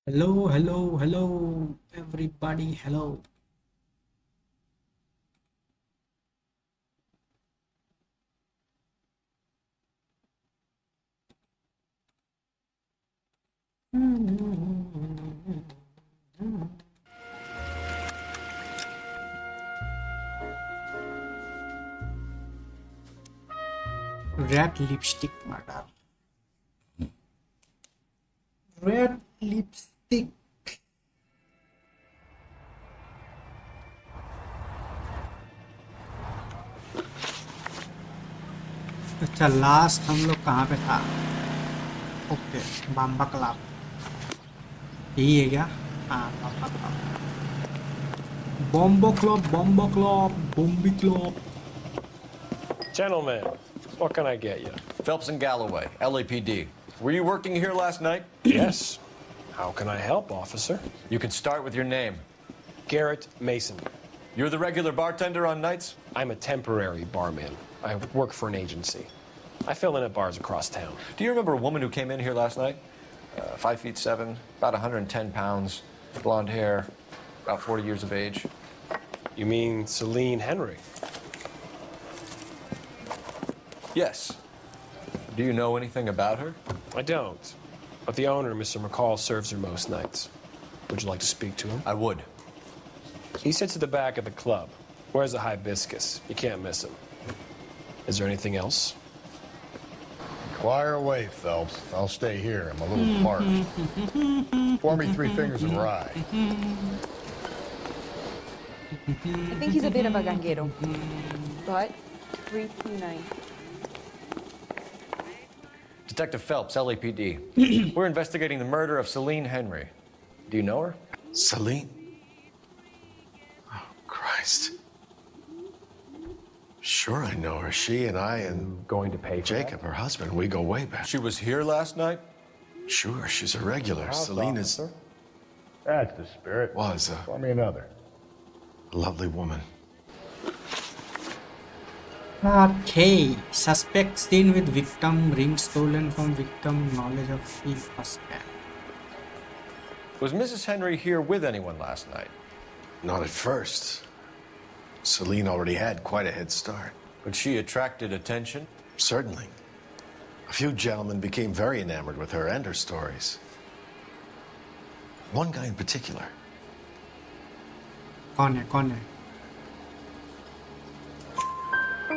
Hello, hello, hello, everybody, hello. Red lipstick, madam. Red lipstick. अच्छा last हम लोग कहाँ पे था? ओके बाम्बा क्लब यही है क्या? हाँ Bamba club, Bombo club, Bombie club. Gentlemen, what can I get you? Phelps and Galloway, LAPD. Were you working here last night? Yes. How can I help, officer? You can start with your name. Garrett Mason. You're the regular bartender on nights? I'm a temporary barman. I work for an agency. I fill in at bars across town. Do you remember a woman who came in here last night? 5'7", about 110 pounds, blonde hair, about 40 years of age. You mean Celine Henry? Yes. Do you know anything about her? I don't. But the owner, Mr. McCall, serves her most nights. Would you like to speak to him? I would. He sits at the back of the club. Wears a hibiscus. You can't miss him. Is there anything else? Fire away, Phelps. I'll stay here. I'm a little parched. Pour me 3 fingers of rye. I think he's a bit of a ganguero, but 329. Detective Phelps, LAPD. We're investigating the murder of Celine Henry. Do you know her? Celine? Oh, Christ. Sure I know her. She and I and Going to pay for Jacob, her husband, we go way back. She was here last night? Sure, she's a regular. House, Celine officer. That's the spirit. Was Pour me another. a lovely woman. Okay, suspect seen with victim, ring stolen from victim, knowledge of the suspect. Was Mrs. Henry here with anyone last night? Not at first. Celine already had quite a head start. But she attracted attention? Certainly. A few gentlemen became very enamored with her and her stories. One guy in particular. कौन है?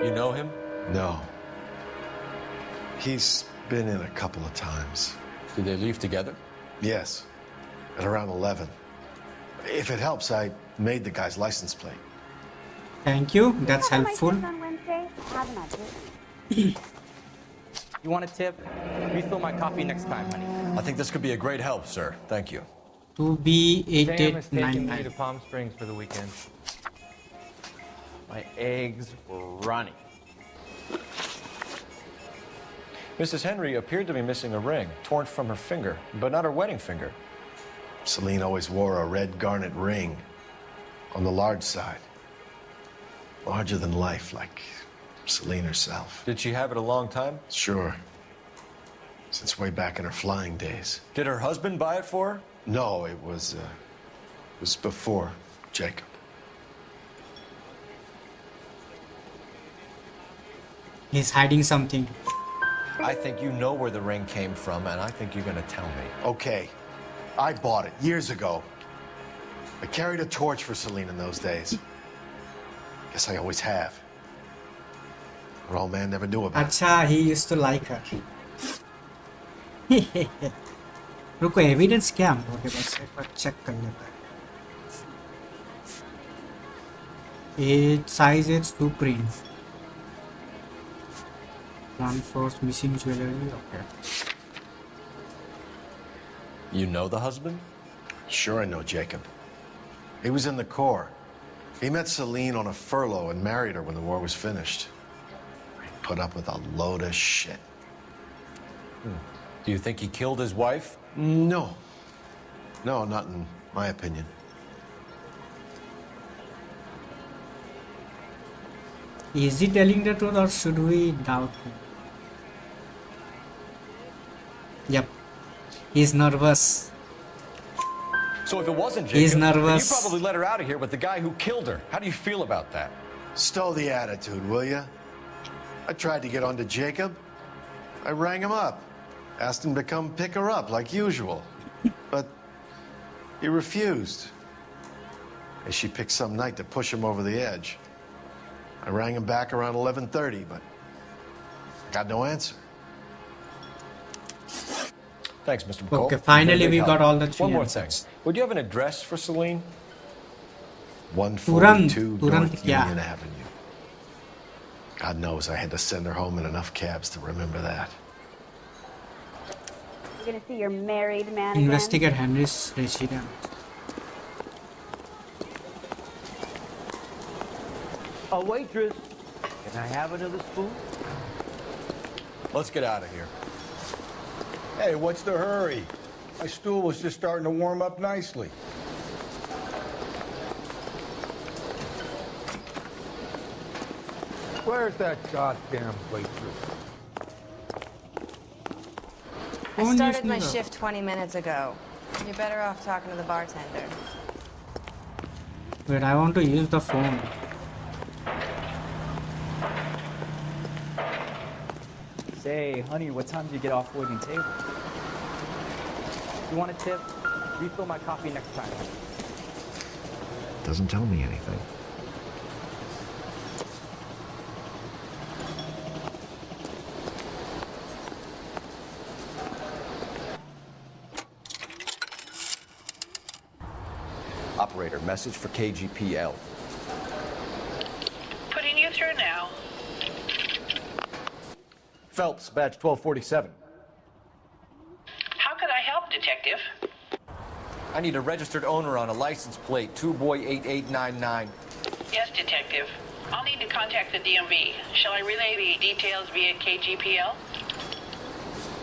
You know him? No. He's been in a couple of times. Did they leave together? Yes, at around 11. If it helps, I made the guy's license plate. Thank you, that's helpful. On Wednesday, have an update. You want a tip? Refill my coffee next time, honey. I think this could be a great help, sir. Thank you. To be Sam is taking me to 8899. Palm Springs for the weekend. My eggs were running. Mrs. Henry appeared to be missing a ring, torn from her finger, but not her wedding finger. Celine always wore a red garnet ring on the large side. Larger than life, like Celine herself. Did she have it a long time? Sure. Since way back in her flying days. Did her husband buy it for her? No, it was before Jacob. He's hiding something. I think you know where the ring came from, and I think you're gonna tell me. Okay, I bought it years ago. I carried a torch for Celine in those days. Guess I always have. Her old man never knew about it. अच्छा, he used to like her. रुको, evidence क्या हम लोगों के पास एक बार check कर लेते हैं. As size is to print. One force missing jewelry. Okay. You know the husband? Sure I know Jacob. He was in the Corps. He met Celine on a furlough and married her when the war was finished. He put up with a load of shit. Do you think he killed his wife? No. No, not in my opinion. Is he telling the truth or should we doubt him? Yep. He's nervous. So if it wasn't He's Jacob, then you nervous. probably let her out of here with the guy who killed her. How do you feel about that? Stow the attitude, will ya? I tried to get onto Jacob. I rang him up, asked him to come pick her up like usual. But he refused. And she picked some night to push him over the edge. I rang him back around 11:30, but got no answer. Thanks, Mr. McCall. Okay, You've finally been a we big got help. all the three One more answers. thing. Would you have an address for Celine? 142 Turant North kya? Union Avenue. God knows I had to send her home in enough cabs to remember that. You're gonna see your married man again. Investigate Henry's residence. A waitress. Can I have another spoon? Let's get out of here. Hey, what's the hurry? My stool was just starting to warm up nicely. Where's that goddamn waitress? I started my shift 20 minutes ago. You're better off talking to the bartender. Wait, I want to use the phone. Say, honey, what time do you get off waiting table? You want a tip? Refill my coffee next time. Doesn't tell me anything. Operator, message for KGPL. Putting you through now. Phelps, badge 1247. How could I help, Detective? I need a registered owner on a license plate, 2boy8899. Yes, Detective. I'll need to contact the DMV. Shall I relay the details via KGPL?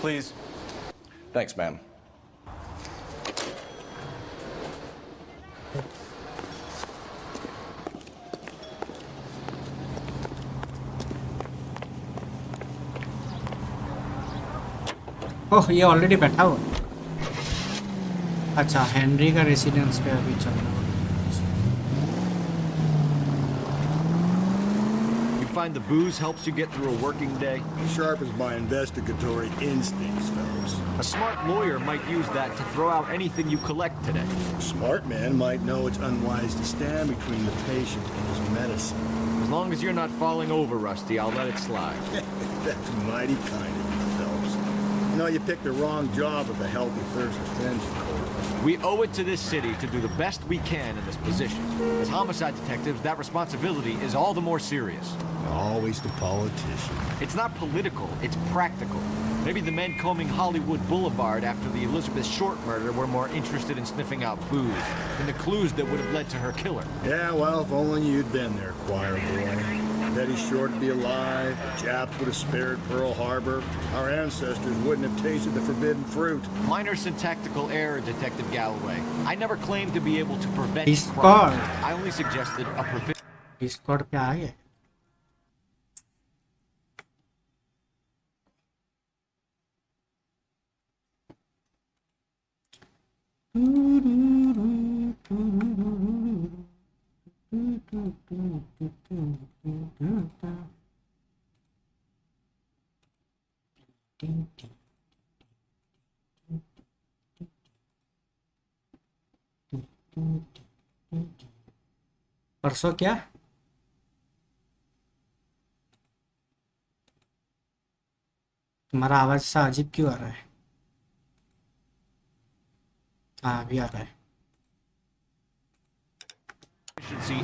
Please. Thanks, ma'am. ओह ये already बैठा हुआ। अच्छा Henry का residence पे अभी चल रहा है। You find the booze helps you get through a working day? Sharp as my investigatory instincts, Phelps. A smart lawyer might use that to throw out anything you collect today. A smart man might know it's unwise to stand between the patient and his medicine. As long as you're not falling over, Rusty, I'll let it slide. That's mighty kind of you, Phelps. You know, you picked the wrong job of a healthy thirst defense court. We owe it to this city to do the best we can in this position. As homicide detectives, that responsibility is all the more serious. Always the politician. It's not political, it's practical. Maybe the men combing Hollywood Boulevard after the Elizabeth Short murder were more interested in sniffing out booze than the clues that would have led to her killer. Yeah, well, if only you'd been there, choir boy. Betty Short would be alive, the Japs would have spared Pearl Harbor, our ancestors wouldn't have tasted the forbidden fruit. Minor syntactical error, Detective Galloway. I never claimed to be able to prevent Discord. crime. I only suggested a provision. Discord पे आ गए। परसों क्या तुम्हारा आवाज सा अजीब क्यों आ रहा है? हाँ अभी आ रहा है।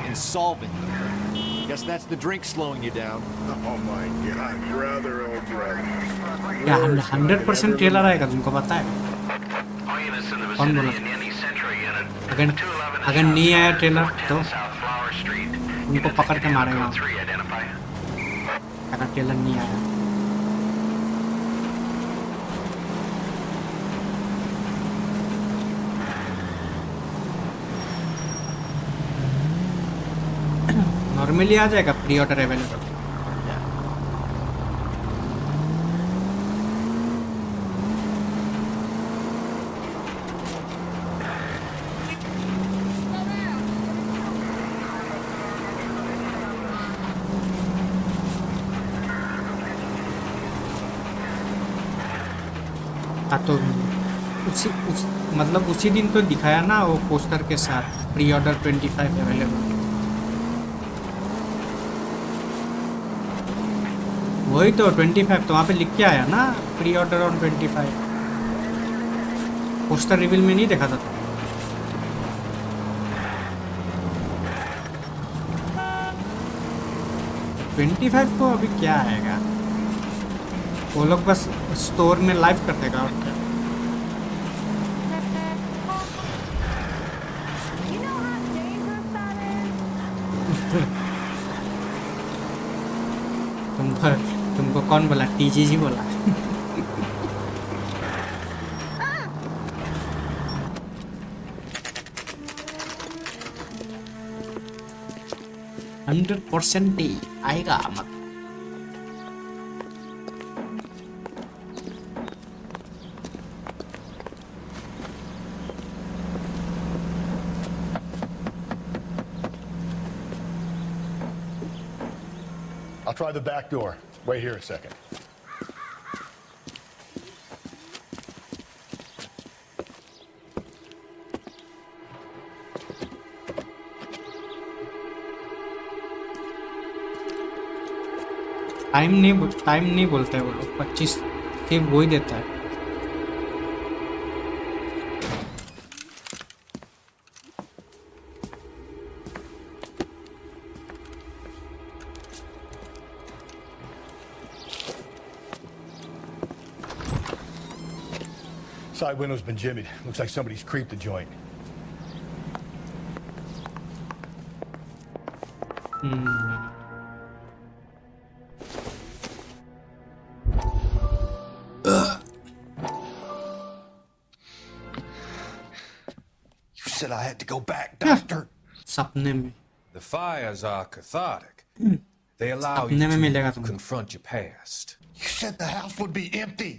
In solving them. Guess that's the drink slowing you down. Oh my God, brother, oh brother. क्या 100% ट्रेलर आएगा तुमको पता है? कौन बोला? अगर नहीं आया ट्रेलर तो उनको पकड़ के मारेगा अगर ट्रेलर नहीं आया। नॉर्मली आ जाएगा प्री ऑर्डर अवेलेबल। हाँ तो मतलब उसी दिन तो दिखाया ना वो पोस्टर के साथ प्री ऑर्डर 25 अवेलेबल। वही तो 25 तो वहाँ पे लिख के आया ना pre order on 25। Poster reveal में नहीं देखा था तो। $25 को अभी क्या आएगा, वो लोग बस स्टोर में लाइव कर देगा और क्या। तुमको कौन बोला, टीजीजी बोला? 100% ही आएगा मत। I'll try the back door. Wait here a second. Time नहीं बोलते हैं वो लोग, 25 सिर्फ वही देता है। Side window's been jimmied. Looks like somebody's creeped the joint. You said I had to go back, Doctor. सपने में। The fires are cathartic. They allow you to confront your past. You said the house would be empty.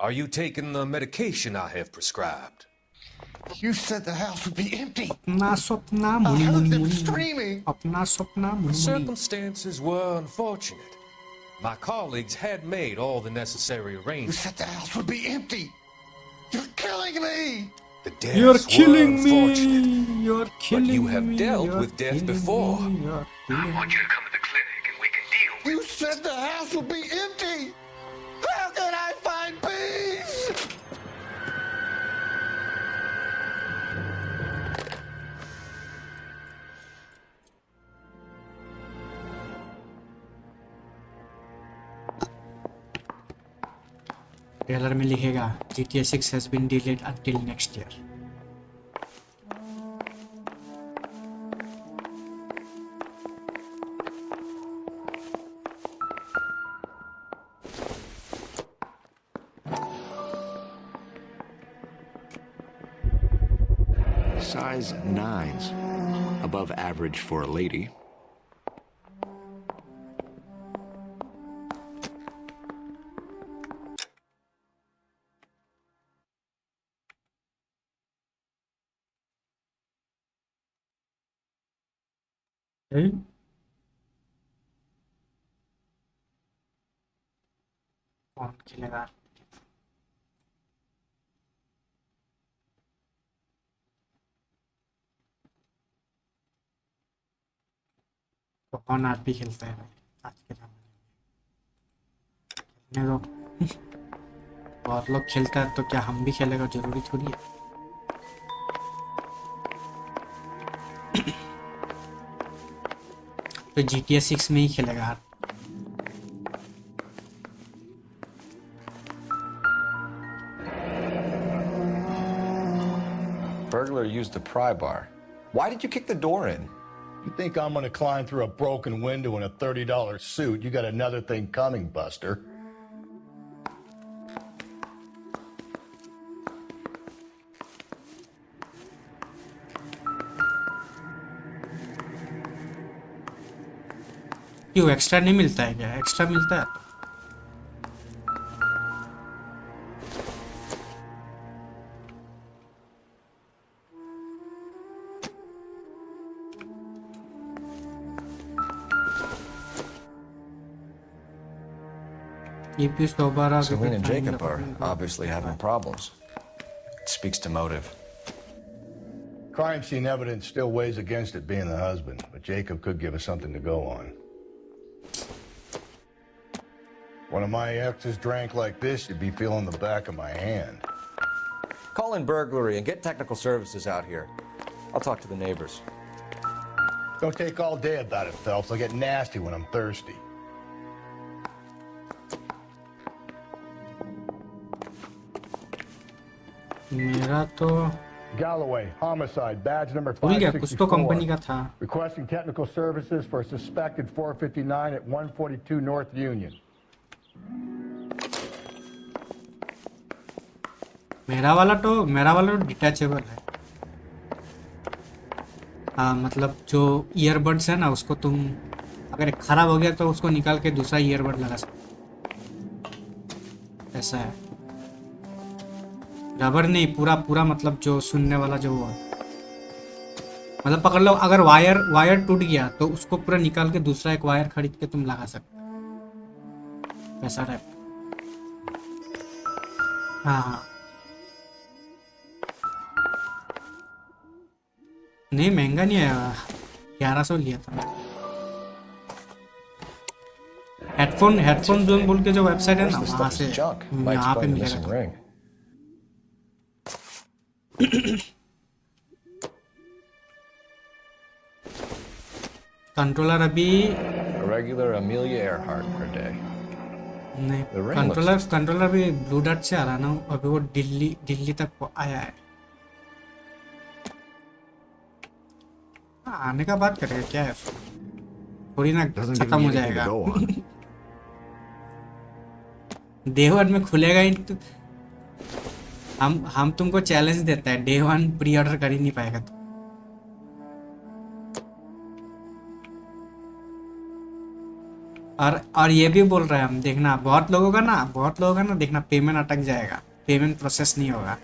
Are you taking the medication I have prescribed? You said the house would be empty. अपना सपना मुनी मुनी मुनी। अपना सपना मुनी मुनी। Circumstances were unfortunate. My colleagues had made all the necessary You arrangements. said the house would be empty. You're killing me. The deaths You're were killing me. unfortunate. You're killing me. But you have dealt with death before. I want you to come to the clinic and we can deal with it. You said the house would be empty. How can I find peace? Trailer में लिखेगा GTA 6 has been delayed until next year। Size 9s, above average for a lady. कौन खेलेगा? तो कौन आप भी खेलता है भाई आज के ज़माने में? और लोग खेलता है तो क्या हम भी खेलेगा? जरूरी थोड़ी है। तो GTA 6 में ही खेलेगा हर। Burglar used the pry bar. Why did you kick the door in? You think I'm gonna climb through a broken window in a $30 suit? You got another thing coming, Buster. क्यों extra नहीं मिलता है क्या? Extra मिलता है। EP Sobara. Celine and Jacob are obviously having problems. It speaks to motive. Crime scene evidence still weighs against it being the husband, but Jacob could give us something to go on. One of my exes drank like this, you'd be feeling the back of my hand. Call in burglary and get technical services out here. I'll talk to the neighbors. Don't take all day about it, Phelps. I get nasty when I'm thirsty. मेरा तो Galloway, homicide, badge number भूल गया कुछ तो company का था. Requesting technical services for a suspected 459 at 142 North Union. मेरा वाला तो डिटैचेबल है. हाँ मतलब जो ईयरबड्स है ना उसको तुम अगर खराब हो गया तो उसको निकाल के दूसरा ईयरबड लगा सकते. ऐसा है. रबर नहीं पूरा मतलब जो सुनने वाला जो वो मतलब पकड़ लो. अगर वायर टूट गया तो उसको पूरा निकाल के दूसरा एक वायर खरीद के तुम लगा सकते. ऐसा टाइप. हाँ नहीं महंगा नहीं आया. 1100 लिया था. हेडफोन जोन बोल के जो वेबसाइट है ना वहाँ से यहाँ पे मिलेगा. कंट्रोलर अभी regular Amelia Earhart per day. नहीं कंट्रोलर भी ब्लू डॉट से आ रहा ना. अभी वो दिल्ली तक आया है. आने का बात करेगा क्या है थोड़ी ना खत्म हो जाएगा. Day 1 में खुलेगा ही तो हम तुमको चैलेंज देता है. Day 1 प्री ऑर्डर कर ही नहीं पाएगा तो. और ये भी बोल रहे हैं हम देखना बहुत लोगों का ना देखना पेमेंट अटक जाएगा. पेमेंट प्रोसेस नहीं होगा.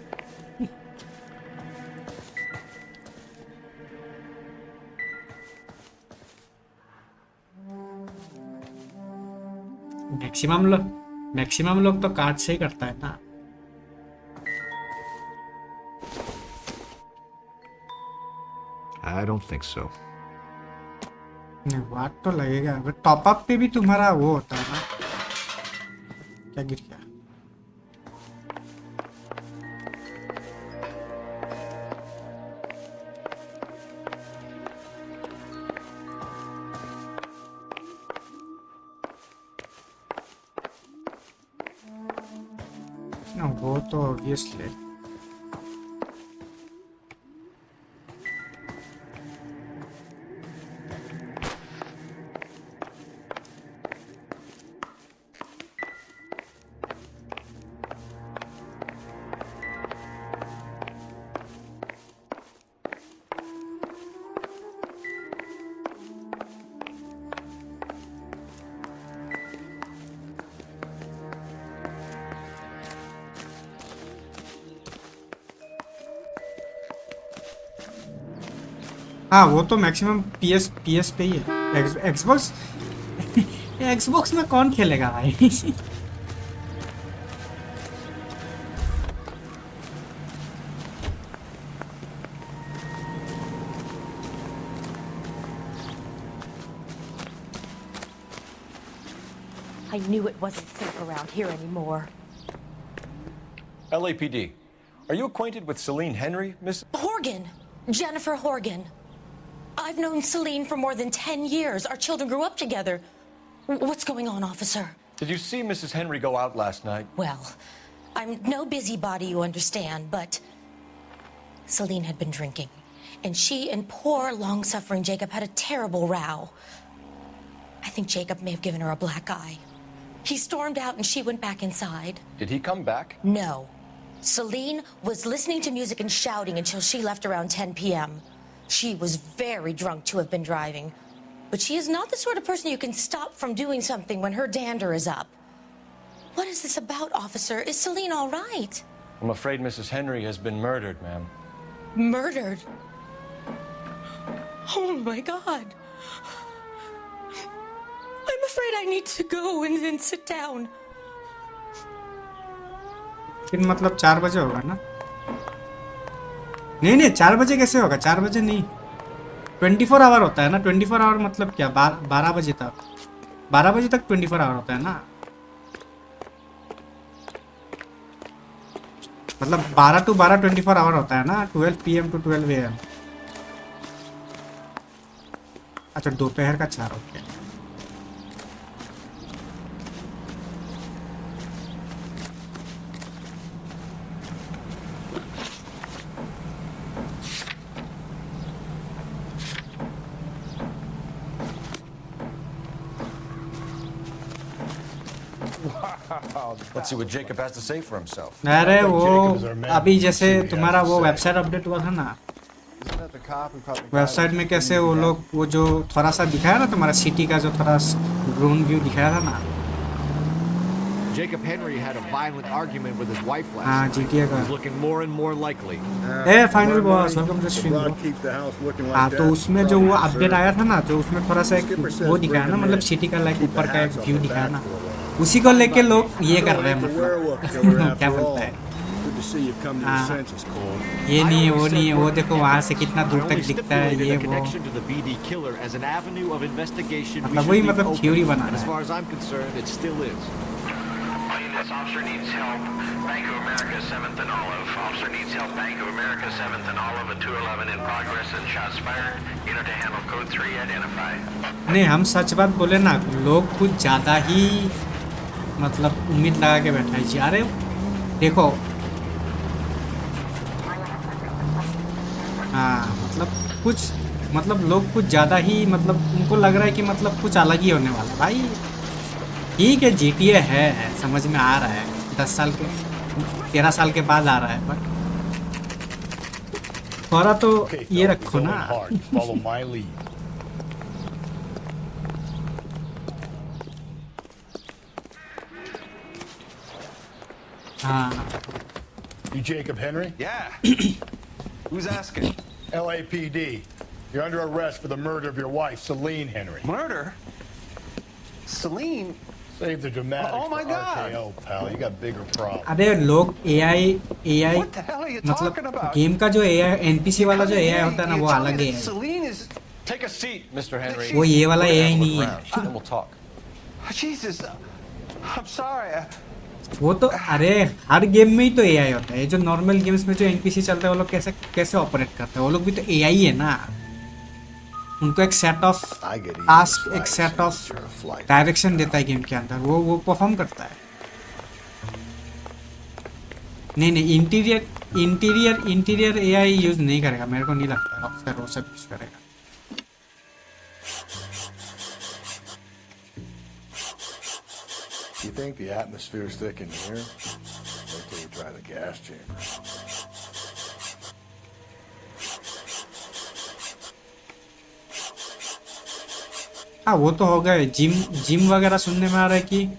मैक्सिमम लोग तो कार्ड से ही करता है ना. I don't think so. नहीं बात तो लगेगा. टॉप अप पे भी तुम्हारा वो होता है ना. क्या गिर गया. ना वो तो ऑब्वियसली हाँ वो तो मैक्सिमम PS पे ही है. Xbox में कौन खेलेगा भाई. I knew it wasn't safe around here anymore. LAPD, are you acquainted with Celine Henry, Miss? Horgan! Jennifer Horgan. I've known Celine for more than 10 years. Our children grew up together. What's going on, officer? Did you see Mrs. Henry go out last night? Well, I'm no busybody, you understand, but Celine had been drinking, and she and poor, long-suffering Jacob had a terrible row. I think Jacob may have given her a black eye. He stormed out, and she went back inside. Did he come back? No. Celine was listening to music and shouting until she left around 10 p.m. She was very drunk to have been driving, but she is not the sort of person you can stop from doing something when her dander is up. What is this about, officer? Is Celine all right? I'm afraid Mrs. Henry has been murdered, ma'am. Murdered? Oh, my God. I'm afraid I need to go and sit down. फिर मतलब 4 बजे होगा ना? नहीं 4 बजे कैसे होगा? 4 बजे नहीं, 24 आवर होता है ना। 24 आवर मतलब क्या? 12 बजे तक, 12 बजे तक 24 आवर होता है ना। मतलब 12 to 12 24 आवर होता है ना। 12 PM to 12 AM। अच्छा, दोपहर का 4 okay. Let's see what Jacob has to say for himself. अरे वो अभी जैसे तुम्हारा वो वेबसाइट अपडेट हुआ था ना, वेबसाइट में कैसे वो लोग वो जो थोड़ा सा दिखाया ना तुम्हारा सिटी का जो थोड़ा ड्रोन व्यू दिखाया था ना। Jacob Henry had a violent argument with his wife last हाँ, night. GTA का। He's looking more and more likely. Final boss, welcome to stream. हाँ, तो उसमें जो वो अपडेट आया था ना, तो उसमें थोड़ा सा एक वो दिखाया ना, मतलब सिटी का लाइक ऊपर का एक व्यू दिखाया ना, उसी को लेके लोग ये कर रहे हैं, मतलब क्या बोलता है, हाँ, ये नहीं है, वो नहीं है, वो देखो वहाँ से कितना दूर तक दिखता है, ये वो मतलब वही मतलब थ्योरी बना रहा है। Officer needs help. Bank of America 7th and Olive. Officer needs help. Bank of America 7th and Olive at 211 in progress and shots fired. Unit to handle code 3 identify. नहीं, हम सच बात बोले ना, लोग कुछ ज़्यादा ही मतलब उम्मीद लगा के बैठा है जी। अरे देखो, हाँ मतलब लोग कुछ ज़्यादा ही मतलब उनको लग रहा है कि मतलब कुछ अलग ही होने वाला। भाई ठीक है, GTA है, समझ में आ रहा है, 10 साल के 13 साल के बाद आ रहा है, पर थोड़ा तो ये रखो ना। हाँ, You Jacob Henry? Yeah. Who's asking? LAPD. You're under arrest for the murder of your wife, Celine Henry. Murder? Celine? Save the dramatics Oh my for God. RKO, pal. You got bigger problems. अरे लोग AI What the hell are you मतलब talking about? Game का जो AI NPC वाला जो AI होता है ना, वो अलग है। Celine is. Take a seat, Mr. Henry. वो ये वाला AI नहीं है। Then we'll talk. Jesus, I'm sorry. वो तो अरे हर गेम में ही तो AI होता है। जो नॉर्मल गेम्स में जो NPC चलता है वो लोग कैसे ऑपरेट करते हैं, वो लोग भी तो AI है ना। उनको एक सेट ऑफ टास्क, एक सेट ऑफ डायरेक्शन देता है गेम के अंदर, वो परफॉर्म करता है। नहीं इंटीरियर AI यूज नहीं करेगा, मेरे को नहीं लगता रॉकस्टार वो सब यूज करेगा। You think the atmosphere is thick in here? Wait till you try the gas chamber. हाँ, वो तो हो गए। जिम वगैरह सुनने में आ रहा है कि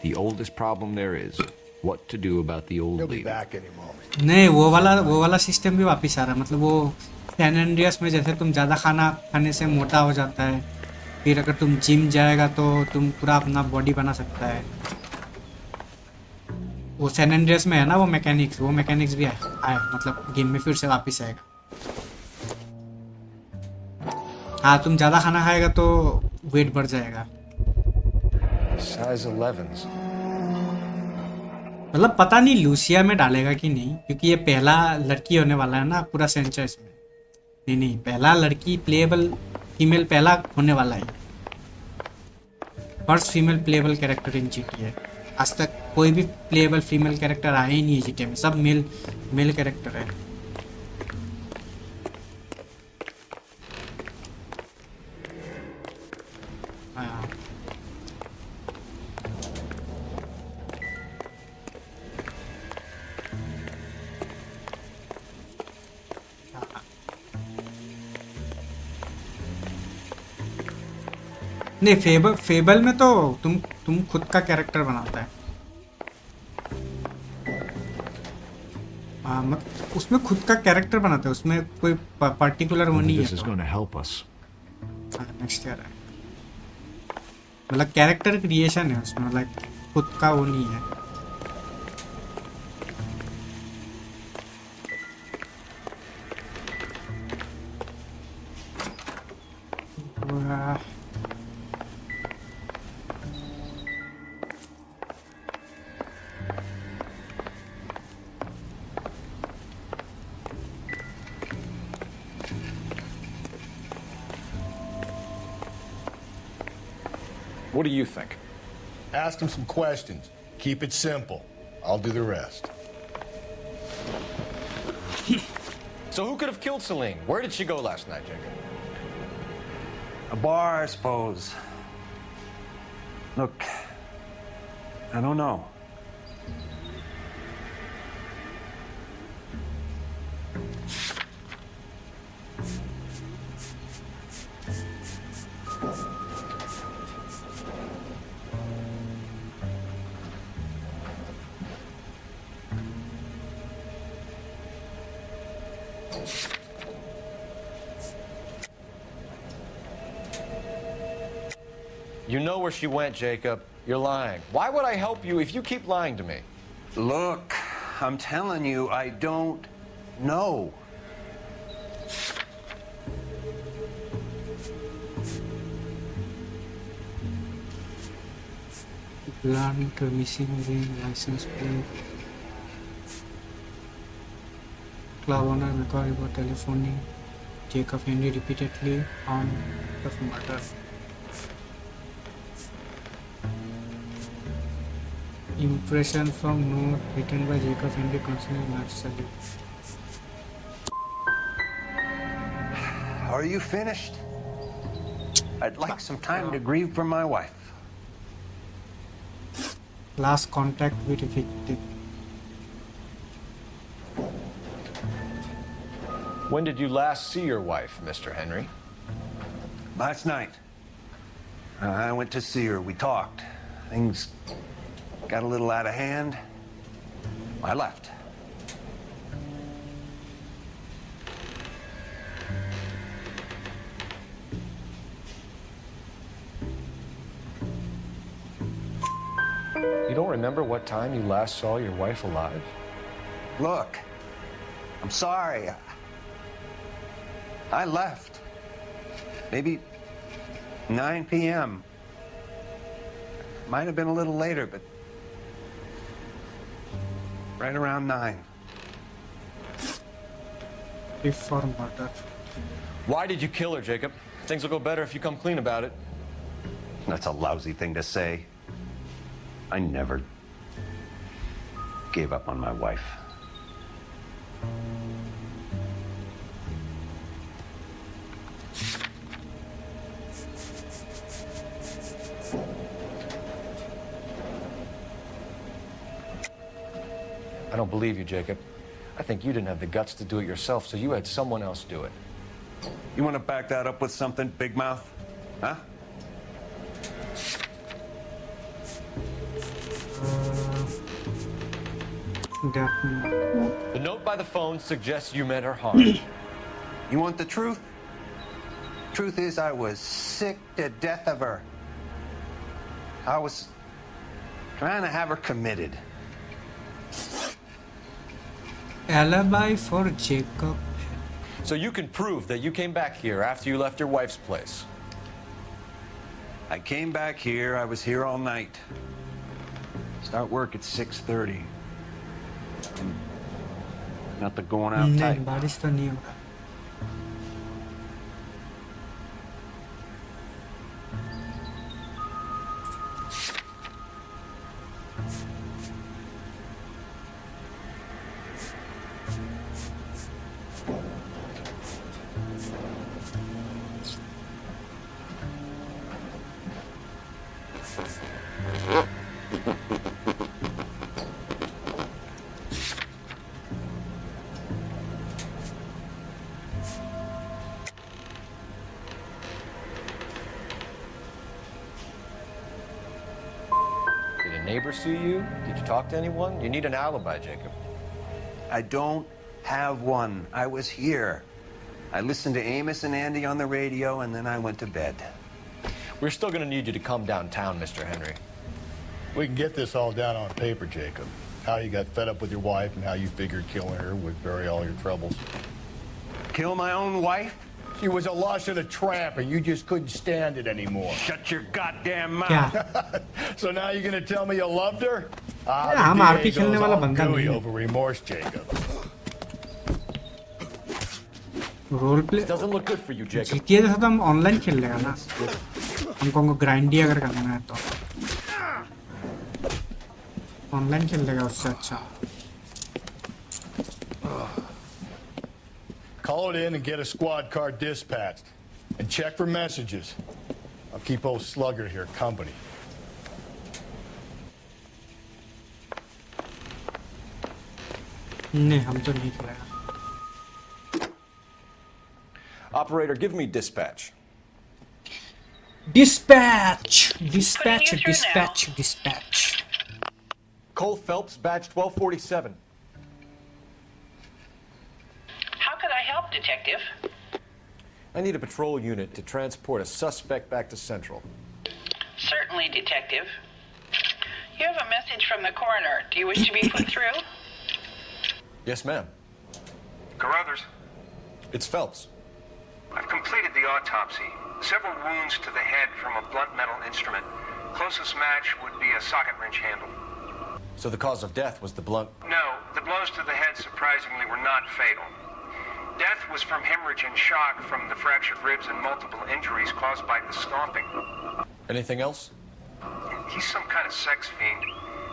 The oldest problem there is, what to do about the old lady. नहीं, वो वाला सिस्टम भी वापस आ रहा है। मतलब वो सैन एंड्रियास में जैसे तुम ज़्यादा खाना खाने से मोटा हो जाता है, फिर अगर तुम जिम जाएगा तो तुम पूरा अपना बॉडी बना सकता है। वो सैन एंड्रियास में है ना वो मैकेनिक्स भी आया मतलब गेम में फिर से वापस आएगा। हाँ, तुम ज़्यादा खाना खाएगा तो वेट बढ़ जाएगा। Size 11s. मतलब पता नहीं लूसिया में डालेगा कि नहीं, क्योंकि ये पहला लड़की होने वाला है ना पूरा फ्रेंचाइज में। नहीं, पहला लड़की प्लेएबल फीमेल पहला होने वाला है। First female playable character in GTA। आज तक कोई भी प्लेएबल फीमेल कैरेक्टर आया ही नहीं है GTA में, सब मेल कैरेक्टर है। नहीं, फेबल में तो तुम खुद का कैरेक्टर बनाता है। उसमें खुद का कैरेक्टर बनाता है, उसमें कोई पर्टिकुलर वो नहीं है। नेक्स्ट ईयर है, मतलब कैरेक्टर क्रिएशन है उसमें, लाइक खुद का वो नहीं है। What do you think? Ask him some questions. Keep it simple. I'll do the rest. So who could have killed Celine? Where did she go last night, Jacob? A bar, I suppose. Look, I don't know. You know where she went, Jacob. You're lying. Why would I help you if you keep lying to me? Look, I'm telling you, I don't know. Learning to missing ring license plate. Club owner McCoy was telephoning Jacob Henry repeatedly on the murder. Impression from note written by Jacob Henry concerning Marcelli. Are you finished? I'd like some time to grieve for my wife. Last contact with victim. When did you last see your wife, Mr. Henry? Last night. I went to see her. We talked. Things got a little out of hand. I left. You don't remember what time you last saw your wife alive? Look, I'm sorry. I left. Maybe 9 p.m. Might have been a little later, but right around 9. Before murder. Why did you kill her, Jacob? Things will go better if you come clean about it. That's a lousy thing to say. I never gave up on my wife. I don't believe you, Jacob. I think you didn't have the guts to do it yourself, so you had someone else do it. You want to back that up with something, Big Mouth? Huh? The note by the phone suggests you meant her harm. You want the truth? Truth is, I was sick to death of her. I was trying to have her committed. Alibi for Jacob. So you can prove that you came back here after you left your wife's place. I came back here. I was here all night. Start work at 6:30. Nothing going out tight. बारिश तो नहीं हो रहा. Neighbors see you? Did you talk to anyone? You need an alibi, Jacob. I don't have one. I was here. I listened to Amos and Andy on the radio, and then I went to bed. We're still going to need you to come downtown, Mr. Henry. We can get this all down on paper, Jacob. How you got fed up with your wife and how you figured killing her would bury all your troubles. Kill my own wife? She was a lush and a tramp, and you just couldn't stand it anymore. Shut your goddamn mouth. Yeah. So now you're going to tell me you loved her? हम RP खेलने वाला बंदा नहीं है. Over remorse, Jacob. Role play Doesn't look good for you, Jacob. GTA जैसा तो हम online खेल लेगा ना. हमको ग्राइंड ही अगर करना है तो ऑनलाइन खेल लेगा उससे अच्छा। Call it in and get a squad car dispatched. And check for messages. I'll keep old Slugger here company. नहीं हम तो नहीं खेलेगा। Operator, give me dispatch. Dispatch. Cole Phelps, badge 1247. How could I help, Detective? I need a patrol unit to transport a suspect back to Central. Certainly, Detective. You have a message from the coroner. Do you wish to be put through? Yes, ma'am. Carruthers, It's Phelps. I've completed the autopsy. Several wounds to the head from a blunt metal instrument. Closest match would be a socket wrench handle. So the cause of death was the blunt. No, the blows to the head surprisingly were not fatal. Death was from hemorrhage and shock from the fractured ribs and multiple injuries caused by the stomping. Anything else? He's some kind of sex fiend.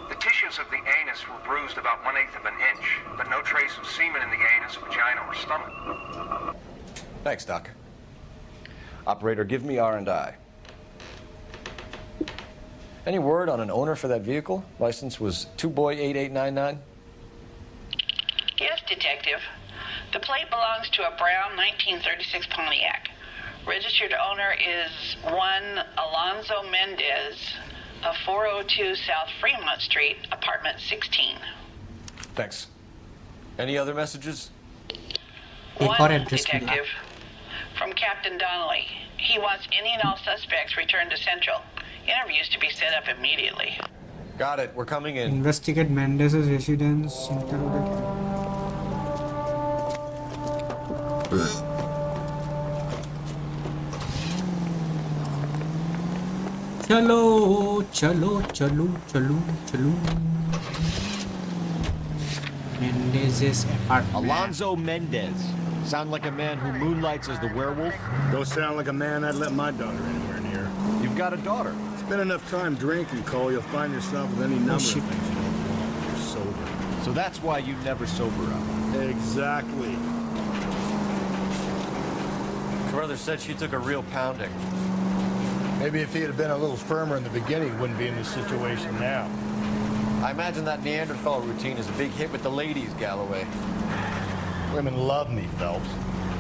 The tissues of the anus were bruised about 1/8 of an inch, but no trace of semen in the anus, vagina, or stomach. Thanks, Doc. Operator, give me R&I. Any word on an owner for that vehicle? License was 2boy8899. Yes, Detective. The plate belongs to a brown 1936 Pontiac. Registered owner is one Alonzo Mendez of 402 South Fremont Street, apartment 16. Thanks. Any other messages? One, Detective. From Captain Donnelly. He wants any and all suspects returned to Central. Interviews to be set up immediately. Got it. We're coming in. Investigate Mendez's residence. Interrogate. चलो Mendez's apartment. Alonzo Mendez. Sound like a man who moonlights as the werewolf? Don't sound like a man I'd let my daughter anywhere near. You've got a daughter. Spend enough time drinking, Cole, you'll find yourself with any number of things you don't want when you're sober. So that's why you never sober up. Exactly. Carruthers said she took a real pounding. Maybe if he had been a little firmer in the beginning, he wouldn't be in this situation now. I imagine that Neanderthal routine is a big hit with the ladies, Galloway. Women love me, Phelps.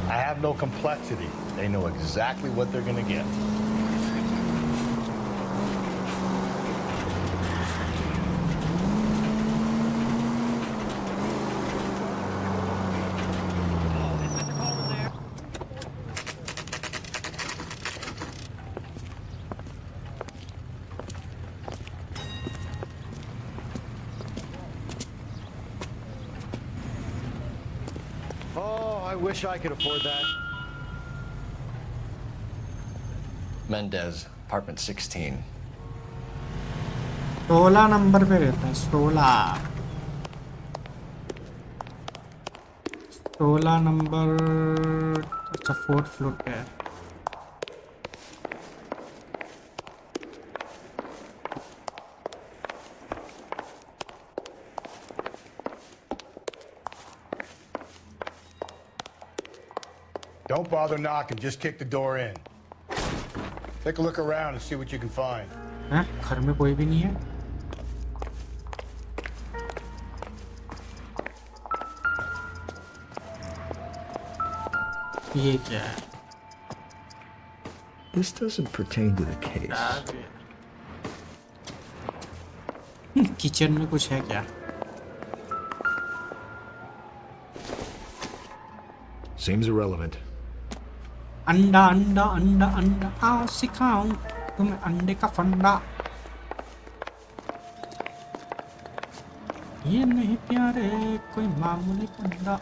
I have no complexity. They know exactly what they're going to get. I wish I could afford that. Mendez, apartment 16. 16 number पे रहता है। 16 number अच्छा 4th floor पे है। Don't bother knocking, just kick the door in. Take a look around and see what you can find. हैं? घर में कोई भी नहीं है। ये क्या है? This doesn't pertain to the case. Kitchen में कुछ है क्या? Seems irrelevant. अंडा अंडा अंडा अंडा आओ सिखाऊं तुम्हें अंडे का फंडा। ये नहीं प्यारे कोई मामूली फंडा।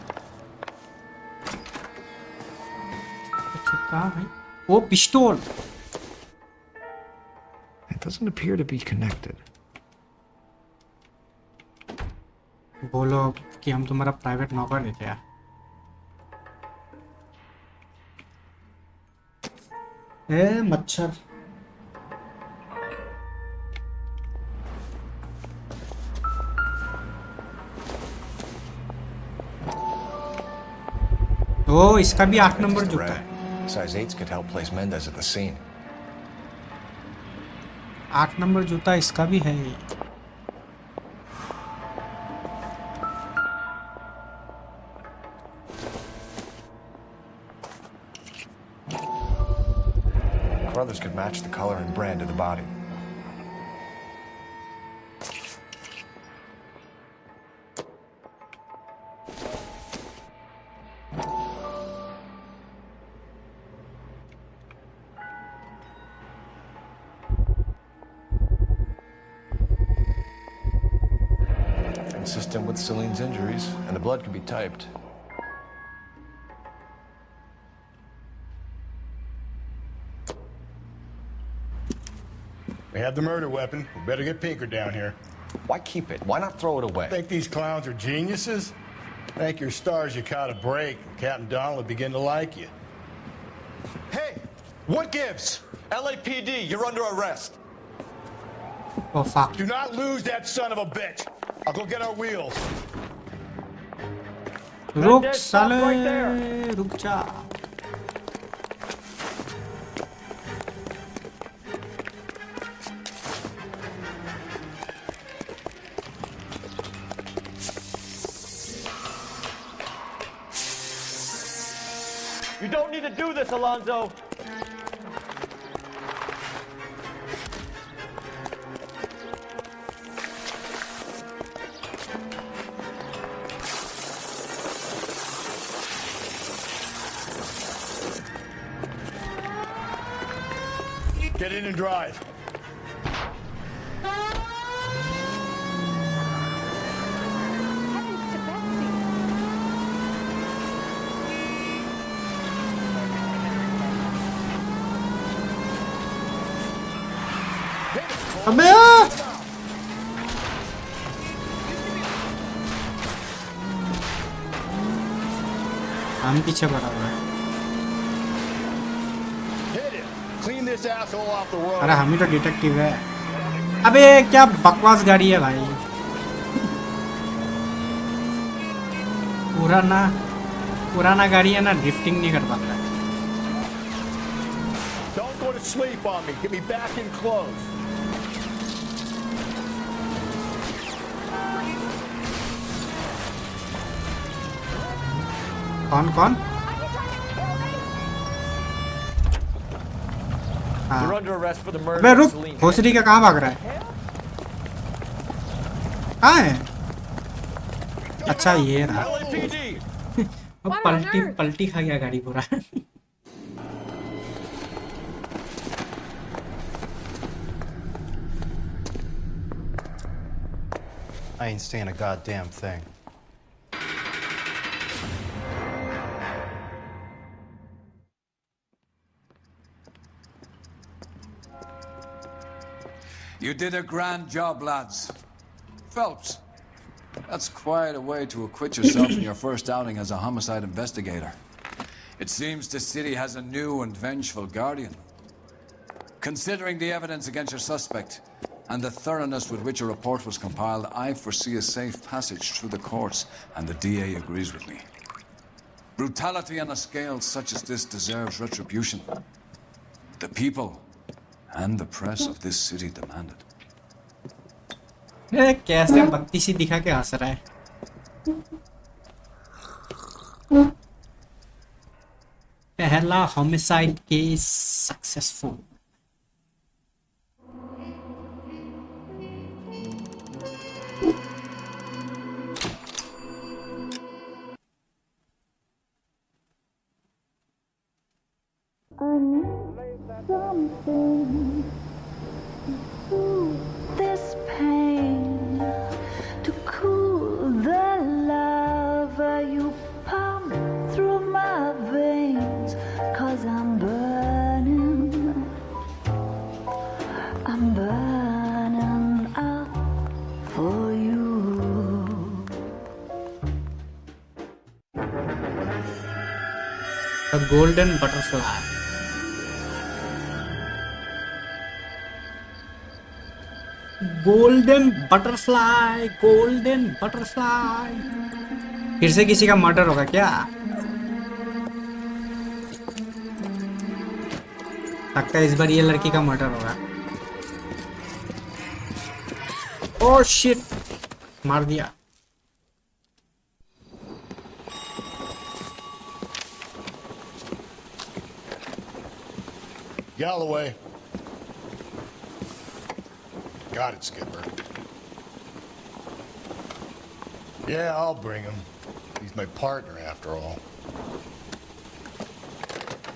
अच्छा कहाँ है? ओ पिस्तौल। It doesn't appear to be connected. बोलो कि हम तुम्हारा प्राइवेट नौकर है क्या? ए मच्छर ओ इसका भी 8 नंबर जूता है। Size 8s could help place Mendez at the scene. 8 number जूता इसका भी है। Brothers could match the color and brand of the body. Consistent with Celine's injuries, and the blood can be typed. We have the murder weapon. We better get Pinker down here. Why keep it? Why not throw it away? Think these clowns are geniuses? Thank your stars you caught a break, and Captain Donald will begin to like you. Hey, what gives? LAPD, you're under arrest. Oh fuck. Do not lose that son of a bitch. I'll go get our wheels. रुक साले, रुक जा। You don't need to do this, Alonzo. Get in and drive. अबे हम पीछे पड़ा हुआ है। Clean this asshole off the road. अरे हम ही तो डिटेक्टिव है। अबे क्या बकवास गाड़ी है भाई। पुराना गाड़ी है ना, ड्रिफ्टिंग नहीं कर पाता है। Don't go to sleep on me. Get me back in close. कौन? You're under arrest for the murder अबे of रुक, Celine. भोसड़ी का कहाँ भाग रहा है? कहाँ है? अच्छा ये रहा। अब पलटी खा गया गाड़ी पूरा। I ain't saying a goddamn thing. You did a grand job, lads. Phelps, that's quite a way to acquit yourself in your first outing as a homicide investigator. It seems the city has a new and vengeful guardian. Considering the evidence against your suspect and the thoroughness with which a report was compiled, I foresee a safe passage through the courts, and the DA agrees with me. Brutality on a scale such as this deserves retribution. The people and the press of this city demand it. कैसे बत्ती सी दिखा के हंस रहा है। पहला homicide case successful. Something to this pain, to cool the lava you pump through my veins, 'cause I'm burning up for you. A golden butterfly. Golden butterfly, golden butterfly. फिर से किसी का मर्डर होगा क्या? लगता है इस बार ये लड़की का मर्डर होगा। ओह शिट, मार दिया। Galloway. Got it, Skipper. Yeah, I'll bring him. He's my partner, after all.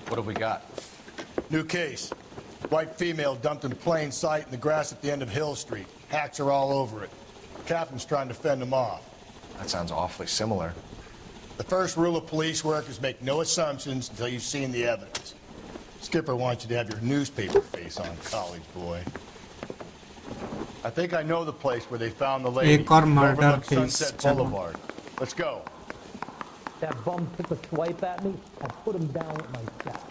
What have we got? New case. White female dumped in plain sight in the grass at the end of Hill Street. Hacks are all over it. Captain's trying to fend them off. That sounds awfully similar. The first rule of police work is make no assumptions until you've seen the evidence. Skipper wants you to have your newspaper face on, college boy. I think I know the place where they found the lady. एक और murder Overlooks case, Sunset चलो। Boulevard. Let's go. That bum took a swipe at me. I put him down with my shot.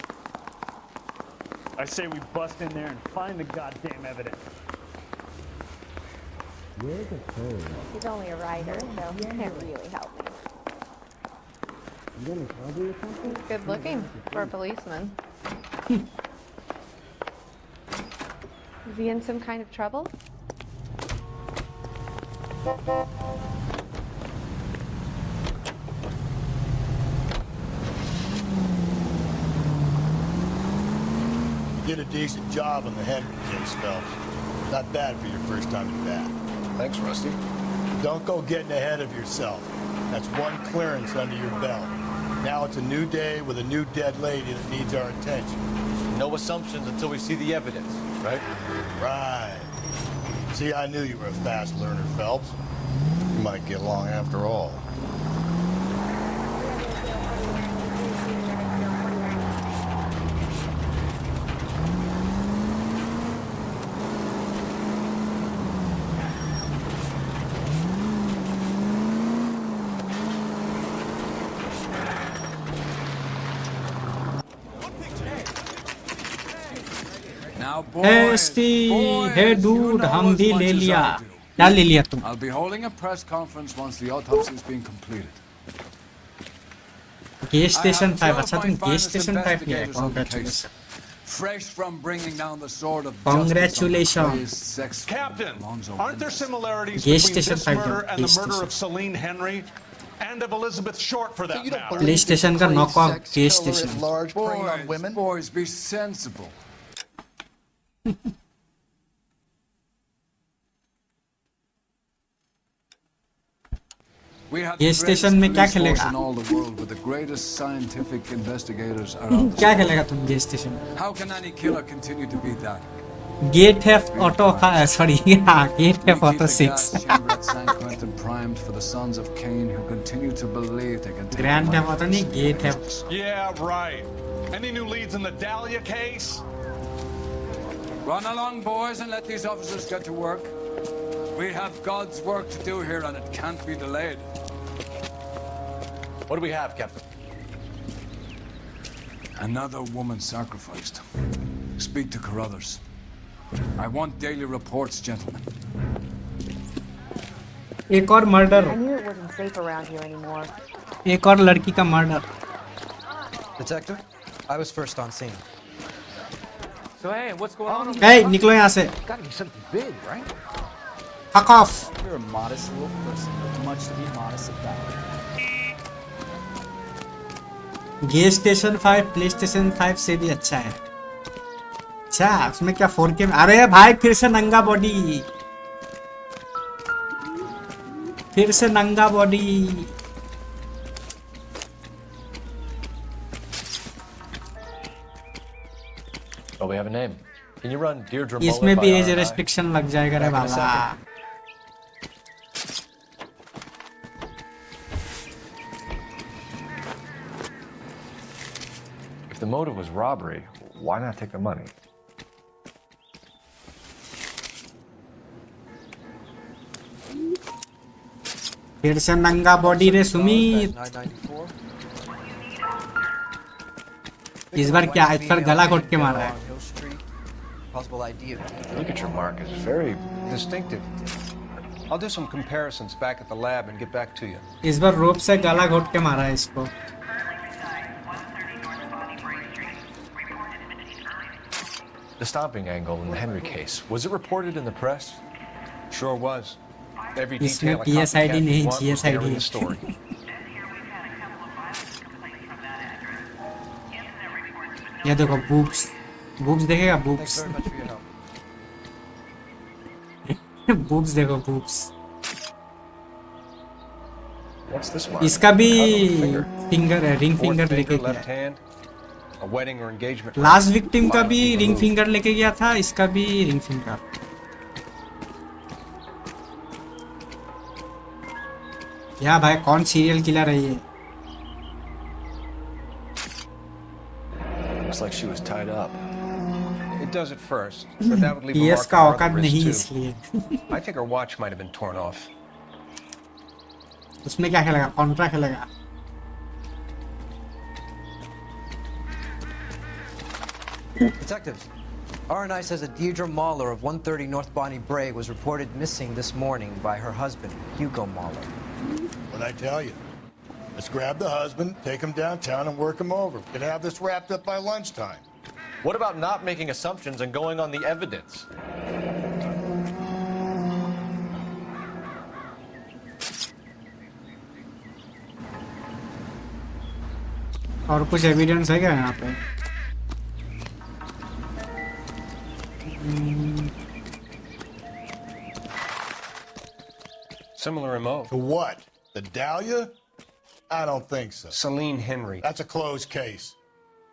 I say we bust in there and find the goddamn evidence. Where's the code? He's only a writer, so he can't really help me. You got any coffee or something? He's good looking for a policeman. Is he in some kind of trouble? You did a decent job on the Henry case, Phelps. Not bad for your first time at bat. Thanks, Rusty. Don't go getting ahead of yourself. That's one clearance under your belt. Now it's a new day with a new dead lady that needs our attention. No assumptions until we see the evidence, right? Right. See, I knew you were a fast learner, Phelps. You might get along after all. Hey dude, हम भी ले लिया। क्या ले लिया तुम? I'll be holding a press conference once the autopsy is being completed. Gas station 5, अच्छा तुम गेस स्टेशन 5 किया है। Congratulation. Fresh from bringing down the sword of Congratulations. Captain, aren't there similarities Gas between station this five murder though, and the gas murder station. of Celine Henry and of Elizabeth Short for that matter? PlayStation का knock off gas station. Boys, be sensible. Gas station में क्या खेलेगा? क्या खेलेगा तुम gas station? Get theft auto, sorry get theft auto 6, grand theft auto नहीं, get theft. Yeah, right. Any new leads in the Dahlia case? Run along, boys, and let these officers get to work. We have God's work to do here, and it can't be delayed. What do we have, Captain? Another woman sacrificed. Speak to Carruthers. I want daily reports, gentlemen. एक और murder. I knew it wasn't safe around here anymore. एक और लड़की का murder. Detective, I was first on scene. So hey, what's going on? Hey, निकलो यहाँ से। Gotta be something big, right? Fuck off. You're a modest little person. Much to be modest about. Gas station 5 PlayStation 5 से भी अच्छा है। अच्छा उसमें क्या 4K में? अरे भाई फिर से नंगा बॉडी, फिर से नंगा body. Oh, we have a name. Can you run Deirdre Mullet इसमें भी by एज RI? रेस्ट्रिक्शन लग जाएगा रे बाबा। If the motive was robbery, why not take the money? फिर से नंगा बॉडी रे सुमित। इस बार क्या, इस पर गला घोट के मारा है। Look at your mark, it's very distinctive. I'll do some comparisons back at the lab and get back to you. इस बार रोप से गला घोट के मारा है इसको। The stomping angle in the Henry case, was it reported in the press? Sure was. Every इसमें detail a PSID copycat नहीं, could want was there in GSID the story. ये देखो boobs देखेगा boobs Thanks very much for your help. boobs देखो boobs What's this mark? इसका भी Finger. ring finger Fourth लेके finger, गया left hand, a wedding or engagement ring. Last victim का भी Mark रिंग removed. फिंगर लेके गया था इसका भी रिंग फिंगर या भाई कौन सीरियल किलर है ये Looks like she was tied up. It does at first, but that would leave a PS mark का on her औकात other wrist नहीं too. इसलिए I think her watch might have been torn off. उसमें क्या खेलेगा Contra खेलेगा Detectives, R&I says that Deirdre Mahler of 130 North Bonnie Bray was reported missing this morning by her husband, Hugo Mahler. What'd I tell you? Let's grab the husband, take him downtown, and work him over. We could have this wrapped up by lunchtime. What about not making assumptions and going on the evidence? और कुछ evidence है क्या यहाँ पे Similar MO. To what? The Dahlia? I don't think so. Celine Henry. That's a closed case.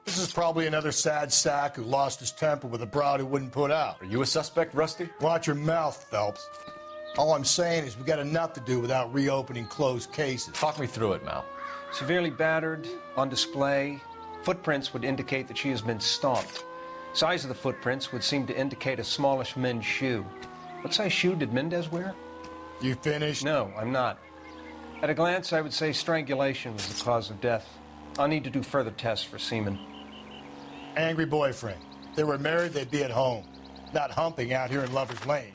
This is probably another sad sack who lost his temper with a broad who wouldn't put out. Are you a suspect, Rusty? Watch your mouth, Phelps. All I'm saying is we got enough to do without reopening closed cases. Talk me through it, Mal. Severely battered, on display. Footprints would indicate that she has been stomped. Size of the footprints would seem to indicate a smallish men's shoe. What size shoe did Mendez wear? You finished? No, I'm not. At a glance, I would say strangulation was the cause of death. I'll need to do further tests for semen. Angry boyfriend. If they were married, they'd be at home, not humping out here in Lover's Lane.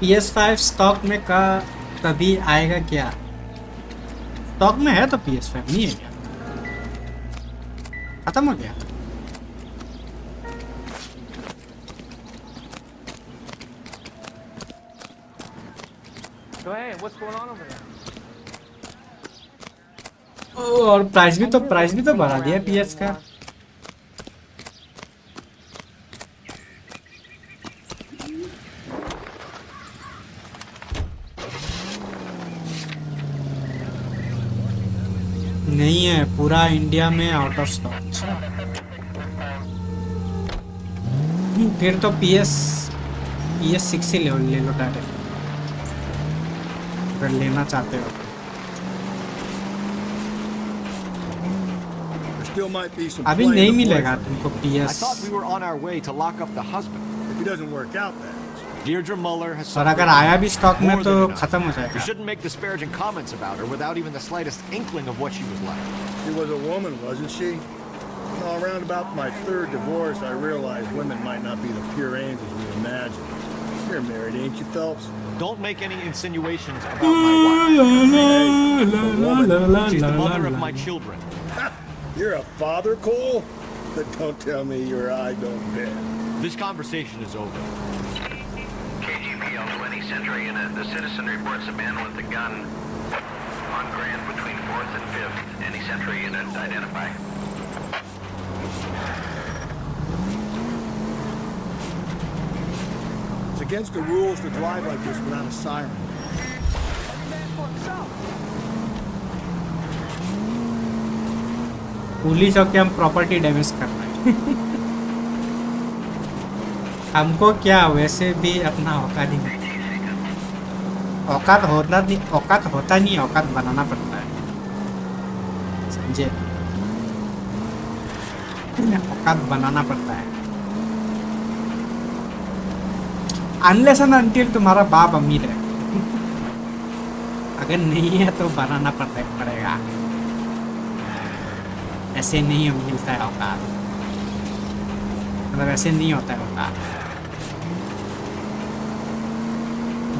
PS5 stock में का कभी आएगा क्या stock में है तो PS5 नहीं है क्या खत्म हो गया Go ahead, what's going on over there? और प्राइस भी तो बढ़ा दिया PS का नहीं है पूरा इंडिया में आउट ऑफ स्टॉक फिर तो PS6 ही ले लो डायरेक्ट अगर लेना चाहते हो अभी नहीं मिलेगा तुमको PS I thought we were on our way to lock up the husband. If he doesn't work out, then. Deirdre Muller has और अगर आया भी स्टॉक में तो खत्म हो You जाएगा shouldn't make disparaging comments about her without even the slightest inkling of what she was like. She was a woman, wasn't she? Well, around about my third divorce, I realized women might not be the pure angels we imagine. You're married, ain't you, Phelps? Don't make any insinuations about my wife. She's the mother of my children. You're a father, Cole? But don't tell me your eye don't bend. This conversation is over. KGPL 20 Century Unit. The citizen reports a man with a gun on Grand between 4th and 5th. Any Century Unit identify. It's against the rules to drive like this without a siren. Police होके हम property damage कर रहे हैं हमको क्या वैसे भी अपना औकात ही नहीं औकात होता नहीं औकात बनाना पड़ता है समझे औकात बनाना पड़ता है अनलेस एंड अनटिल तुम्हारा बाप अमीर है अगर नहीं है तो बनाना पड़ेगा ऐसे नहीं मिलता है औकात मतलब ऐसे नहीं होता है औकात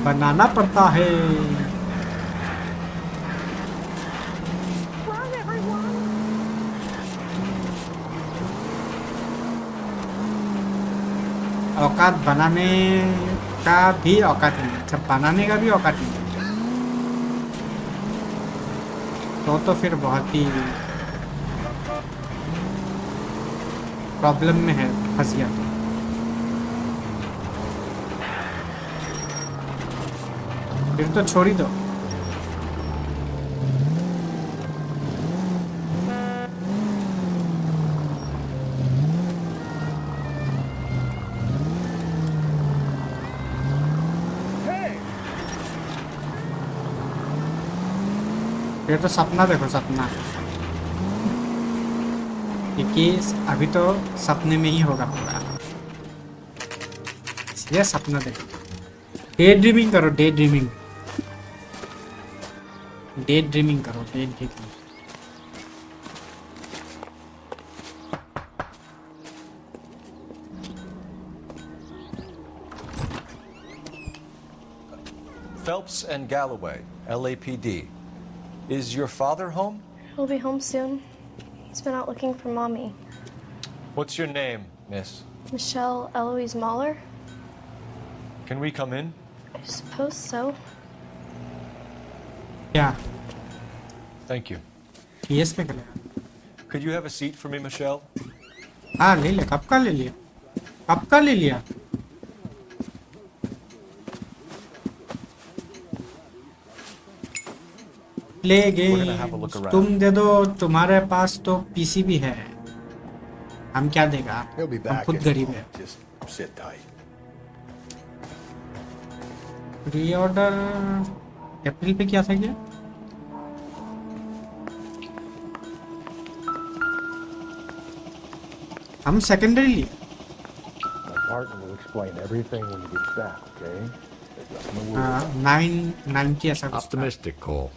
बनाना पड़ता है औकात बनाने का भी औकात नहीं है। अच्छा, बनाने का भी औकात नहीं है तो फिर बहुत ही प्रॉब्लम में है, फंस गया तो। फिर तो छोड़ ही दो। फिर तो सपना देखो, सपना। क्योंकि अभी तो सपने में ही होगा पूरा, इसलिए सपना देखो। डे ड्रीमिंग करो, डे ड्रीमिंग, डे ड्रीमिंग करो, day dreaming. Phelps and Galloway, LAPD. Is your father home? He'll be home soon. He's been out looking for Mommy. What's your name, miss? Michelle Eloise Mahler? Can we come in? I suppose so. Yeah. Thank you. Yes, पे करेगा। Could you have a seat for me, Michelle? हाँ, ले ले। कब का ले लिया? कब का ले लिया? प्ले गेम्स तुम दे दो, तुम्हारे पास तो पीसी भी है, हम क्या देगा, हम खुद गरीब है। प्री ऑर्डर अप्रैल पे किया था क्या? हम सेकेंडरी लिए। हाँ, 990 ऐसा कुछ था। Optimistic, Cole.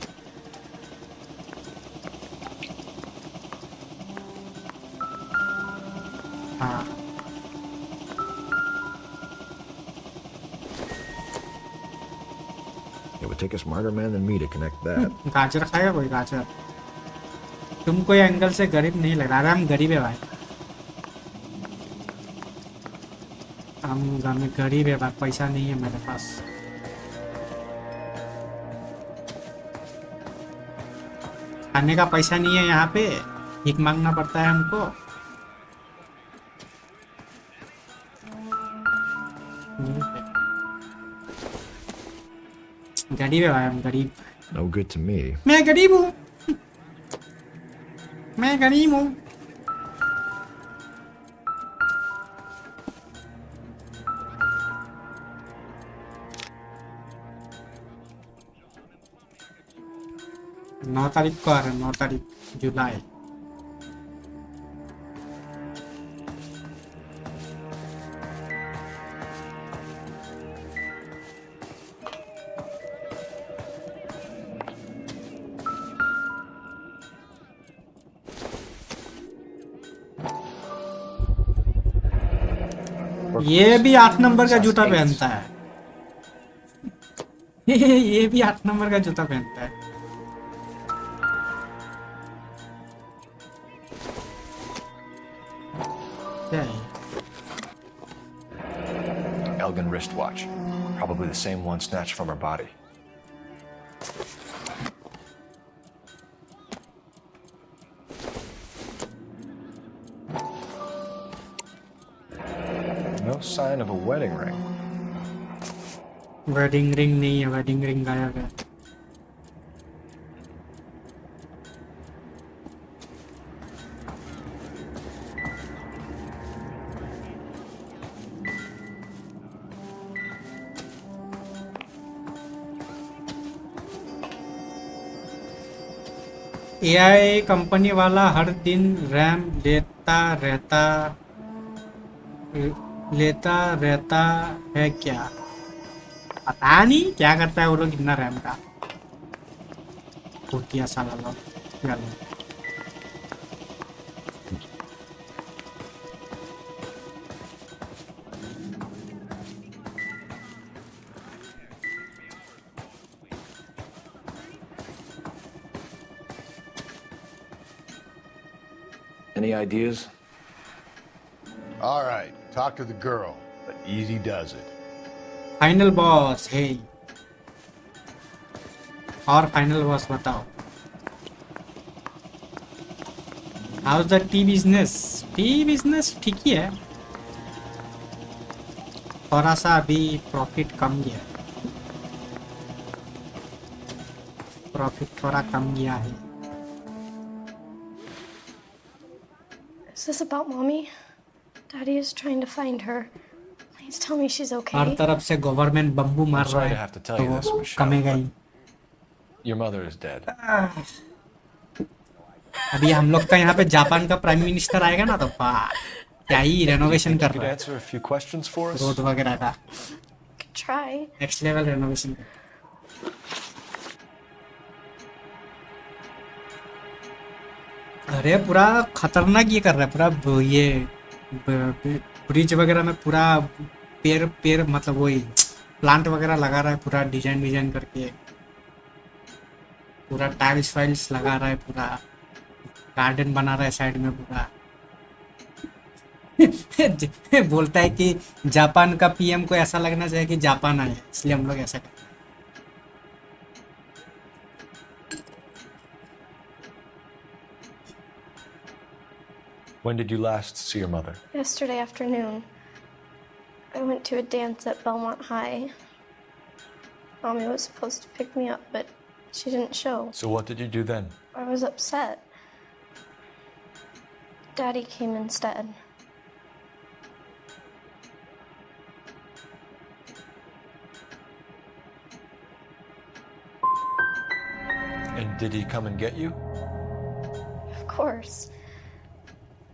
हाँ। It would take a smarter man than me to connect that. गाजर खाएगा कोई? गाजर तुम कोई एंगल से गरीब नहीं लग रहा है। हम गरीब है भाई, हम गरीब है भाई, पैसा नहीं है मेरे पास। खाने का पैसा नहीं है यहाँ पे, भीख मांगना पड़ता है हमको। गरीब है भाई, हम गरीब। No good to me. मैं गरीब हूँ, मैं गरीब हूँ। नौ तारीख को आ रहा है, 9 तारीख जुलाई। ये भी 8 नंबर का जूता पहनता है। ये भी 8 नंबर का जूता पहनता है। Elgin wristwatch. Probably the same one snatched from her body. No sign of a wedding ring. Wedding ring नहीं है, वेडिंग रिंग गायब है। एआई कंपनी वाला हर दिन रैम लेता रहता है क्या? पता नहीं क्या करता है वो लोग इतना रैम का। कुर्तिया साला लोग क्या लोग। Any ideas? All right, talk to the girl, but Easy does it. Final boss, hey. और final boss बताओ. How's the tea business? Tea business ठीक ही है. थोड़ा सा अभी प्रॉफिट कम गया है. प्रॉफिट थोड़ा कम गया है. Is this about mommy? Daddy is trying to find her. Please tell me she's okay. हर तरफ से गवर्नमेंट बम्बू मार रहा sorry to है. have to tell you this, तो Michelle, कमेगा he. Your mother is dead. अभी हम लोग का यहाँ पे जापान का प्राइम मिनिस्टर आएगा ना तो क्या ही रेनोवेशन कर रहा है. Answer a few questions for us. Road वगैरह का. Try. Next level renovation. अरे पूरा खतरनाक ये कर रहा है. पूरा ये ब्रिज वगैरह में पूरा पेड़ मतलब वही प्लांट वगैरह लगा रहा है. पूरा डिजाइन करके पूरा टाइल्स वाइल्स लगा रहा है. पूरा गार्डन बना रहा है साइड में पूरा. बोलता है कि जापान का पीएम को ऐसा लगना चाहिए कि जापान आए, इसलिए हम लोग ऐसा करते हैं. When did you last see your mother? Yesterday afternoon. I went to a dance at Belmont High. Mommy was supposed to pick me up, but she didn't show. So what did you do then? I was upset. Daddy came instead. And did he come and get you? Of course.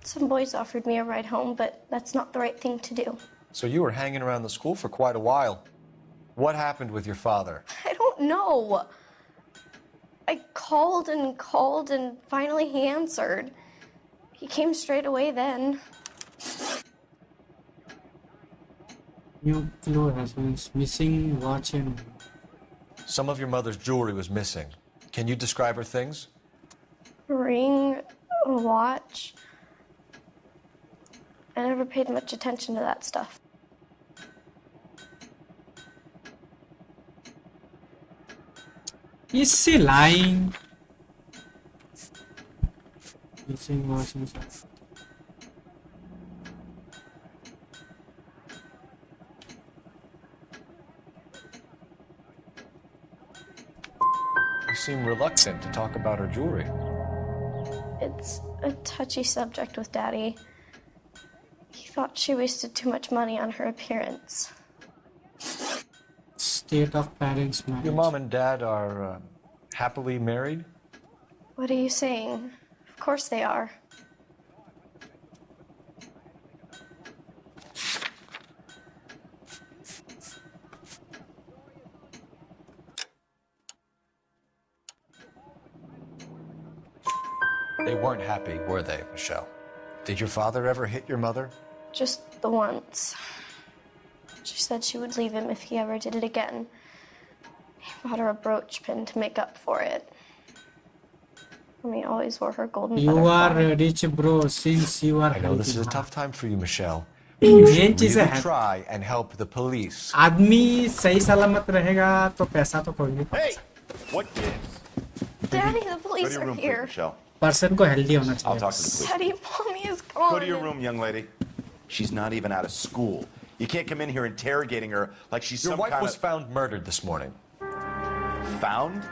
Some boys offered me a ride home, but that's not the right thing to do. So you were hanging around the school for quite a while. What happened with your father? I don't know. I called and finally he answered. He came straight away then. New clue has been missing watch and Some of your mother's jewelry was missing. Can you describe her things? Ring, a watch. I never paid much attention to that stuff. is she lying? Missing watch and stuff. You seem reluctant to talk about her jewelry. It's a touchy subject with Daddy. He thought she wasted too much money on her appearance. State of parents marriage. Your mom and dad are happily married? What are you saying? Of course they are. They weren't happy, were they, Michelle? Did your father ever hit your mother? Just the once. She said she would leave him if he ever did it again. He bought her a brooch pin to make up for it. Mommy always wore her golden You butterfly. are rich, bro, since you are I know this is a helping. tough time for you, Michelle. You ये should चीजें really हैं. try and help the police. आदमी सही सलामत रहेगा तो पैसा तो कोई नहीं पहुंचा. What gives? Daddy, the Go police to your are room, please, here. Michelle. Person को हेल्दी होना I'll talk to चाहिए. the police. Daddy, Mommy is gone. Go to your room, young lady. She's not even out of school. You can't come in here interrogating her like she's Your some wife kind was found murdered this morning. Found?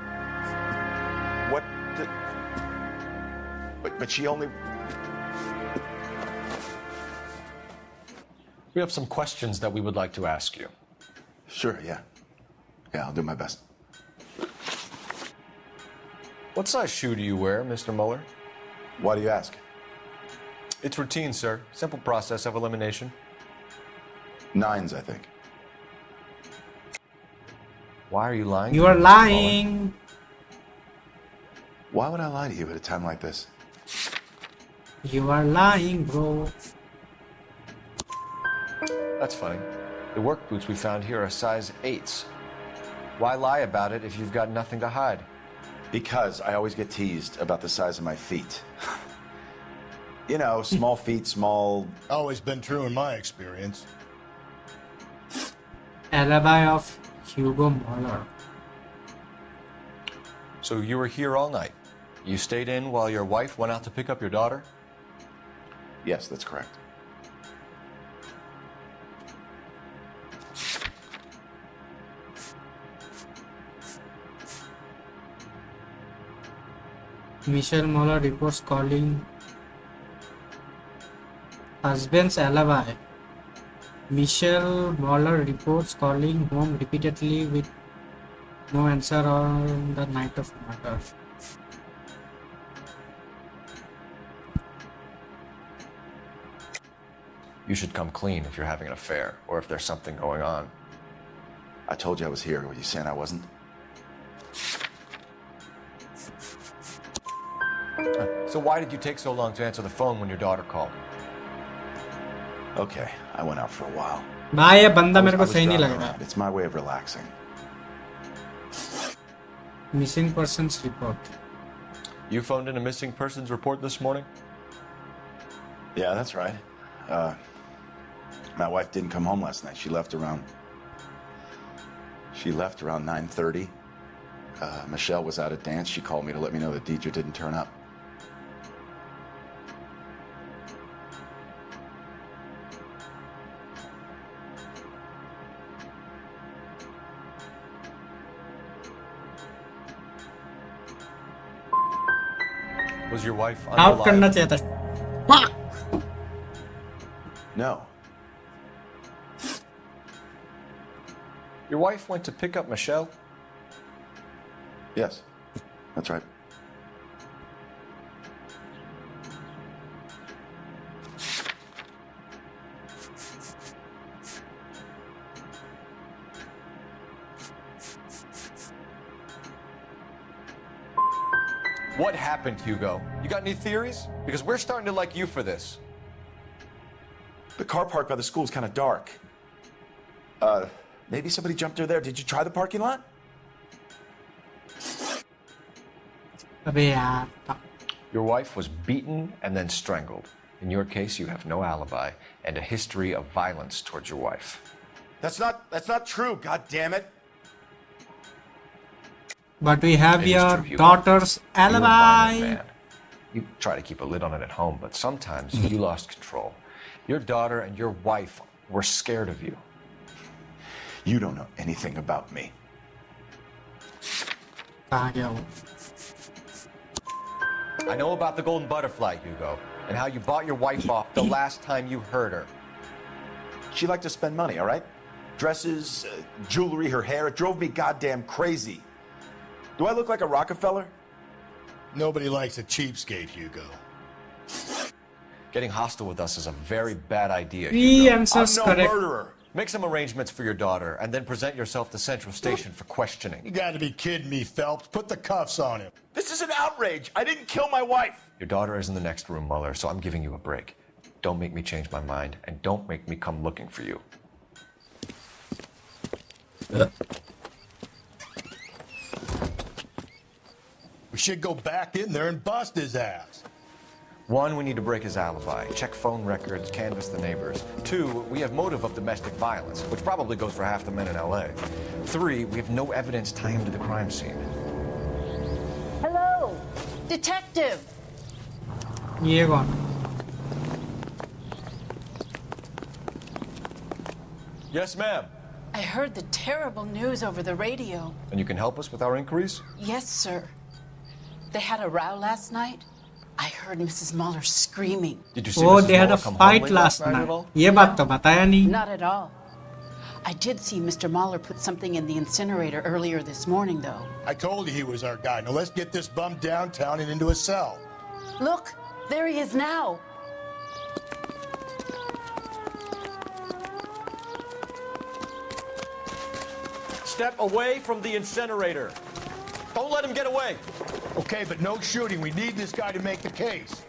What the... But she only... We have some questions that we would like to ask you. Sure, yeah. Yeah, I'll do my best. What size shoe do you wear, Mr. Mueller? Why do you ask? It's routine, sir. Simple process of elimination. 9s, I think. Why are you lying? You are lying. Why would I lie to you at a time like this? You are lying, bro. That's funny. The work boots we found here are size 8s. Why lie about it if you've got nothing to hide? Because I always get teased about the size of my feet. You know, small feet, small... Always been true in my experience. alibi of Hugo Muller. So you were here all night. You stayed in while your wife went out to pick up your daughter? Yes, that's correct. Michelle Muller reports calling husband's alibi. Michelle Muller reports calling home repeatedly with no answer on the night of murder. You should come clean if you're having an affair or if there's something going on. I told you I was here. Were you saying I wasn't? So why did you take so long to answer the phone when your daughter called? Okay, I went out for a while. भाई ये बंदा I was- मेरे को I was सही नहीं driving लग रहा. around. It's my way of relaxing. Missing persons report. You phoned in a missing persons report this morning? Yeah, that's right. My wife didn't come home last night. She left around 9:30. Michelle was out at dance. She called me to let me know that Deidre didn't turn up. Was your wife Out करना unreliable? चाहिए था. Fuck. No. Your wife went to pick up Michelle? Yes, that's right. What happened, Hugo? You got any theories? Because we're starting to like you for this. The car park by the school is kind of dark. Maybe somebody jumped her there. Did you try the parking lot? अबे यार. Your wife was beaten and then strangled. In your case, you have no alibi and a history of violence towards your wife. That's not true. God damn it. But we have It is your true, Hugo. daughter's You're a violent alibi. man. You try to keep a lid on it at home, but sometimes you lost control. Your daughter and your wife were scared of you. You don't know anything about me. कहाँ गया वो? I know about the golden butterfly, Hugo, and how you bought your wife off the last time you heard her. She liked to spend money, all right? Dresses, jewelry, her hair. It drove me goddamn crazy. Do I look like a Rockefeller? Nobody likes a cheapskate, Hugo. Getting hostile with us is a very bad idea, Three Hugo. answers I'm no correct. murderer. Make some arrangements for your daughter, and then present yourself to Central Station for questioning. You gotta be kidding me, Phelps. Put the cuffs on him. This is an outrage. I didn't kill my wife. Your daughter is in the next room, Muller, so I'm giving you a break. Don't make me change my mind, and don't make me come looking for you. We should go back in there and bust his ass. One, we need to break his alibi, check phone records, canvass the neighbors. Two, we have motive of domestic violence, which probably goes for half the men in L.A. Three, we have no evidence tying him to the crime scene. Hello, detective. ये कौन? Yes, ma'am. I heard the terrible news over the radio. And you can help us with our inquiries? Yes, sir. They had a row last night. I heard Mrs. Muller screaming. Did you see Oh, Mrs. they had a Muller come home fight late last at night. all? ये बात तो बताया नहीं. Not at all. I did see Mr. Muller put something in the incinerator earlier this morning, though. I told you he was our guy. Now let's get this bum downtown and into a cell. Look, there he is now. Step away from the incinerator. Don't let him get away. Okay, but no shooting. We need this guy to make the case.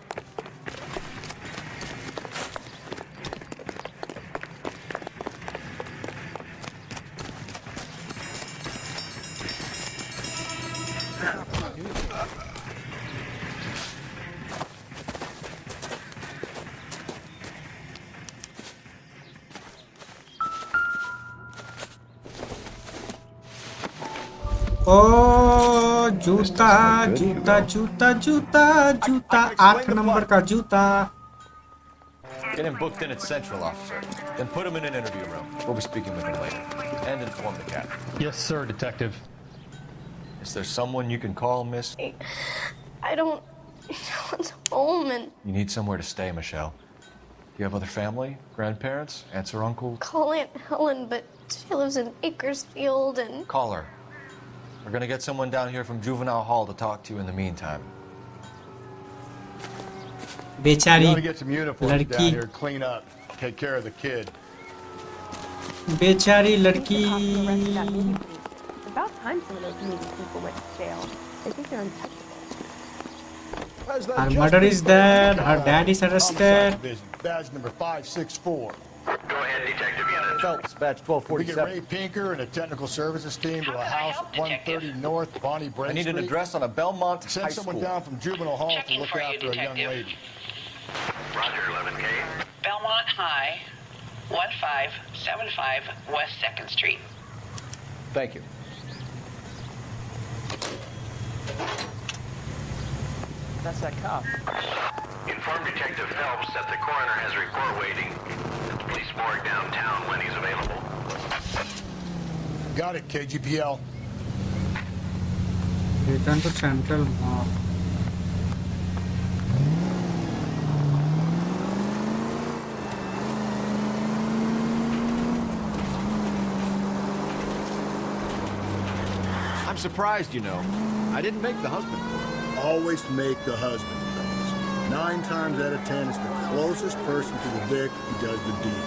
ओ जूता जूता जूता जूता जूता 8 number का जूता. Get him booked in at Central, officer. Then put him in an interview room. We'll be speaking with him later. And inform the captain. Yes, sir, Detective. Is there someone you can call, miss? I don't. No one's home, and You need somewhere to stay, Michelle. Do you have other family? Grandparents? Aunts or uncles? call Aunt Helen, but she lives in Bakersfield, and Call her. We're gonna get someone down here from Juvenile Hall to talk to you in the meantime. बेचारी You ought to get some uniforms down लड़की here, clean up, take care of the kid. बेचारी लड़की. It's about time some of those movie people went to jail. They think they're untouchable. Her mother is dead. Her dad is arrested. Badge number 564. Go ahead, Detective Unit. Phelps, badge 1247. We get Ray Pinker and a technical services team to a house at 130 North Bonnie Bray I need an Street. address on a Belmont Send High someone School. down from Juvenile Hall Checking to look for you, after a young Detective. lady. Roger, 11K. Belmont High, 1575 West 2nd Street. Thank you. That's that cop. Inform Detective Phelps that the coroner has a report waiting at the police morgue downtown when he's available. Got it, KGPL. Return to Central Mall. I'm surprised, you know. I didn't make the husband. Always make the husband, fellas. 9 times out of 10, it's the closest person to the Vic who does the deed.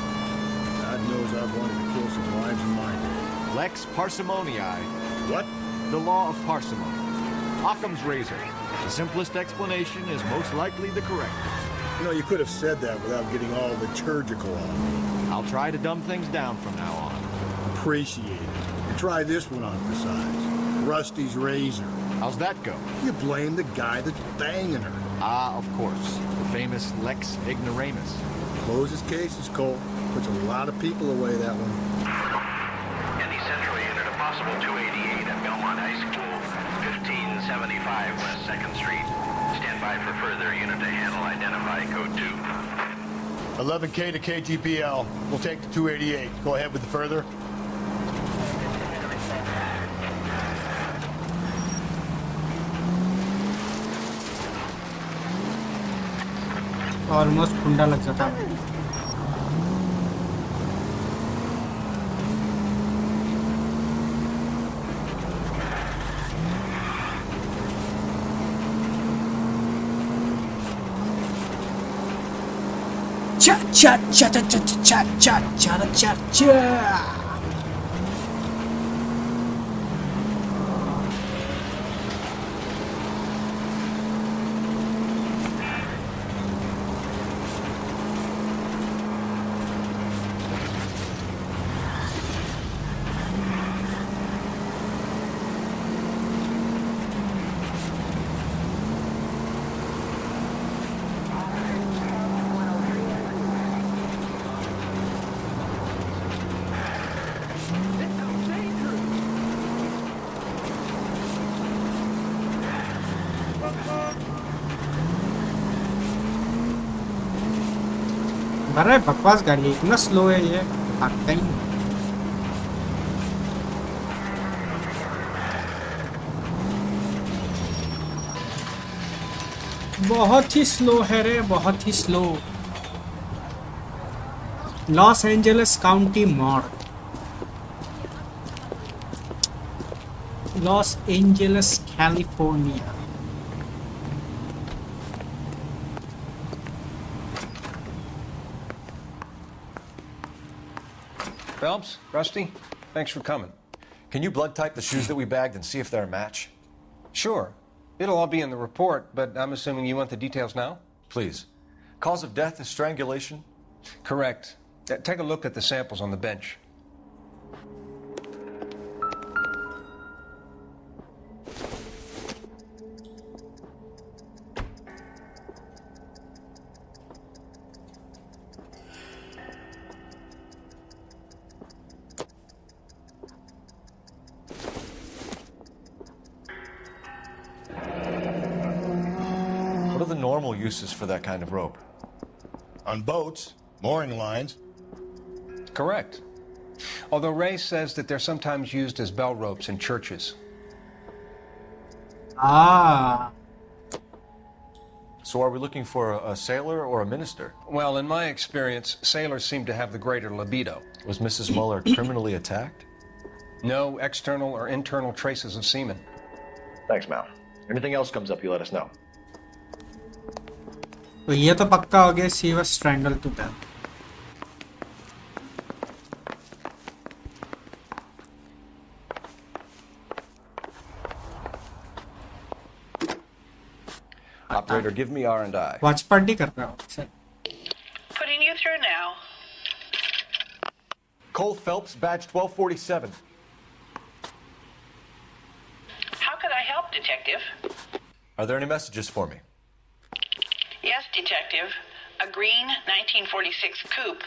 God knows I've wanted to kill some wives in my day. Lex parsimoniae. What? The law of parsimony. Occam's razor. The simplest explanation is most likely the correct. You know, you could have said that without getting all liturgical on me. I'll try to dumb things down from now on. Appreciate it. And try this one on besides. Rusty's razor. How's that go? You blame the guy that's banging her. Ah, of course. The famous Lex ignoramus. Closes cases, Cole. Puts a lot of people away, that one. Any Central Unit, a possible 288 at Belmont High School, 1575 West 2nd Street. Stand by for further unit to handle. Identify code 2. 11K to KGPL. We'll take the 288. Go ahead with the further. Almost कुंडा लग जाता है. चा चा चा चा चा चा चा चा चा चा. अरे बकवास गाड़ी है, इतना स्लो है ये, भागता ही नहीं. बहुत ही स्लो है रे, बहुत ही slow. Los Angeles county mod. Los Angeles California. Phelps, Rusty, thanks for coming. Can you blood type the shoes that we bagged and see if they're a match? Sure. It'll all be in the report, but I'm assuming you want the details now? Please. Cause of death is strangulation? Correct. Take a look at the samples on the bench. normal uses for that kind of rope? On boats, mooring lines. Correct. Although Ray says that they're sometimes used as bell ropes in churches. Ah. So are we looking for a sailor or a minister? Well, in my experience, sailors seem to have the greater libido. Was Mrs. Muller criminally attacked? No external or internal traces of semen. Thanks, Mal. Anything else comes up, you let us know. तो ये तो पक्का हो गया, she was strangled to death. Operator, give me R&I. Watch party कर रहा हूँ. Putting you through now. Cole Phelps, badge 1247. How could I help, Detective? Are there any messages for me? Yes, Detective. A green 1946 coupe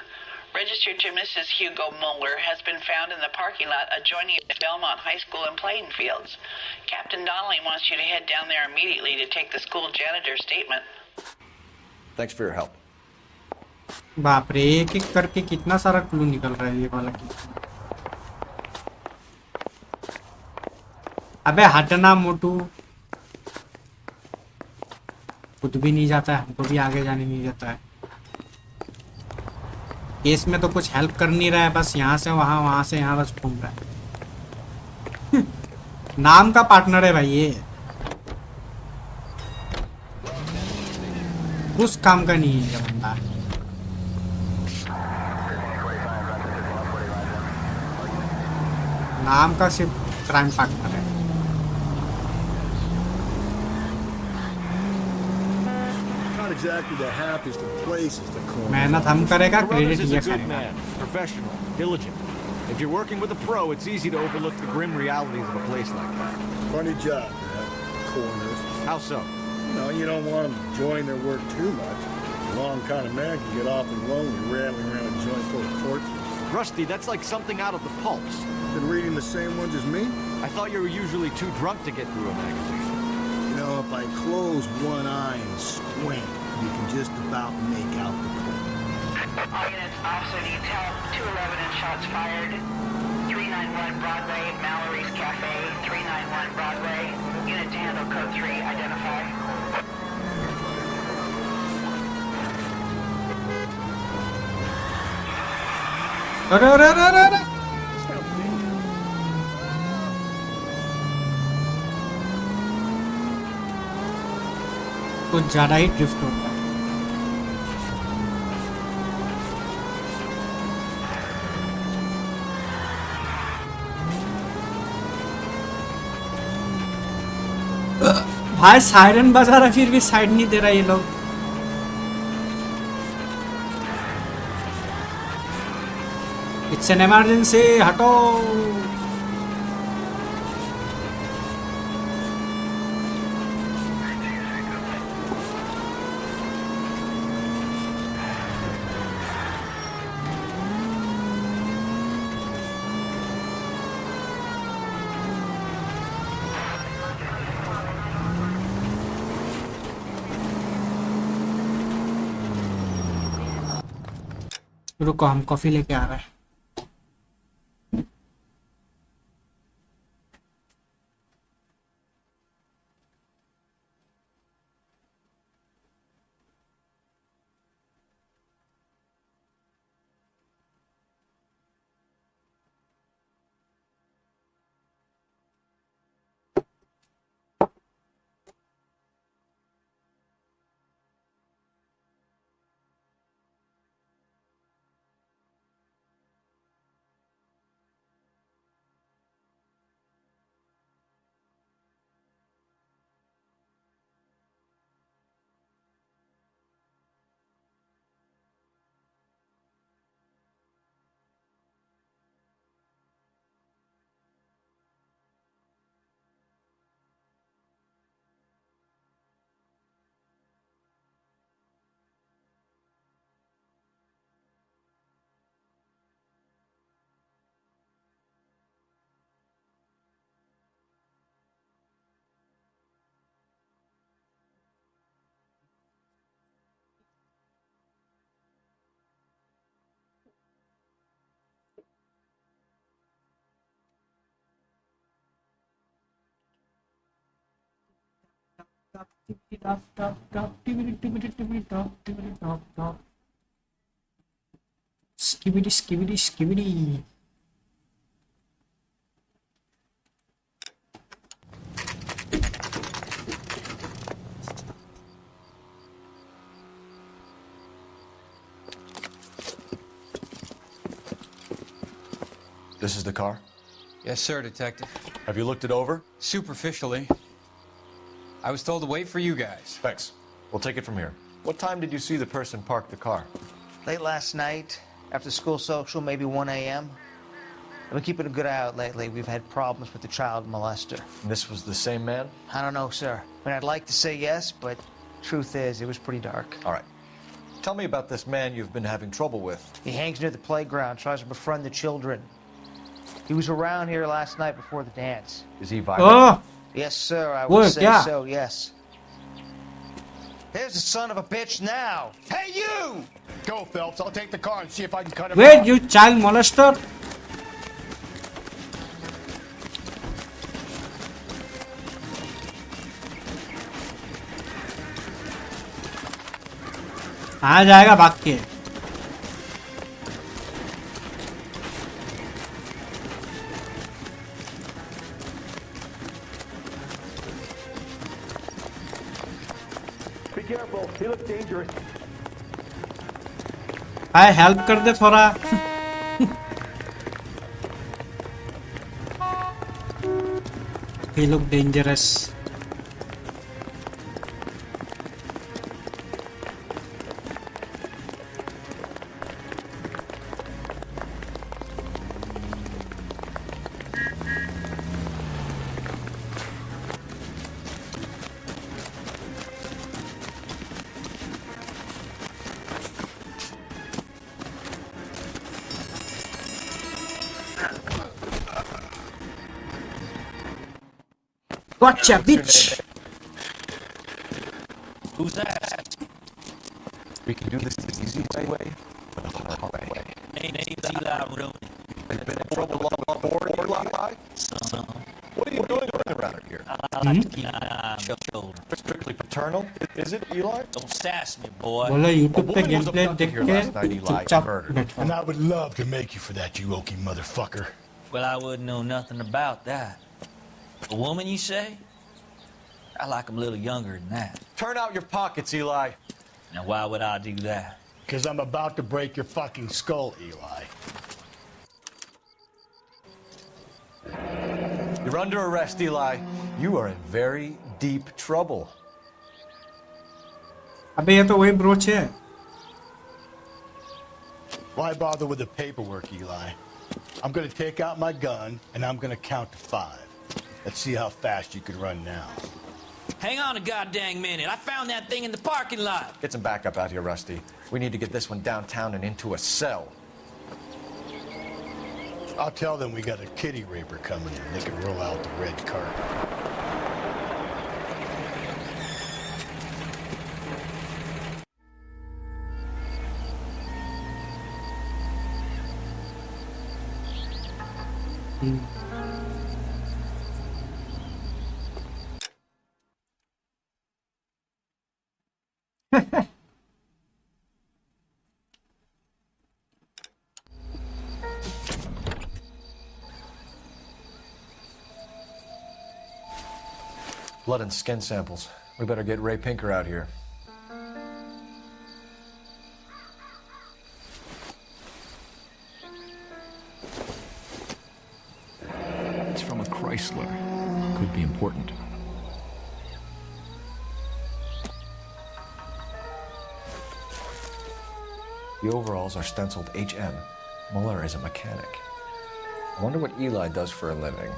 registered to Mrs. Hugo Muller has been found in the parking lot adjoining the Belmont High School and playing fields. Captain Donnelly wants you to head down there immediately to take the school janitor's statement. Thanks for your help. बाप रे, एक एक करके कितना सारा clue निकल रहा है ये वाला केस में. अबे हटना मोटू. खुद भी नहीं जाता है, हमको भी आगे जाने नहीं देता है. केस में तो कुछ हेल्प कर नहीं रहा है, बस यहाँ से वहाँ, वहाँ से यहाँ, बस घूम रहा है. नाम का पार्टनर है भाई ये. उस काम का नहीं है ये बंदा. नाम का सिर्फ क्राइम पार्टनर है. Not exactly the happiest of places to call. मेहनत हम करेगा, क्रेडिट Carruthers is ये a good करेगा. man, professional, diligent. If you're working with a pro, it's easy to overlook the grim realities of a place like that. Funny job, man. Corners. How so? You don't want them enjoying their work too much. The wrong kind of man can get awfully lonely rattling around a joint full of corpses. Rusty, that's like something out of the pulps. Been reading the same ones as me? I thought you were usually too drunk to get through a magazine. If I close one eye and squint, you can just about make out the point. All units, officer detail, 211 and shots fired. 391 Broadway, Mallory's Cafe, 391 Broadway. Unit to handle code 3, identify. अरे अरे अरे अरे अरे. कुछ ज्यादा ही drift हो गया. भाई सायरन बजा रहा, फिर भी साइड नहीं दे रहा ये लोग. इट्स एन इमरजेंसी, हटो. रुको, हम कॉफी लेके आ रहे हैं. Skibidi, skibidi, skibidi. This is the car? Yes, sir, Detective. Have you looked it over? Superficially. I was told to wait for you guys. Thanks. We'll take it from here. What time did you see the person park the car? Late last night, after school social, maybe 1 a.m. I've been keeping a good eye out lately. We've had problems with the child molester. And this was the same man? I don't know, sir. I mean, I'd like to say yes, but truth is, it was pretty dark. All right. Tell me about this man you've been having trouble with. He hangs near the playground, tries to befriend the children. He was around here last night before the dance. Is he violent? Oh! Yes, sir, I would say so, yes. There's the son of a bitch now. Hey, you! Go, Phelps. I'll take the car and see if I can cut him Wait, off. you child molester! आ जाएगा भाग के Be careful. He looks dangerous. I help कर दे थोड़ा He look dangerous. Gotcha, bitch! Who's that? We can do this the easy way, but the hard way. Name's Eli Rooney. You've been in trouble long before, Eli? What are you doing around here? I like to keep an eye on your children. Strictly paternal, is it, Eli? Don't sass me, boy. बोला YouTube पे gameplay देख के चुपचाप बैठो And I would love to make you for that, you okie motherfucker. Well, I wouldn't know nothing about that. A woman, you say? I like 'em a little younger than that. Turn out your pockets, Eli. Now, why would I do that? Because I'm about to break your fucking skull, Eli. You're under arrest, Eli. You are in very deep trouble. अबे ये तो वही broach है Why bother with the paperwork, Eli? I'm gonna take out my gun and I'm gonna count to 5. Let's see how fast you can run now. Hang on a goddamn minute. I found that thing in the parking lot. Get some backup out here, Rusty. We need to get this one downtown and into a cell. I'll tell them we got a kitty raper coming in. They can roll out the red carpet. Blood and skin samples. We better get Ray Pinker out here. It's from a Chrysler. Could be important. The overalls are stenciled HM. Muller is a mechanic. I wonder what Eli does for a living.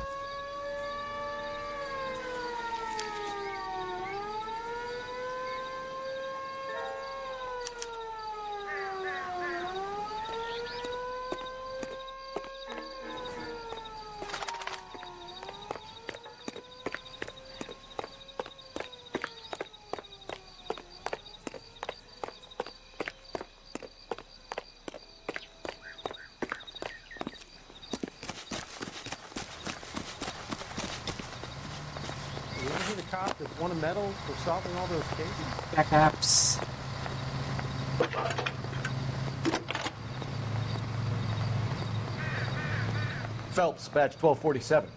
cop that won a medal for solving all those cases? Backups. Phelps, badge 1247.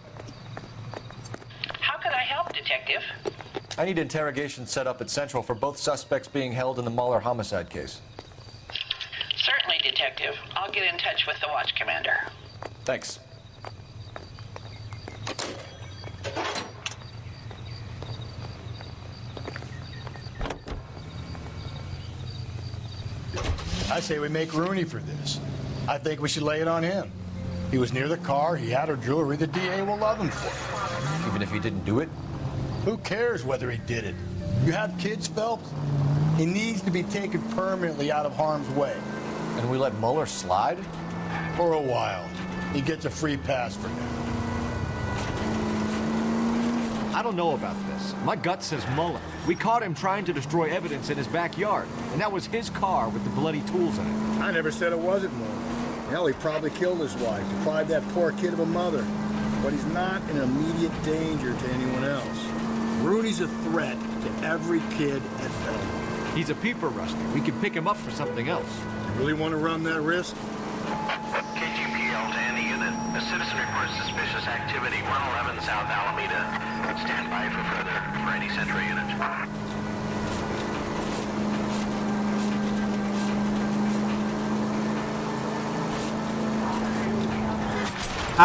How could I help, Detective? I need interrogation set up at Central for both suspects being held in the Mueller homicide case. Certainly, Detective. I'll get in touch with the watch commander. Thanks. I say we make Rooney for this. I think we should lay it on him. He was near the car, he had her jewelry, the DA will love him for it. Even if he didn't do it? Who cares whether he did it? You have kids, Phelps? He needs to be taken permanently out of harm's way. And we let Mueller slide? For a while. He gets a free pass for now. I don't know about this. My gut says Mueller. We caught him trying to destroy evidence in his backyard, and that was his car with the bloody tools in it. I never said it wasn't Mueller. Hell, he probably killed his wife, deprived that poor kid of a mother. But he's not an immediate danger to anyone else. Rooney's a threat to every kid at Bellevue. He's a peeper, Rusty. We can pick him up for something else. You really want to run that risk? KGPL to any unit. A citizen reports suspicious activity 111 South Alameda. Stand by for further for any Central unit.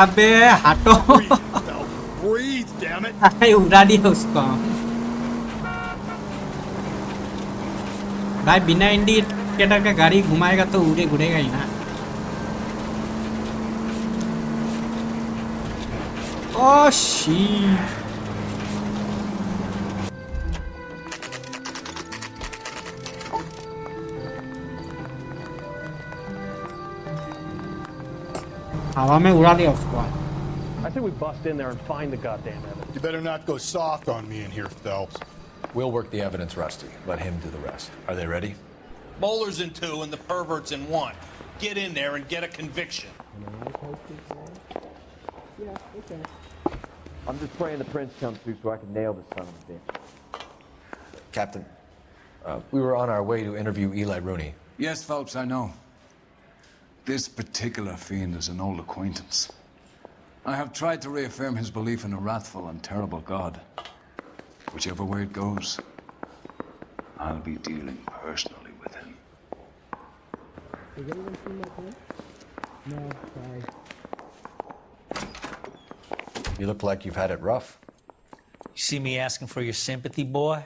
अबे हटो Breathe, damn it. अरे उड़ा दिया उसको भाई बिना indicator का गाड़ी घुमाएगा तो उड़ेगा ही ना ओह शी हवा में उड़ा दिया उसको I think we bust in there and find the goddamn evidence. You better not go soft on me in here, Phelps. We'll work the evidence, Rusty. Let him do the rest. Are they ready? Bowler's in 2 and the pervert's in 1. Get in there and get a conviction. Yeah, okay. I'm just praying the prince comes through so I can nail this son of a bitch. Captain, we were on our way to interview Eli Rooney. Yes, Phelps, I know. This particular fiend is an old acquaintance. I have tried to reaffirm his belief in a wrathful and terrible God. Whichever way it goes, I'll be dealing personally with him. Has anyone seen my pen? No, sorry. You look like you've had it rough. You see me asking for your sympathy, boy?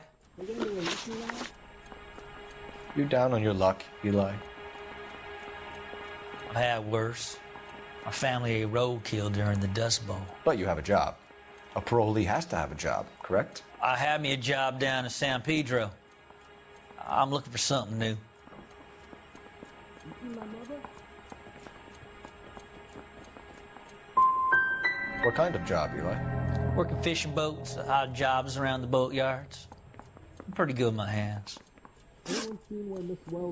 You're down on your luck, Eli. I've had worse. My family ate roadkill during the Dust Bowl. But you have a job. A parolee has to have a job, correct? I had me a job down in San Pedro. I'm looking for something new. What kind of job, Eli? Working fishing boats, odd jobs around the boatyards. I'm pretty good with my hands.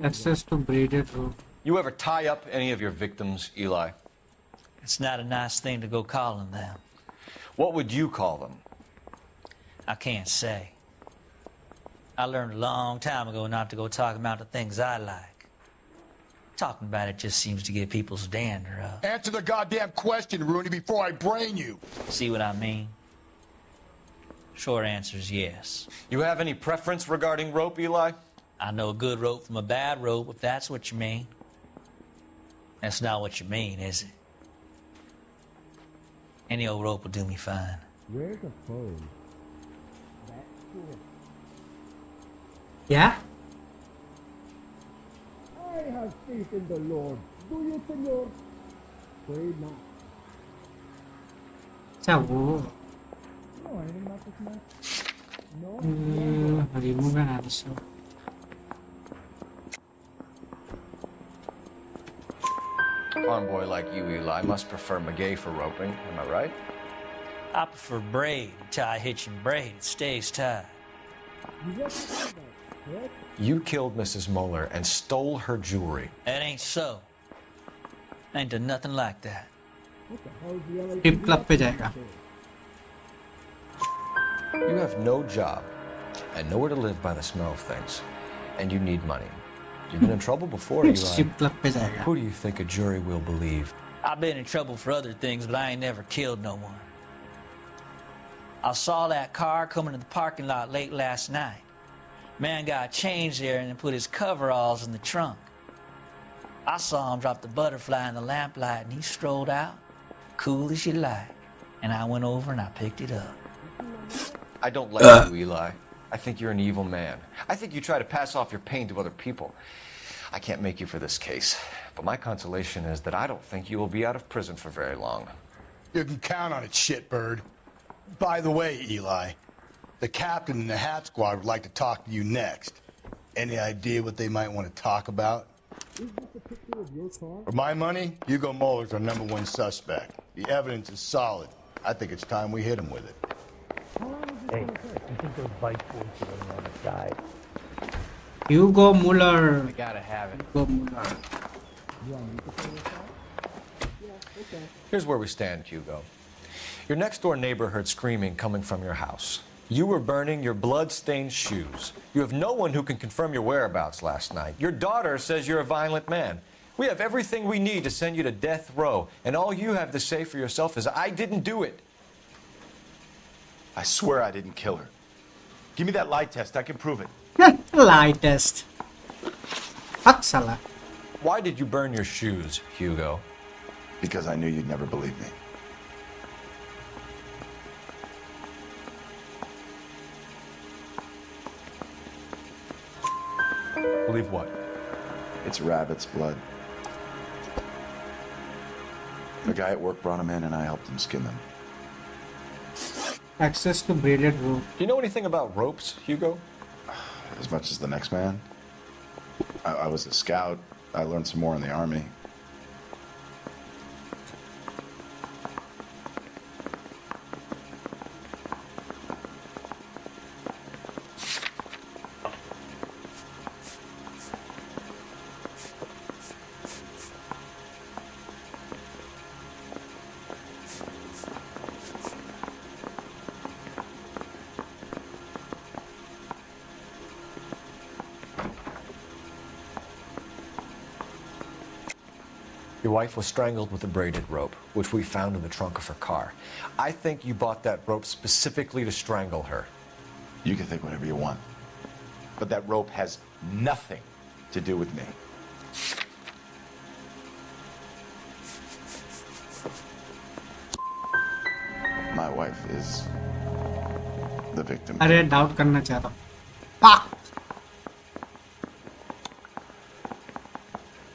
Access to braided rope. You ever tie up any of your victims, Eli? It's not a nice thing to go calling them. What would you call them? I can't say. I learned a long time ago not to go talking about the things I like. Talking about it just seems to get people's dander up. Answer the goddamn question, Rooney, before I brain you. See what I mean? Short answer is yes. You have any preference regarding rope, Eli? I know a good rope from a bad rope, if that's what you mean. That's not what you mean, is it? Any old rope will do me fine. Where's the phone? Yeah? I have faith in the Lord. Do you, Senor? Pray not. अच्छा वो No, I didn't know this much. No? remove an answer. A farm boy like you, Eli, must prefer McGay for roping. Am I right? I prefer braid. You tie a hitch and braid, it stays tied. You killed Mrs. Mueller and stole her jewelry. That ain't so. I ain't done nothing like that. Tip club पे जाएगा You have no job and nowhere to live by the smell of things, and you need money. You've been in trouble before, Eli. Strip club पे जाएगा. Who do you think a jury will believe? I've been in trouble for other things, but I ain't never killed no one. I saw that car coming to the parking lot late last night. Man got changed there and then put his coveralls in the trunk. I saw him drop the butterfly in the lamplight and he strolled out, cool as you like. And I went over and I picked it up. I don't like you, Eli. I think you're an evil man. I think you try to pass off your pain to other people. I can't make you for this case, but my consolation is that I don't think you will be out of prison for very long. You can count on it, shitbird. By the way, Eli, the captain and the hat squad would like to talk to you next. Any idea what they might want to talk about? For my money, Hugo Muller's our #1 suspect. The evidence is solid. I think it's time we hit him with it. Hey, you think those Byte boys are running on the side? Hugo Muller. We gotta have it. Hugo Muller. Here's where we stand, Hugo. Your next-door neighbor heard screaming coming from your house. You were burning your blood-stained shoes. You have no one who can confirm your whereabouts last night. Your daughter says you're a violent man. We have everything we need to send you to death row, and all you have to say for yourself is, I didn't do it. I swear I didn't kill her. Give me that lie test. I can prove it. Lie test. Fuck Salah. Why did you burn your shoes, Hugo? Because I knew you'd never believe me. Believe what? It's rabbit's blood. The guy at work brought him in and I helped him skin them. Access to braided rope. Do you know anything about ropes, Hugo? As much as the next man. I was a scout. I learned some more in the army. Your wife was strangled with a braided rope, which we found in the trunk of her car. I think you bought that rope specifically to strangle her. You can think whatever you want. But that rope has nothing to do with me. My wife is the victim. अरे doubt करना चाहता हूँ. Fuck.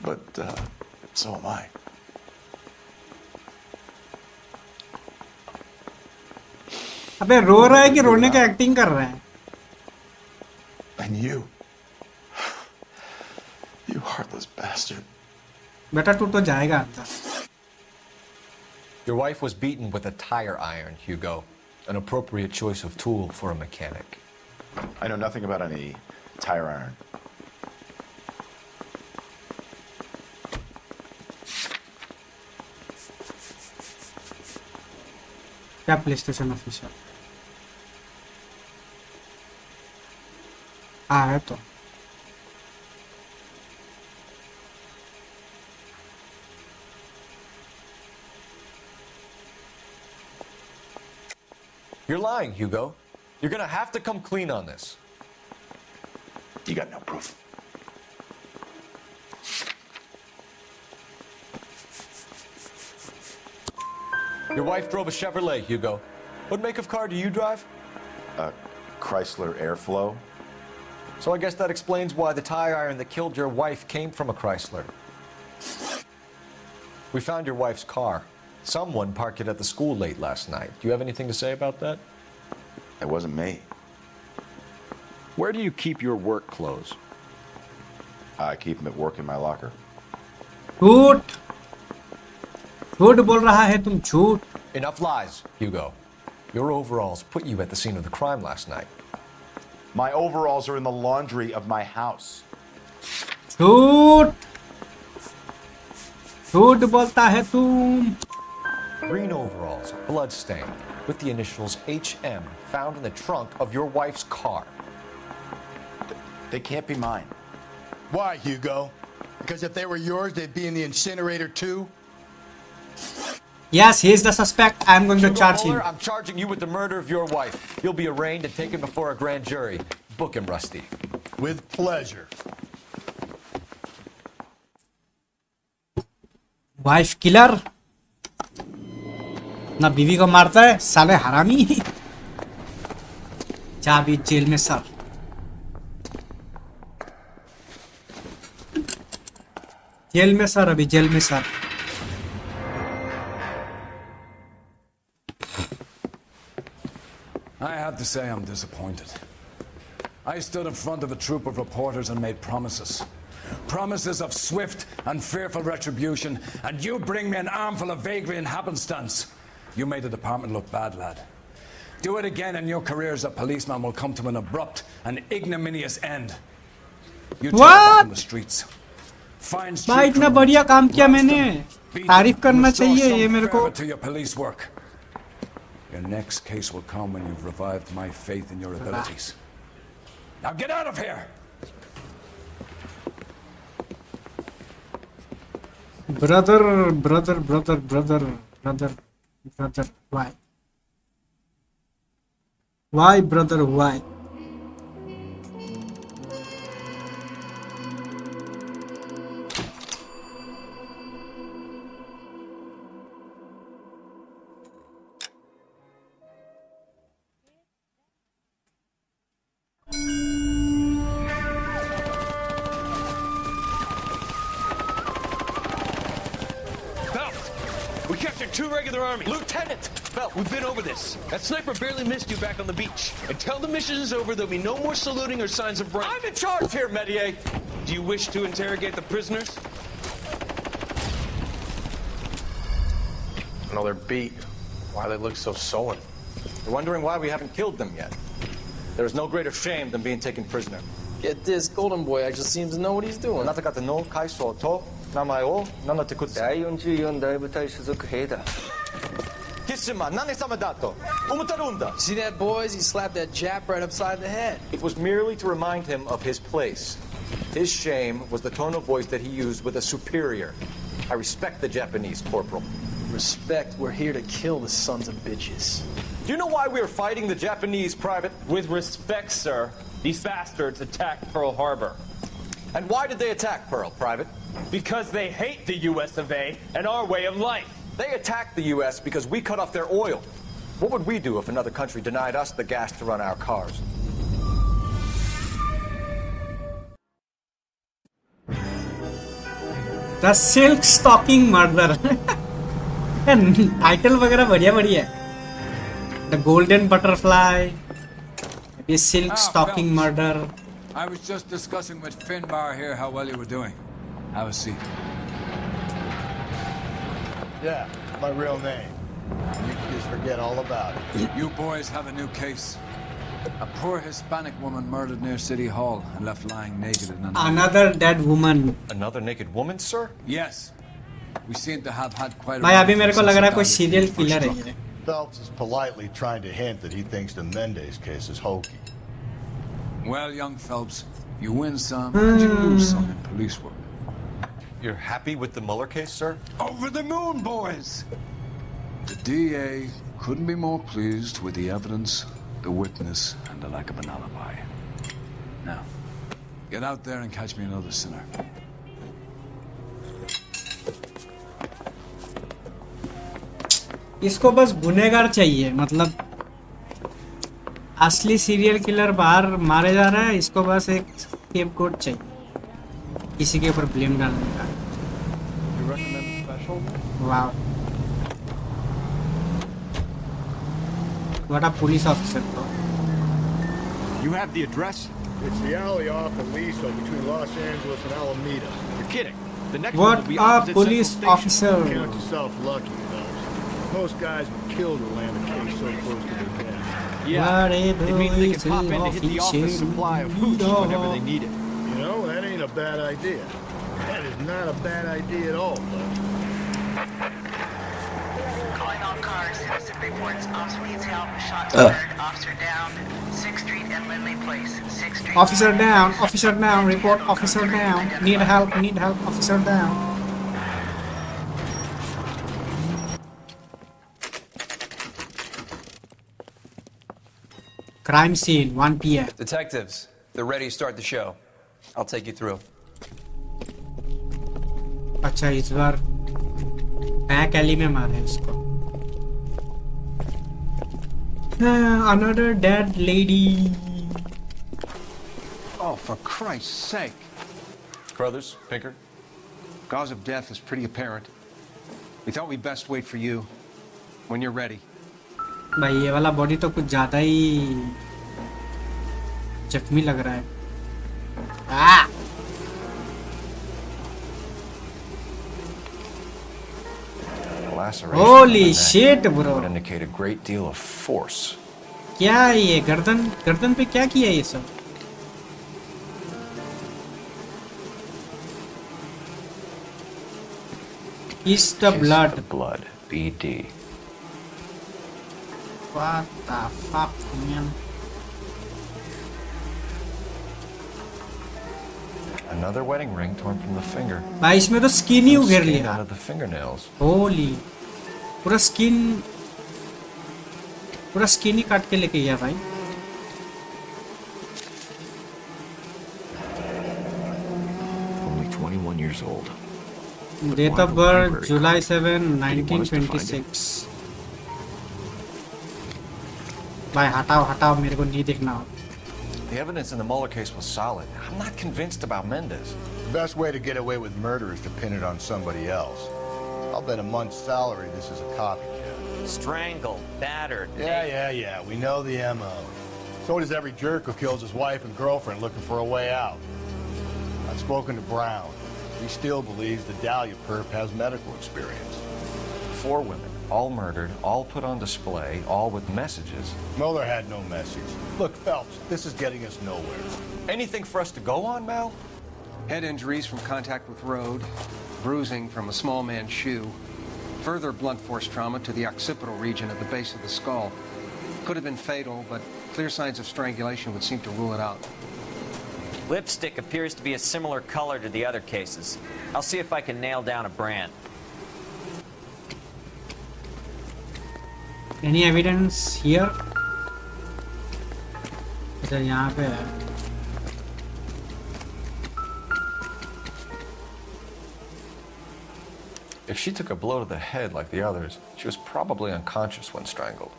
But so am I. अबे रो रहा है कि रोने का एक्टिंग कर रहा है? And you heartless bastard. बेटा तू तो जाएगा अंदर. Your wife was beaten with a tire iron, Hugo. An appropriate choice of tool for a mechanic. I know nothing about any tire iron. क्या PlayStation ऑफिशियल? हाँ है तो. You're lying, Hugo. You're gonna have to come clean on this. You got no proof. Your wife drove a Chevrolet, Hugo. What make of car do you drive? A Chrysler Airflow. So I guess that explains why the tire iron that killed your wife came from a Chrysler. We found your wife's car. Someone parked it at the school late last night. Do you have anything to say about that? It wasn't me. Where do you keep your work clothes? I keep them at work in my locker. झूठ. झूठ बोल रहा है तुम झूठ. Enough lies, Hugo. Your overalls put you at the scene of the crime last night. My overalls are in the laundry of my house. झूठ. झूठ बोलता है तुम. Green overalls, bloodstained. with the initials HM found in the trunk of your wife's car. They can't be mine. Why, Hugo? Because if they were yours, they'd be in the incinerator too? Yes, he is the suspect. I'm going to charge him. I'm charging you with the murder of your wife. You'll be arraigned and taken before a grand jury. Book him, Rusty. With pleasure. Wife killer ना बीवी को मारता है साले हरामी जा भी jail में सर अभी जेल में sir I have to say I'm disappointed. I stood in front of a troop of reporters and made promises. Promises of swift and fearful retribution, and you bring me an armful of vagary and happenstance. You made the department look bad, lad. Do it again and your career as a policeman will come to an abrupt and ignominious end. You take it back in the streets. Find भाई इतना बढ़िया काम किया मैंने तारीफ करना चाहिए ये मेरे को to your police work. Your next case will come when you've revived my faith in your abilities. Now get out of here! Brother, why? Why, brother, why? We captured 2 regular army. Lieutenant! Phelps, we've been over this. That sniper barely missed you back on the beach. Until the mission is over, there'll be no more saluting or signs of rank. I'm in charge here, Medier. Do you wish to interrogate the prisoners? No, they're beat. Why they look so sullen? You're wondering why we haven't killed them yet. There is no greater shame than being taken prisoner. Get this, Golden Boy actually seems to know what he's doing. あなた方の会社と名前を名乗ってください。第44大部隊所属兵だ。キスマ何様だと思ってるんだ。See that, boys? He slapped that Jap right upside the head. It was merely to remind him of his place. His shame was the tone of voice that he used with a superior. I respect the Japanese, Corporal. Respect, we're here to kill the sons of bitches. Do you know why we are fighting the Japanese, Private? With respect, sir, these bastards attacked Pearl Harbor. And why did they attack Pearl, Private? Because they hate the US of A and our way of life. They attacked the U.S. because we cut off their oil. What would we do if another country denied us the gas to run our cars? The Silk Stalking Murder. Title वगैरह बढ़िया बढ़िया है. The Golden Butterfly. Maybe Silk Stalking Murder. I was just discussing with Finbar here how well you were doing. Have a seat. Yeah, my real name. You can just forget all about it. You boys have a new case. A poor Hispanic woman murdered near City Hall and left lying naked in Another dead woman. Another naked woman, sir? Yes. We seem to have had quite a भाई अभी मेरे को लग रहा है कोई serial killer है ये. Phelps is politely trying to hint that he thinks the Mendez case is hokey. Well, young Phelps, you win some and you lose some in police work. You're happy with the Mueller case, sir? Over the moon, boys! The DA couldn't be more pleased with the evidence, the witness, and the lack of an alibi. Now, get out there and catch me another sinner. इसको बस गुनहगार चाहिए मतलब असली serial killer बाहर मारे जा रहा है इसको बस एक स्केपगोट चाहिए किसी के ऊपर ब्लेम डालने का wow what a police officer bro You have the address? It's the alley off Aliso between Los Angeles and Alameda. You're kidding. The next What one will be a opposite police Central officer. Count yourself lucky, Phelps. Most guys would kill to land a case so close to their death. Yeah, it means they can pop in to hit the office supply of hooch whenever they need it. You know, that ain't a bad idea. That is not a bad idea at all, Phelps. Calling all cars. Requested reports. Officer needs help. Shots fired. Officer down. 6th Street and Lindley Place. 6th Street. Officer down. Officer down. Report. Officer down. Need help. Need help. Officer down. Crime scene. 1 p.m. Detectives, they're ready to start the show. I'll take you through. अच्छा इस बार back Eli में मारे इसको. Another dead lady. Oh, for Christ's sake. Brothers, Pinker? Cause of death is pretty apparent. We thought we'd best wait for you when you're ready. भाई ये वाला body तो कुछ ज्यादा ही जख्मी लग रहा है. Holy shit, bro. Would indicate a great deal of force. क्या है ये गर्दन पे क्या किया ये सब? Kiss the blood. Blood. BD. What the fuck, man? Another wedding ring torn from the finger. भाई इसमें तो स्किन ही उगेर लिया. Out of the fingernails. Holy. पूरा स्किन ही काट के लेके गया भाई. Only 21 years old. Date of birth July 7, 1926. भाई हटाओ मेरे को नहीं देखना. The evidence in the Mueller case was solid. I'm not convinced about Mendez. The best way to get away with murder is to pin it on somebody else. I'll bet a month's salary this is a copycat. Strangled, battered. Yeah. We know the MO. So does every jerk who kills his wife and girlfriend looking for a way out. I've spoken to Brown. He still believes the Dahlia perp has medical experience. 4 women, all murdered, all put on display, all with messages. Mueller had no message. Look, Phelps, this is getting us nowhere. Anything for us to go on, Mal? Head injuries from contact with road, bruising from a small man's shoe, further blunt force trauma to the occipital region at the base of the skull. Could have been fatal, but clear signs of strangulation would seem to rule it out. Lipstick appears to be a similar color to the other cases. I'll see if I can nail down a brand. Any evidence here? अच्छा यहाँ पे है. If she took a blow to the head like the others, she was probably unconscious when strangled.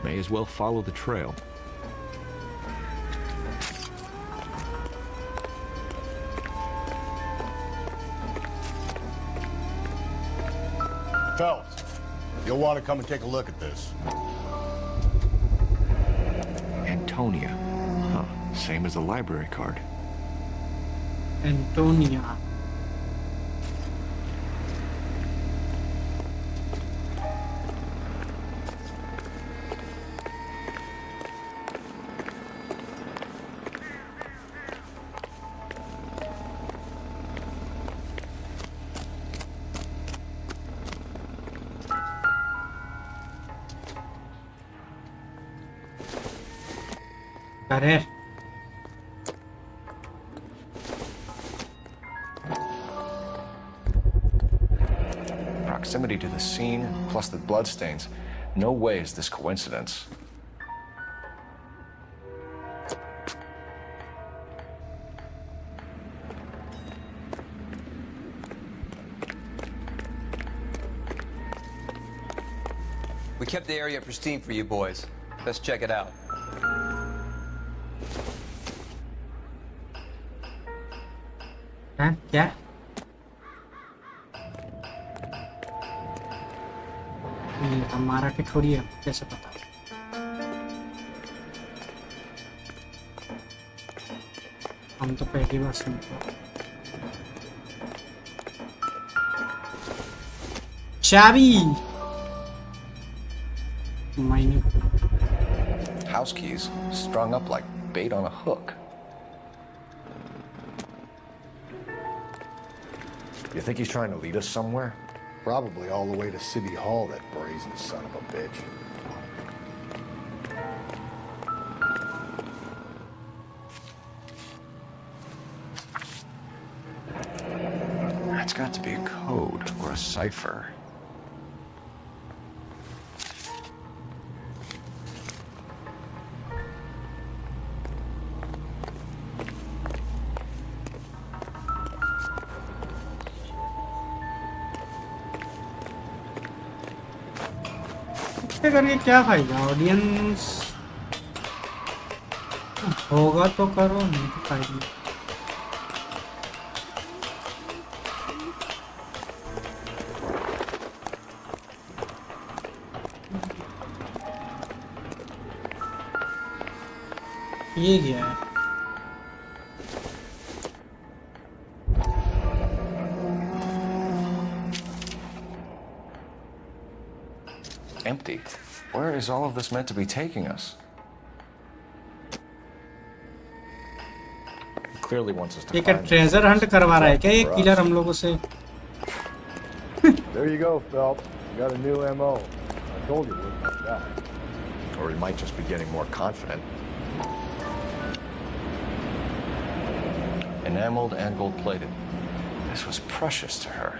May as well follow the trail. Phelps, you'll want to come and take a look at this. Antonia. Huh. Same as the library card. Antonia. अरे Proximity to the scene, plus the bloodstains. No way is this coincidence. We kept the area pristine for you boys. Let's check it out. हैं क्या हमारा की थोड़ी है कैसे पता हम तो पहली बार सुनते चाबी House keys strung up like bait on a hook. You think he's trying to lead us somewhere? Probably all the way to City Hall, that brazen son of a bitch. That's got to be a code or a cipher. करके क्या फायदा audience होगा तो करो नहीं तो फायदा ये क्या है Empty. Where is all of this meant to be taking us? He clearly wants us to एक find ट्रेजर हंट करवा रहा है क्या ये किलर हम लोगों से There you go, Phelps. You got a new MO. I told you it was like that. Or he might just be getting more confident. Enameled and gold-plated. This was precious to her.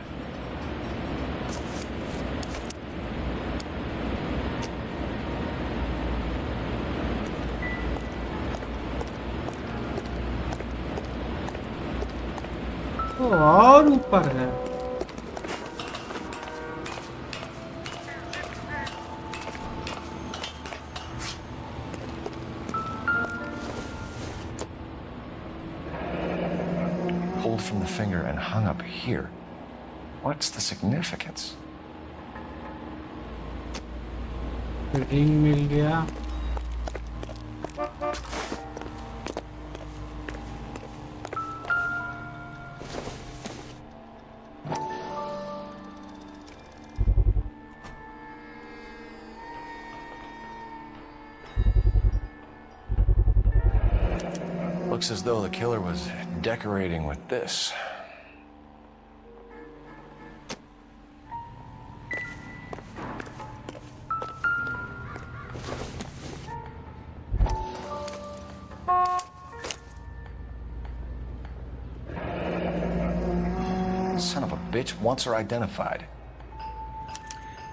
और ऊपर है Pulled from the finger and hung up here. What's the significance? Ring मिल गया Looks as though the killer was decorating with this. Son of a bitch wants her identified.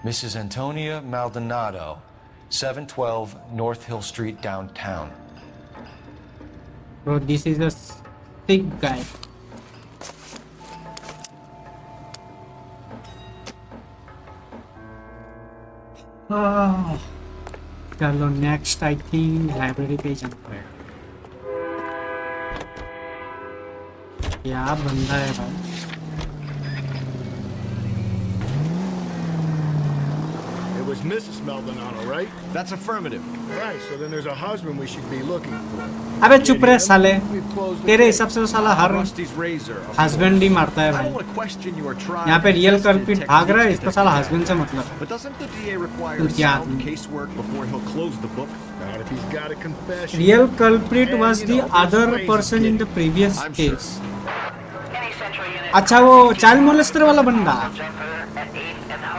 Mrs. Antonia Maldonado, 712 North Hill Street, downtown. Bro, this is a sick guy. चलो next I think library पे जाना पड़ेगा क्या बंदा है भाई It was Mrs. Maldonado, right? That's affirmative. Right, so then there's a husband we should be looking for. अबे चुप रहे साले तेरे हिसाब से तो साला हर हस्बैंड ही मारता है भाई यहाँ पे रियल कल्प्रिट भाग रहा है इसको साला हस्बैंड से मतलब है क्या real culprit was the other person in the previous case अच्छा वो चाइल्ड मोलेस्टर वाला बंदा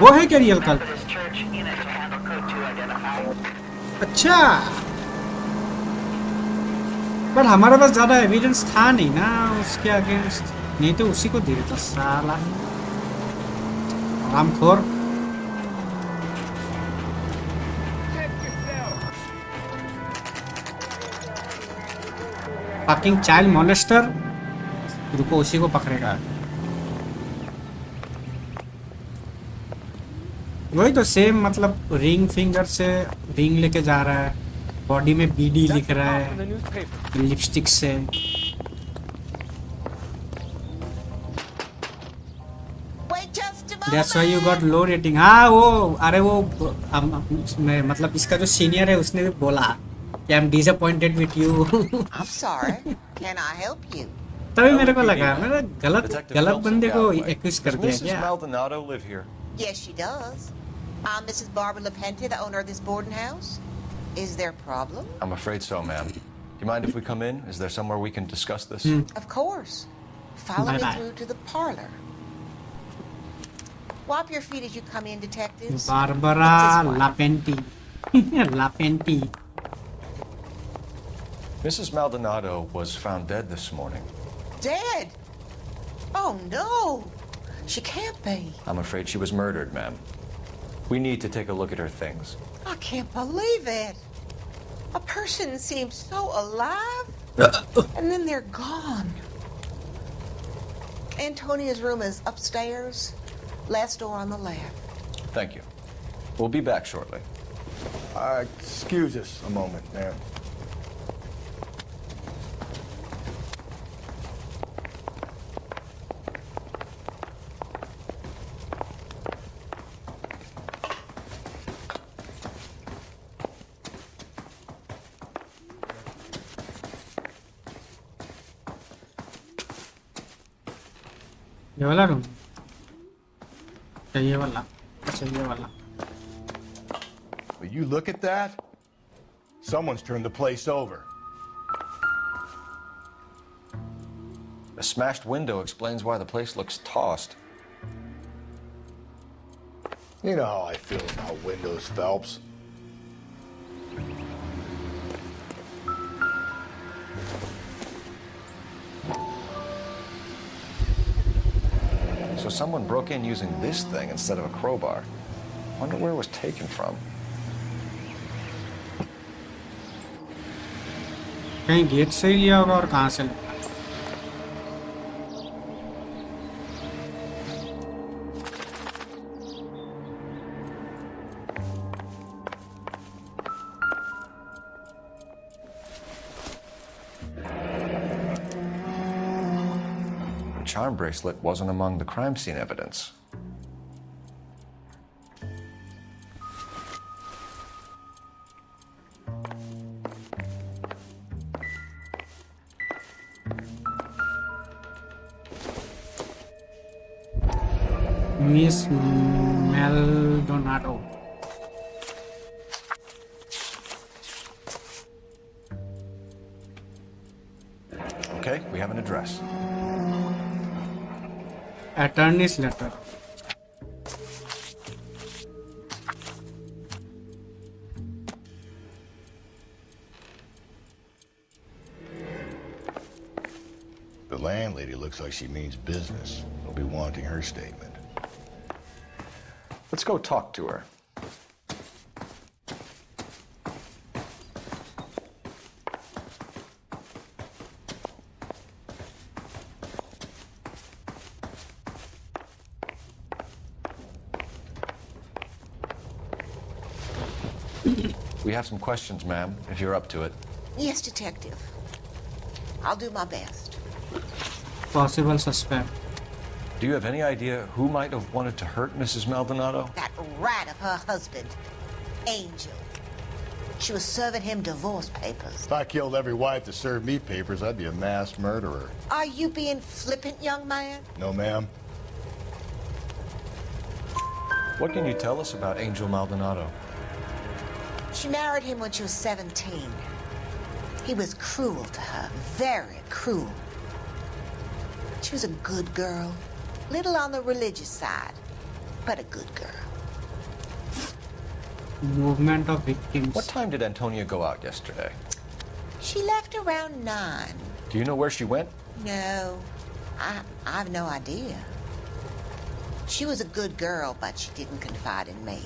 वो है क्या रियल कल्प्रिट अच्छा पर हमारे पास ज्यादा एविडेंस था नहीं ना उसके अगेंस्ट नहीं तो उसी को दे देता साला आरामखोर फकिंग चाइल्ड मोलेस्टर रुको उसी को पकड़ेगा वही तो सेम मतलब रिंग फिंगर से रिंग लेके जा रहा है, बॉडी में बीडी लिख रहा है लिपस्टिक से। That's why you got low rating। हाँ वो अरे वो मतलब इसका जो सीनियर है उसने भी बोला कि I'm disappointed with you। I'm sorry. Can I help you? तभी मेरे को लगा मेरा गलत बंदे को एक्यूज कर दिया Mrs. क्या? Maldonado live here? Yes, she does. I'm Mrs. Barbara LaPenta, the owner of this boarding house. Is there a problem? I'm afraid so, ma'am. Do you mind if we come in? Is there somewhere we can discuss this? Of course. Follow me through to the parlor. Wipe your feet as you come in, detectives. Barbara LaPenta। LaPenta। Mrs. Maldonado was found dead this morning. Dead? Oh, no. She can't be. I'm afraid she was murdered, ma'am. We need to take a look at her things. I can't believe it. A person seems so alive, and then they're gone. Antonia's room is upstairs, last door on the left. Thank you. We'll be back shortly. Excuse us a moment, ma'am. ये वाला room, ये वाला, अच्छा ये वाला। Will you look at that? Someone's turned the place over. A smashed window explains why the place looks tossed. You know how I feel about windows, Phelps. So someone broke in using this thing instead of a crowbar. Wonder where it was taken from. कहीं gate से ही लिया होगा और कहाँ से लिया? Charm bracelet wasn't among the crime scene evidence. Miss Maldonado। Okay, we have an address. Attorney's letter। The landlady looks like she means business. They'll be wanting her statement. Let's go talk to her. We have some questions, ma'am, if you're up to it. Yes, detective. I'll do my best. Possible suspect। Do you have any idea who might have wanted to hurt Mrs. Maldonado? That rat of her husband, Angel. She was serving him divorce papers. If I killed every wife that served me papers, I'd be a mass murderer. Are you being flippant, young man? No, ma'am. What can you tell us about Angel Maldonado? She married him when she was 17. He was cruel to her, very cruel. She was a good girl, little on the religious side, but a good girl. Movement of victims। What time did Antonia go out yesterday? She left around 9. Do you know where she went? No, I have no idea. She was a good girl, but she didn't confide in me.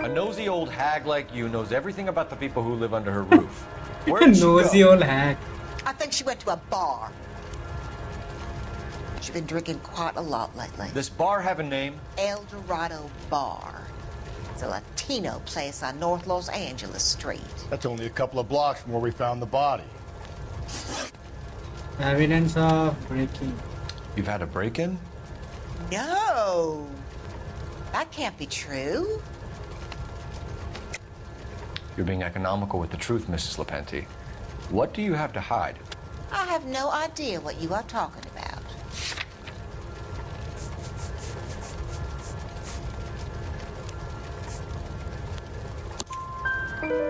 A nosy old hag like you knows everything about the people who live under her roof. Where did she Nosy go? old hag. I think she went to a bar. She's been drinking quite a lot lately. This bar have a name? El Dorado Bar. It's a Latino place on North Los Angeles Street. That's only a couple of blocks from where we found the body. Evidence of breaking. You've had a break-in? No, that can't be true. You're being economical with the truth, Mrs. Lepenti. What do you have to hide? I have no idea what you are talking about.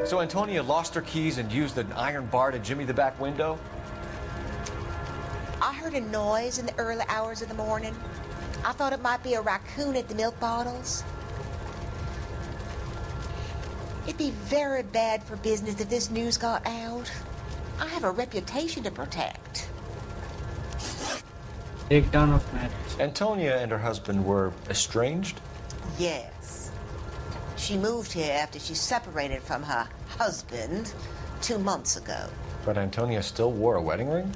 So Antonia lost her keys and used an iron bar to jimmy the back window? I heard a noise in the early hours of the morning. I thought it might be a raccoon at the milk bottles. It'd be very bad for business if this news got out. I have a reputation to protect. Breakdown of marriage. Antonia and her husband were estranged? Yes. She moved here after she separated from her husband 2 months ago. But Antonia still wore a wedding ring?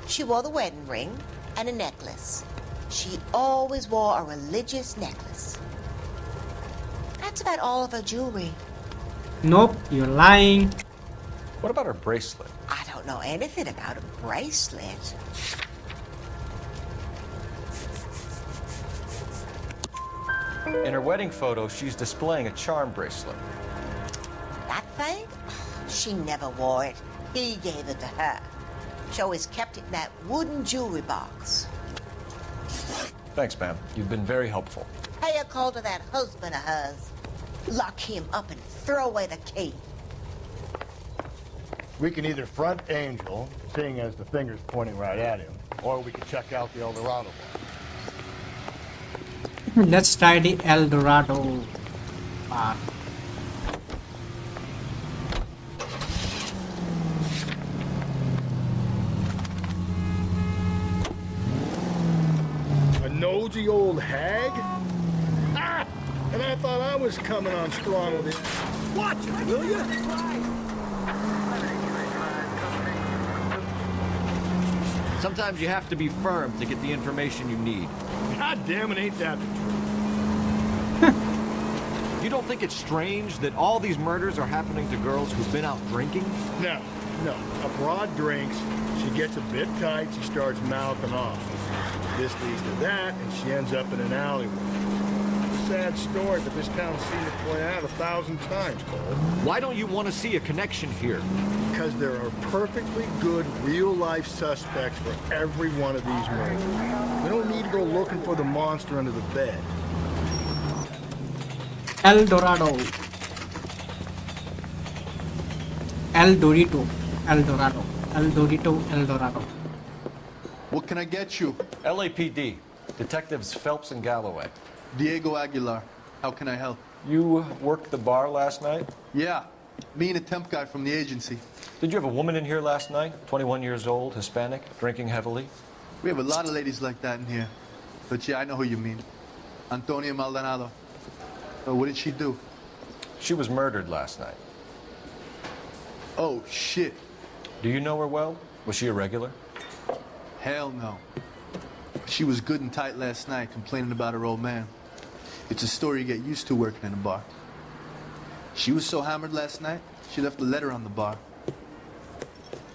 She wore the wedding ring and a necklace. She always wore a religious necklace. That's about all of her jewelry. Nope, you're lying. What about her bracelet? I don't know anything about a bracelet. In her wedding photo, she's displaying a charm bracelet. That thing? She never wore it. He gave it to her. She always kept it in that wooden jewelry box. Thanks, ma'am. You've been very helpful. Pay a call to that husband of hers. Lock him up and throw away the key. We can either front Angel, seeing as the finger's pointing right at him, or we can check out the El Dorado bar. Let's try the El Dorado bar. A nosy old hag? Ah! And I thought I was coming on strong with it. Watch it, will you? Sometimes you have to be firm to get the information you need. God damn it, ain't that the truth? You don't think it's strange that all these murders are happening to girls who've been out drinking? No. A broad drinks, she gets a bit tight, she starts mouthing off. This leads to that, and she ends up in an alleyway. Sad story, but this town's seen it play out 1,000 times, Cole. Why don't you want to see a connection here? Because there are perfectly good real-life suspects for every one of these murders. We don't need to go looking for the monster under the bed. El Dorado. El Dorito. El Dorado. El Dorito. El Dorado. What can I get you? LAPD. Detectives Phelps and Galloway. Diego Aguilar. How can I help? You worked the bar last night? Yeah. Me and a temp guy from the agency. Did you have a woman in here last night? 21 years old, Hispanic, drinking heavily? We have a lot of ladies like that in here. But yeah, I know who you mean. Antonia Maldonado. Oh, what did she do? She was murdered last night. Oh, shit. Do you know her well? Was she a regular? Hell no. She was good and tight last night, complaining about her old man. It's a story you get used to working in a bar. She was so hammered last night, she left a letter on the bar.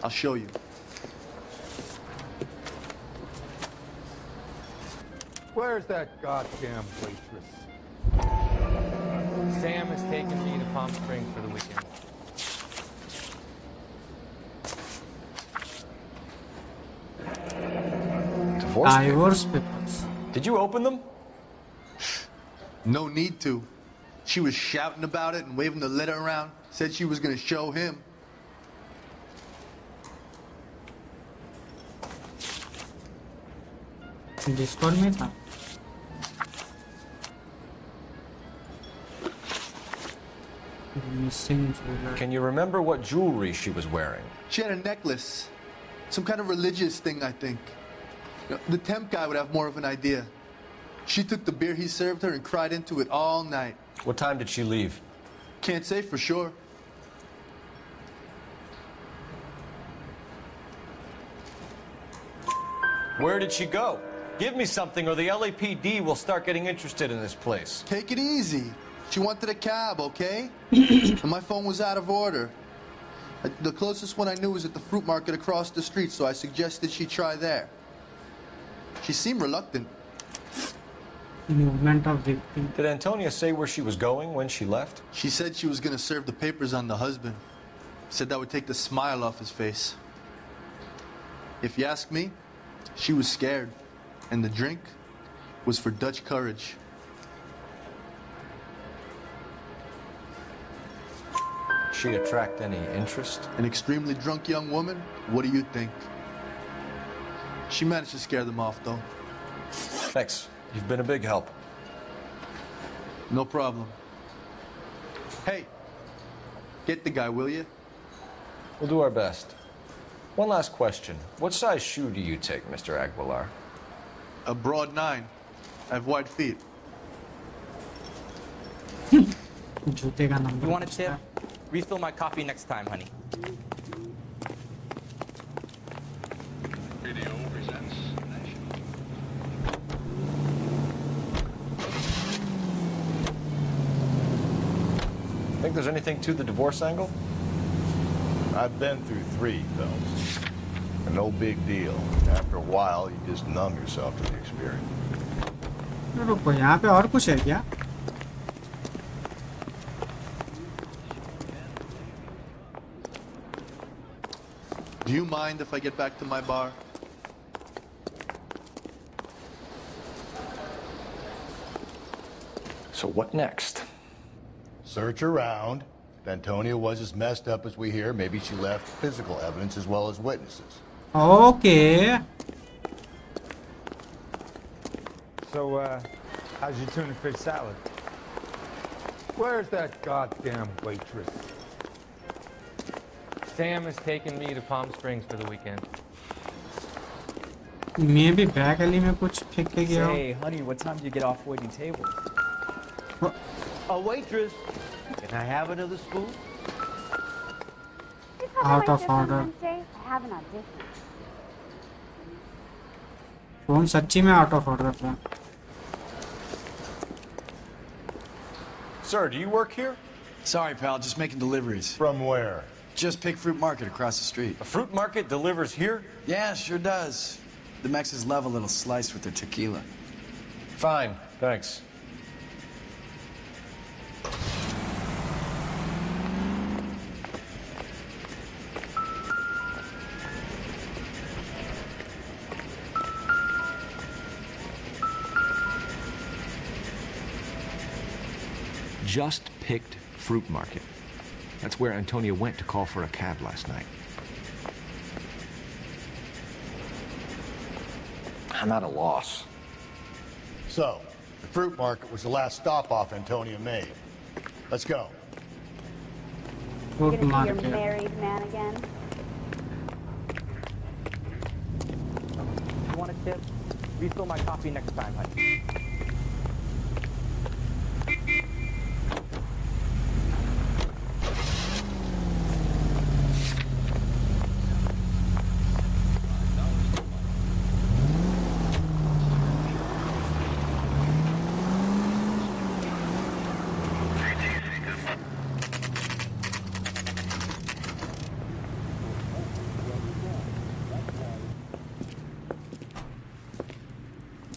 I'll show you. Where's that goddamn waitress? Sam is taking me to Palm Springs for the weekend. Divorce papers. Did you open them? No need to. She was shouting about it and waving the letter around. Said she was going to show him. Discord में था. Missing jewelry. Can you remember what jewelry she was wearing? She had a necklace. Some kind of religious thing, I think. The temp guy would have more of an idea. She took the beer he served her and cried into it all night. What time did she leave? Can't say for sure. Where did she go? Give me something or the LAPD will start getting interested in this place. Take it easy. She wanted a cab, okay? And my phone was out of order. The closest one I knew was at the fruit market across the street, so I suggested she try there. She seemed reluctant. Movement of victim. Did Antonia say where she was going when she left? She said she was going to serve the papers on the husband. Said that would take the smile off his face. If you ask me, she was scared. And the drink was for Dutch courage. She attract any interest? An extremely drunk young woman? What do you think? She managed to scare them off, though. Thanks. You've been a big help. No problem. Hey, get the guy, will you? We'll do our best. One last question. What size shoe do you take, Mr. Aguilar? A broad 9. I have wide feet. जूते का number. You want a tip? Refill my coffee next time, honey. Video presents Think there's anything to the divorce angle? I've been through 3, Phelps. No big deal. After a while, you just numb yourself to the experience. रुको, यहाँ पे और कुछ है क्या? Do you mind if I get back to my bar? So what next? Search around. If Antonia was as messed up as we hear, maybe she left physical evidence as well as witnesses. Okay. So, how's your tuna fish salad? Where's that goddamn waitress? Sam is taking me to Palm Springs for the weekend. Maybe back alley में कुछ फेंक के गया हो. Hey, honey, what time do you get off waiting tables? A waitress. Can I have another spoon? Out of order. I have an audition. Phone सच्ची में out of order था. Sir, do you work here? Sorry, pal, just making deliveries. From where? Just Pig Fruit Market across the street. A fruit market delivers here? Yeah, sure does. The Mexes love a little slice with their tequila. Fine, thanks. Just picked fruit market. That's where Antonia went to call for a cab last night. I'm at a loss. So, the fruit market was the last stop off Antonia made. Let's go. Fruit Gonna be market. your married man again. You want a tip? Refill my coffee next time, honey.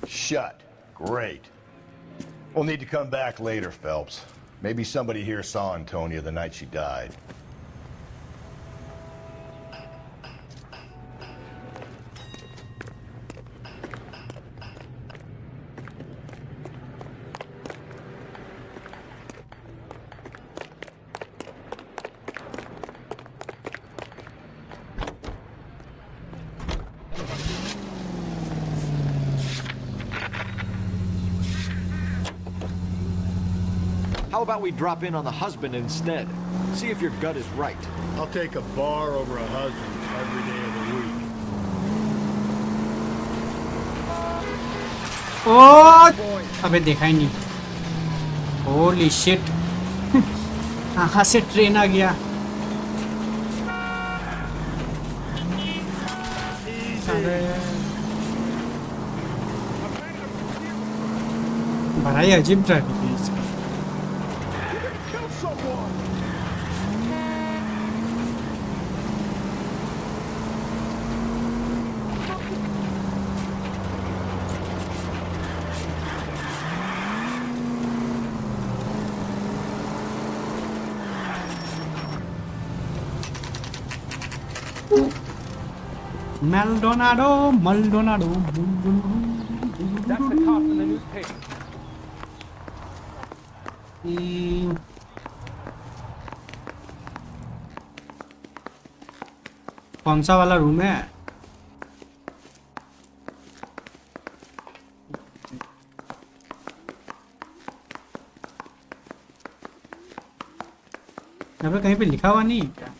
Shut. Great. We'll need to come back later, Phelps. Maybe somebody here saw Antonia the night she died. How about we drop in on the husband instead? See if your gut is right. I'll take a bar over a husband every day of the week. Oh! अबे देखा ही नहीं. Holy shit कहाँ से train आ गया अरे बड़ा ही अजीब driving है इसका Maldonado. That's the cop in the newspaper. कौन सा वाला रूम है यहाँ पे कहीं पे लिखा हुआ नहीं है क्या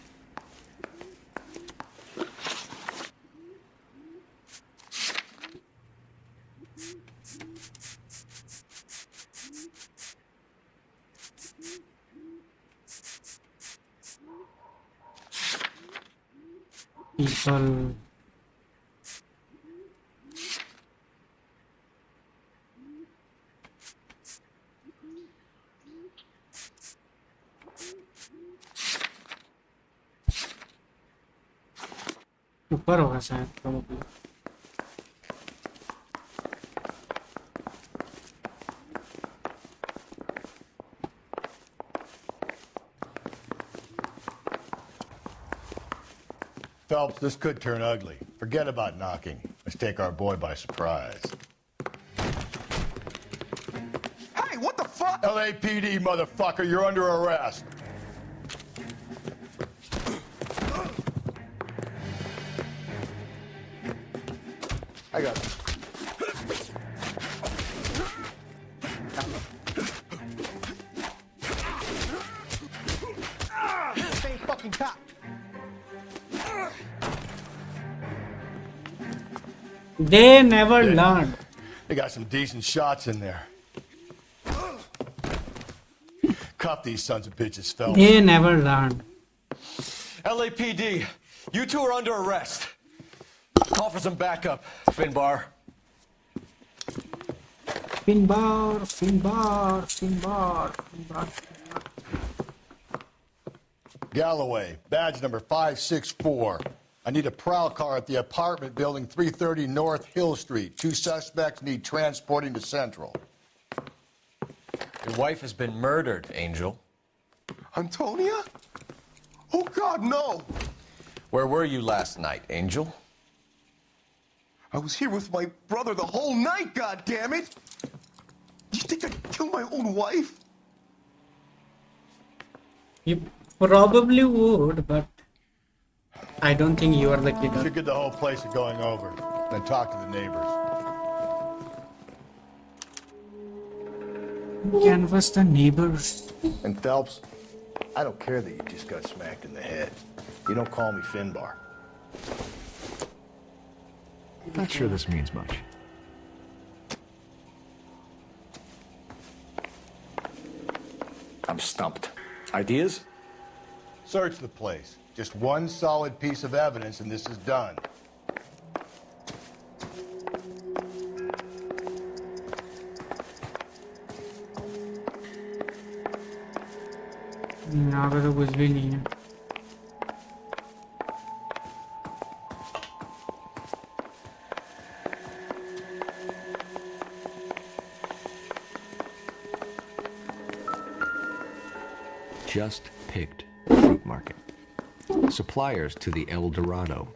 people ऊपर होगा शायद probably Phelps, this could turn ugly. Forget about knocking. Let's take our boy by surprise. Hey, what the fuck? LAPD, motherfucker, you're under arrest. I got it. Same fucking cop. they never learned They got some decent shots in there. Cuff these sons of bitches, Phelps. they never learned LAPD, you two are under arrest. Call for some backup, Finbar. Finbar. Galloway, badge number 564. I need a prowl car at the apartment building 330 North Hill Street. 2 suspects need transporting to Central. Your wife has been murdered, Angel. Antonia? Oh, God, no. Where were you last night, Angel? I was here with my brother the whole night, God damn it! You think I'd kill my own wife? you probably would but I don't think you are the killer Should get the whole place going over, then talk to the neighbors. canvas the neighbors And Phelps, I don't care that you just got smacked in the head. You don't call me Finbar. Not sure this means much. I'm stumped. Ideas? Search the place. Just one solid piece of evidence and this is done. यहाँ पे तो कुछ भी नहीं है Just picked fruit market. Suppliers to the El Dorado.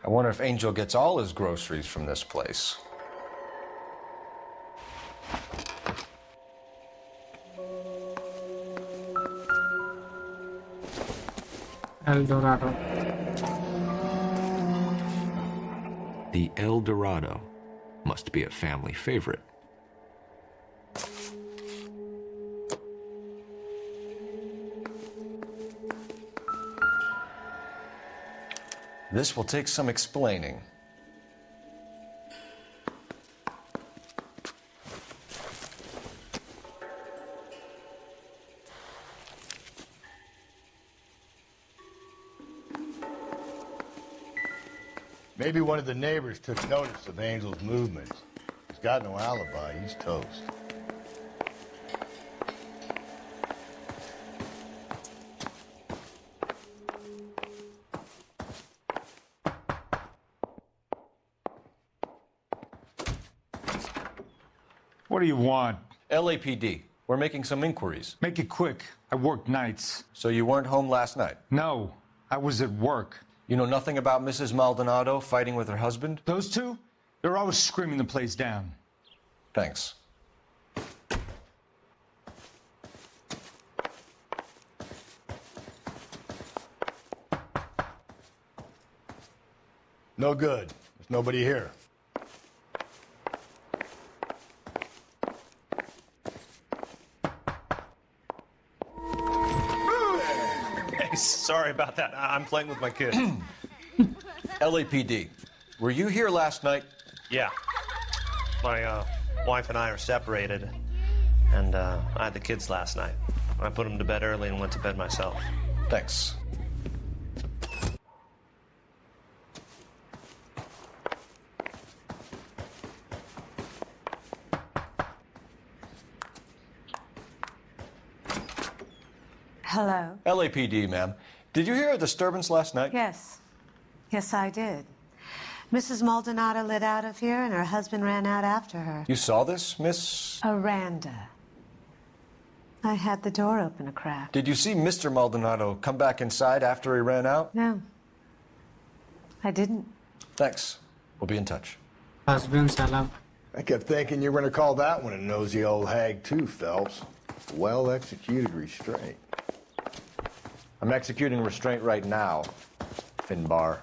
I wonder if Angel gets all his groceries from this place. El Dorado The El Dorado must be a family favorite. This will take some explaining. Maybe one of the neighbors took notice of Angel's movements. He's got no alibi. He's toast. What do you want? LAPD. We're making some inquiries. Make it quick. I work nights. So you weren't home last night? No, I was at work. You know nothing about Mrs. Maldonado fighting with her husband? Those two? They're always screaming the place down. Thanks. No good. There's nobody here. Hey, sorry about that. I'm playing with my kid. LAPD. Were you here last night? Yeah. My wife and I are separated, and I had the kids last night. I put them to bed early and went to bed myself. Thanks. Hello? LAPD, ma'am. Did you hear a disturbance last night? Yes. Yes, I did. Mrs. Maldonado lit out of here, and her husband ran out after her. You saw this, Miss? Aranda. I had the door open a crack. Did you see Mr. Maldonado come back inside after he ran out? No. I didn't. Thanks. We'll be in touch. Husband salam. I kept thinking you were going to call that one a nosy old hag too, Phelps. Well-executed restraint. I'm executing restraint right now, Finbar.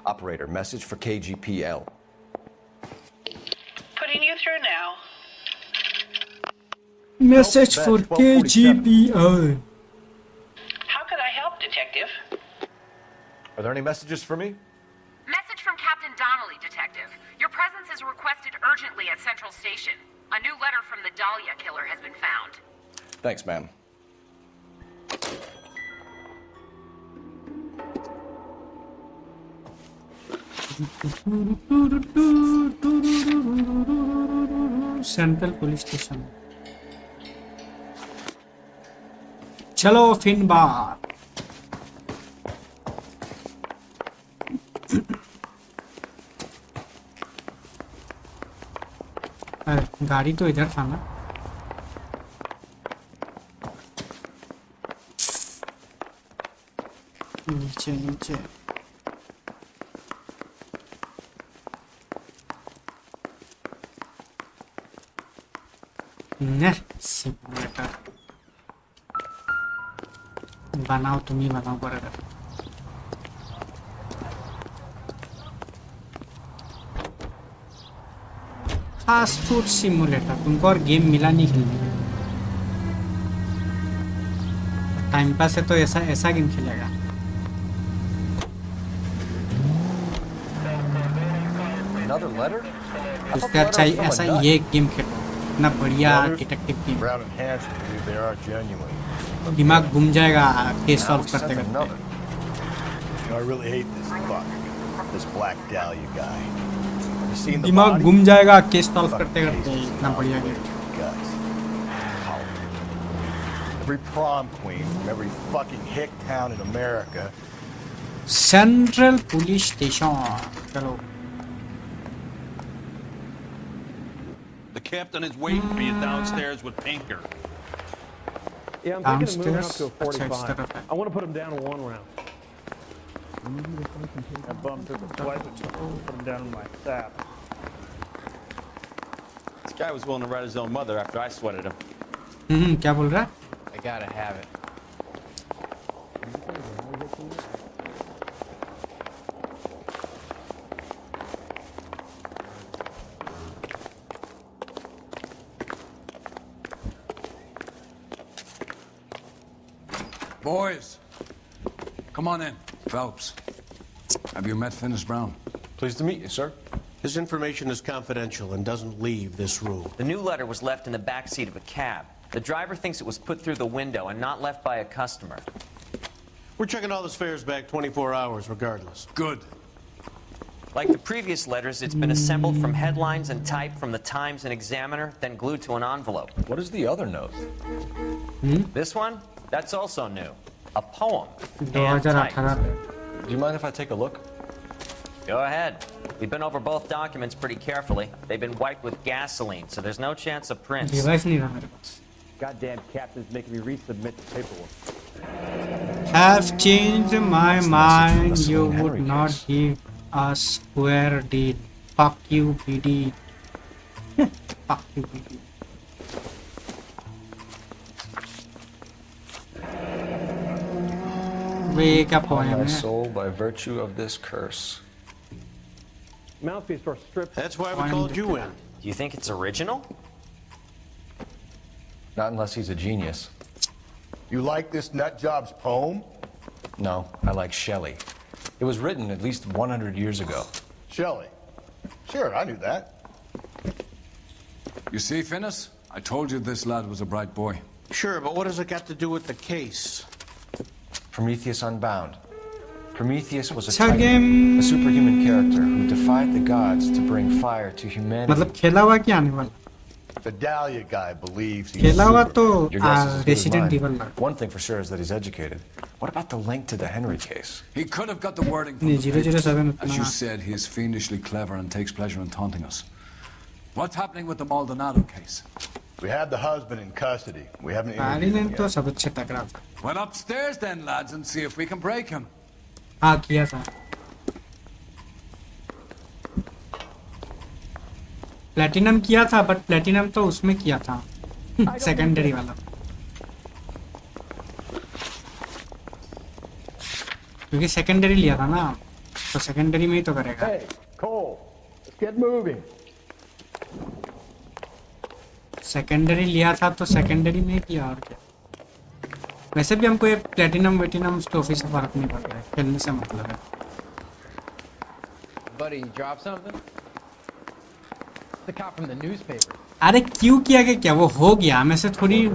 Operator, message for KGPL. Putting you through now. Message for KGPL. How could I help, Detective? Are there any messages for me? Message from Captain Donnelly, Detective. Your presence is requested urgently at Central Station. A new letter from the Dahlia killer has been found. Thanks, ma'am. Central Police Station. Chalo Finbar. अरे गाड़ी तो इधर था ना नीचे नीचे ने simulator बनाओ तुम ही बनाओ बराबर फास्ट फूड सिमुलेटर तुमको और गेम मिला नहीं खेलने टाइम पास है तो ऐसा गेम खेलेगा उससे अच्छा ऐसा ये गेम खेलो इतना बढ़िया डिटेक्टिव गेम दिमाग घूम जाएगा केस सॉल्व करते करते दिमाग घूम जाएगा केस सॉल्व करते करते इतना बढ़िया game Every prom queen from every fucking hick town in America. Central Police Station. चलो. The captain is waiting for you downstairs with Pinker. Yeah, I'm thinking of moving up to a 45. I want to put him down in one round. That bum took a swipe and put him down in my sap. This guy was willing to write his own mother after I sweated him. क्या बोल रहा है? I gotta have it. Boys, come on in. Phelps, have you met Finis Brown? Pleased to meet you, sir. His information is confidential and doesn't leave this room. The new letter was left in the back seat of a cab. The driver thinks it was put through the window and not left by a customer. We're checking all the spares back 24 hours regardless. Good. Like the previous letters, it's been assembled from headlines and type from the Times and Examiner, then glued to an envelope. What is the other note? This one? That's also new. A poem. 2018 Do you mind if I take a look? Go ahead. We've been over both documents pretty carefully. They've been wiped with gasoline, so there's no chance of prints. Device नहीं रहा मेरे पास. Goddamn captain's making me resubmit the paperwork. Have changed my mind. You would not give a square deal. Fuck you, BD. Fuck you, BD. Wake up, Upon my poem. soul by virtue of this curse. Mouthpiece for strip. That's why we called you in. Do you think it's original? Not unless he's a genius. You like this nutjob's poem? No, I like Shelley. It was written at least 100 years ago. Shelley. Sure, I knew that. You see, Finnis? I told you this lad was a bright boy. Sure, but what has it got to do with the case? Prometheus Unbound. Prometheus was a अच्छा titan, game. a superhuman character who defied the gods to bring fire to humanity. मतलब खेला हुआ क्या आने वाला? The Dahlia guy believes he's खेला हुआ तो Your guess is as good as Resident mine. Evil लगा. One thing for sure is that he's educated. What about the link to the Henry case? He could have got the wording from नहीं the papers. 007 As you उतना. said, he is fiendishly clever and takes pleasure in taunting us. What's happening with the Maldonado case? We have the husband in custody. We haven't पहली interviewed दिन him तो yet. सब अच्छे टकरा था. Well, upstairs then, lads, and see if we can break him. हाँ किया था. प्लेटिनम किया था बट प्लेटिनम तो उसमें किया था सेकेंडरी वाला क्योंकि सेकेंडरी लिया था ना तो सेकेंडरी में ही तो करेगा. Hey, Cole, let's get moving. Secondary लिया था तो सेकेंडरी में ही किया और क्या. वैसे भी हमको ये प्लेटिनम वेटिनम ट्रॉफी से फर्क नहीं पड़ता है खेलने से मतलब है. Buddy, you drop something? The cop from the newspaper. अरे क्यों किया कि क्या वो हो गया हमें से थोड़ी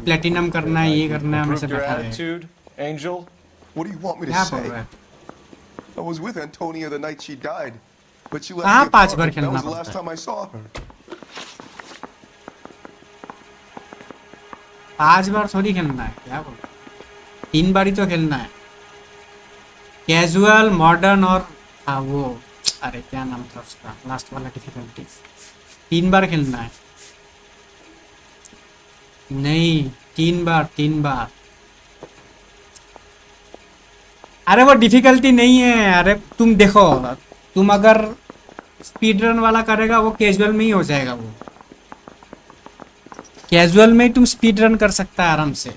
प्लेटिनम करना है ये करना है हमें से Improved your बैठा है. attitude, Angel? What do you want me to क्या say? बोल रहा है? I was with Antonia the night she died, but she left कहाँ the 5 बार apartment. That खेलना was the last पड़ता है? time I saw her. 5 बार थोड़ी खेलना है क्या बोल. 3 बार ही तो खेलना है. कैजुअल मॉडर्न और हाँ वो अरे क्या नाम था उसका लास्ट वाला डिफिकल्टी 3 बार खेलना है. नहीं 3 बार. अरे वो डिफिकल्टी नहीं है. अरे तुम देखो तुम अगर स्पीड रन वाला करेगा वो कैजुअल में ही हो जाएगा. वो कैजुअल में ही तुम स्पीड रन कर सकता है आराम से.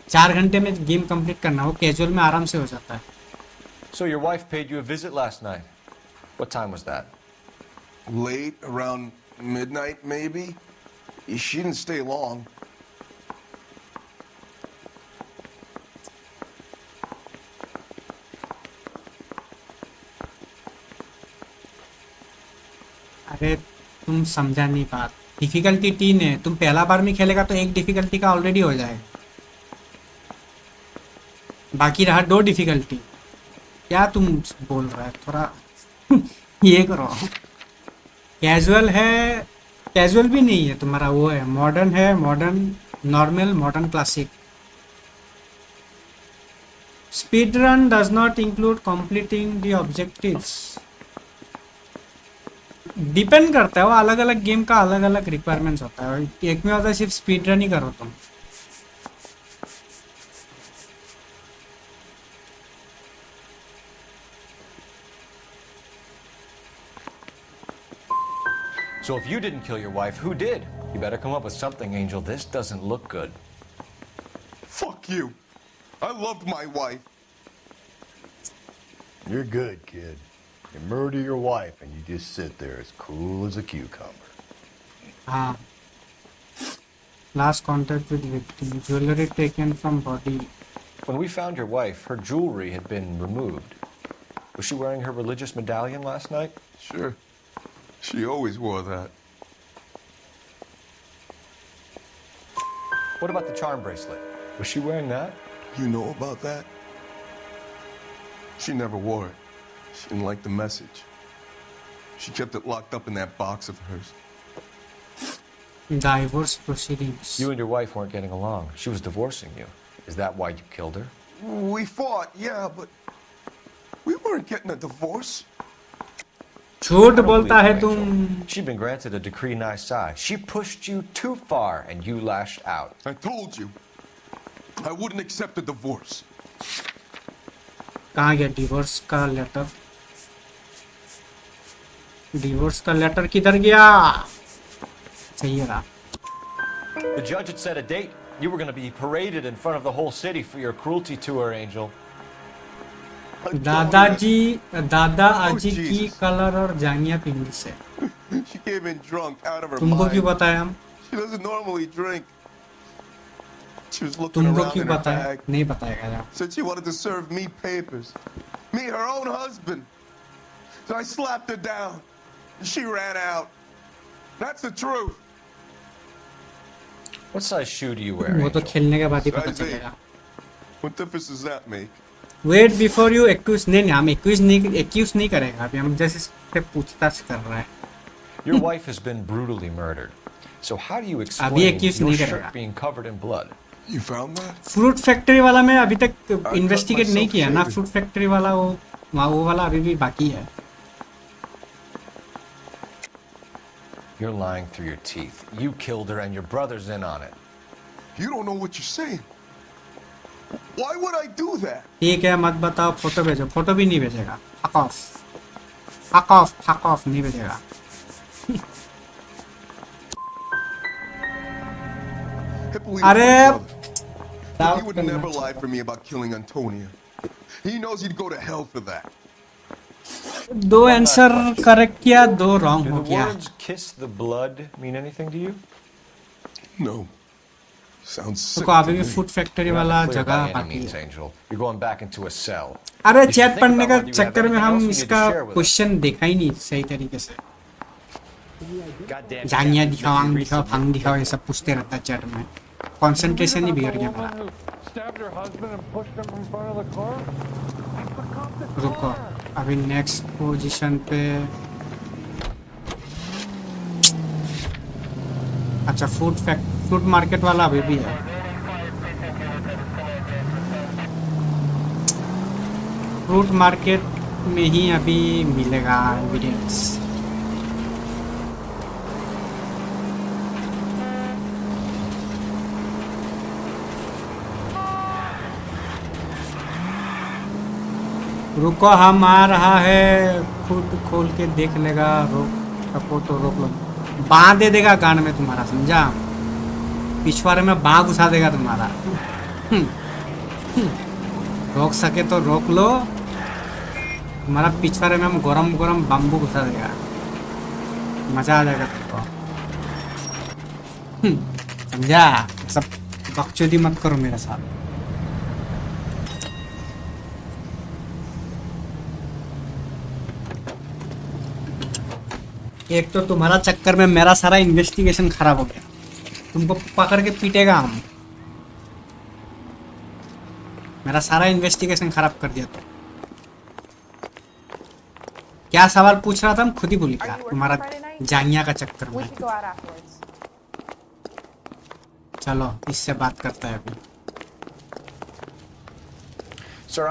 4 घंटे में गेम कंप्लीट करना वो कैजुअल में आराम से हो जाता है. So your wife paid you a visit last night. What time was that? Late, around midnight, maybe? She didn't stay long. अरे तुम समझा नहीं बात. डिफिकल्टी 3 है. तुम पहला बार में खेलेगा तो एक डिफिकल्टी का ऑलरेडी हो जाएगा. बाकी रहा 2 डिफिकल्टी. क्या तुम बोल रहा है थोड़ा ये करो. कैजुअल है कैजुअल भी नहीं है तुम्हारा वो है मॉडर्न है modern normal modern classic. Speed run does not include completing the objectives. Depend करता है वो अलग अलग गेम का अलग अलग रिक्वायरमेंट्स होता है. एक में होता है सिर्फ स्पीड रन ही करो तुम. So if you didn't kill your wife, who did? You better come up with something, Angel. This doesn't look good. Fuck you. I loved my wife. You're good, kid. You murder your wife and you just sit there as cool as a cucumber. हाँ. Last contact with victim. Jewelry taken from body. When we found your wife, her jewelry had been removed. Was she wearing her religious medallion last night? Sure. She always wore that. What about the charm bracelet? Was she wearing that? You know about that? She never wore it. She didn't like the message. She kept it locked up in that box of hers. Divorce proceedings. You and your wife weren't getting along. She was divorcing you. Is that why you killed her? We fought, yeah, but we weren't getting a divorce. झूठ बोलता है तुम. She'd been granted a decree nisi. She pushed you too far and you lashed out. I told you. I wouldn't accept a divorce. कहाँ गया divorce का letter? Divorce का letter किधर गया? सही है. The judge had set a date. You were going to be paraded in front of the whole city for your cruelty to her, Angel. दादाजी दादा आजी की कलर और जानिया पिंडी से. She came in drunk, out of her तुमको mind. क्यों बताया हम? She doesn't normally drink. She was looking तुमको around क्यों in her बताया? bag. नहीं बताएगा यार. Said she wanted to serve me papers. Me, her own husband. So I slapped her down. She ran out. That's the truth. What size shoe do you wear? वो तो खेलने के बाद ही पता Size 8. चलेगा. What difference does that make? Wait before you accuse. नहीं हम accuse नहीं करेंगे अभी. हम जैसे इससे पूछताछ कर रहे हैं. Your wife has been brutally murdered. So how do you explain अभी accuse your नहीं shirt करेगा. being covered in blood? You found that? Fruit factory वाला मैं अभी तक इन्वेस्टिगेट नहीं किया ना. फ्रूट फैक्ट्री वाला वो वाला अभी भी बाकी है. You're lying through your teeth. You killed her and your brother's in on it. You don't know what you're saying. Why would I do that? ठीक है मत बताओ. फोटो भेजो. फोटो भी नहीं भेजेगा. Fuck off नहीं भेजेगा. अरे He would never lie for me about killing Antonia. He knows he'd go to hell for that. दो आंसर करेक्ट किया, दो रॉन्ग Do हो the गया. words "kiss the blood" mean anything to you? No. Sounds sick. तो अभी भी food factory वाला You're not clear जगह by any बाकी means, है. Angel. You're going back into a cell. अरे You should चैट think पढ़ने about का whether you have चक्कर में anything हम else you need to इसका share with us. क्वेश्चन देखा ही नहीं सही तरीके से. Goddamn. जानिया दिखाओ भांग दिखाओ ये सब पूछते रहता है चैट में. कंसंट्रेशन ही बिगड़ गया मेरा. Stabbed her husband and pushed him in front of the car. रुको अभी नेक्स्ट पोजीशन पे. अच्छा फ्रूट मार्केट वाला अभी भी है. फ्रूट मार्केट में ही अभी मिलेगा एविडेंस. रुको हम आ रहा है. खुद खोल के देख लेगा. रोक सको तो रोक लो. बाँध दे देगा कान में तुम्हारा, समझा? पिछवाड़े में बाँ घुसा देगा तुम्हारा. रोक सके तो रोक लो. तुम्हारा पिछवाड़े में हम गरम बाम्बू घुसा देगा. मजा आ जाएगा तुमको. समझा? सब बकचोदी मत करो मेरे साथ. एक तो तुम्हारा चक्कर में मेरा सारा इन्वेस्टिगेशन खराब हो गया. तुमको पकड़ के पीटेगा हम. मेरा सारा इन्वेस्टिगेशन खराब कर दिया. तो क्या सवाल पूछ रहा था हम खुद ही भूल गया. तुम्हारा जानिया का चक्कर में. चलो इससे बात करता है अभी. Sir,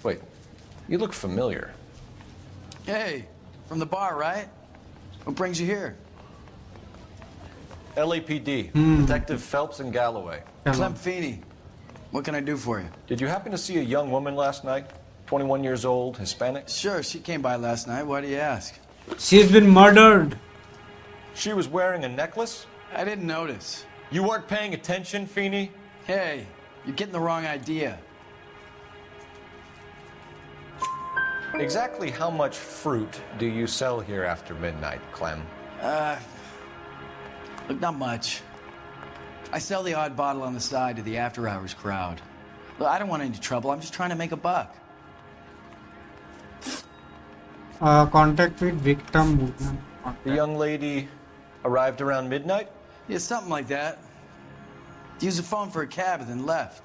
Wait, you look familiar. Hey, from the bar, right? What brings you here? LAPD, Detective Phelps and Galloway. Clem Feeney. What can I do for you? Did you happen to see a young woman last night? 21 years old, Hispanic? Sure, she came by last night. Why do you ask? She's been murdered. She was wearing a necklace? I didn't notice. You weren't paying attention, Feeney? Hey, you're getting the wrong idea. Exactly how much fruit do you sell here after midnight, Clem? Look, not much. I sell the odd bottle on the side to the after-hours crowd. Look, I don't want any trouble. I'm just trying to make a buck. Contact with victim movement. The young lady arrived around midnight? Yeah, something like that. Used the phone for a cab and then left.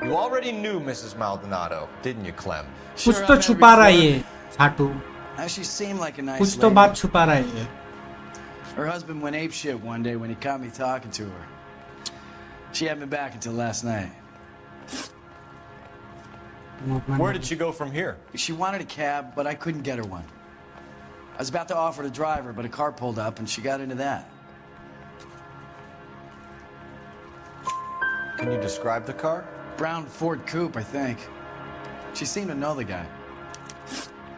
You already knew Mrs. Maldonado, didn't you, Clem? कुछ तो छुपा रहा है ये छाटू She seemed like a nice कुछ तो lady. बात छुपा रहा है ये Her husband went apeshit one day when he caught me talking to her. She had me back until last night. Where did she go from here? She wanted a cab, but I couldn't get her one. I was about to offer to drive her, but a car pulled up and she got into that. Can you describe the car? Brown Ford Coupe, I think. She seemed to know the guy.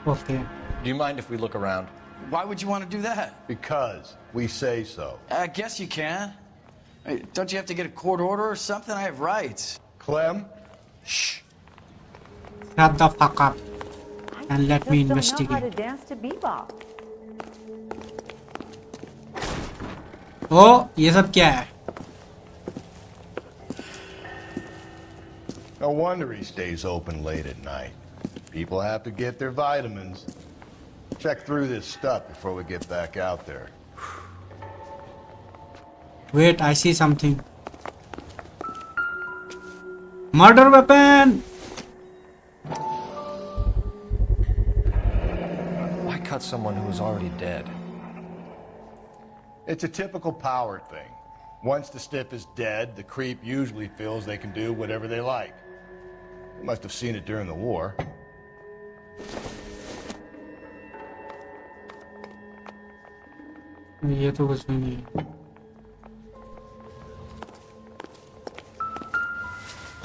Okay. Do you mind if we look around? Why would you want to do that? Because we say so. I guess you can. Hey, don't you have to get a court order or something? I have rights. Clem? Shh. Shut the fuck up and let me Just don't know how investigate. to dance to bebop. Oh, ये सब क्या है? No wonder he stays open late at night. People have to get their vitamins. Check through this stuff before we get back out there. Wait, I see something. Murder weapon! Why cut someone who is already dead? It's a typical power thing. Once the stiff is dead, the creep usually feels they can do whatever they like. You must have seen it during the war. ये तो कुछ भी नहीं है.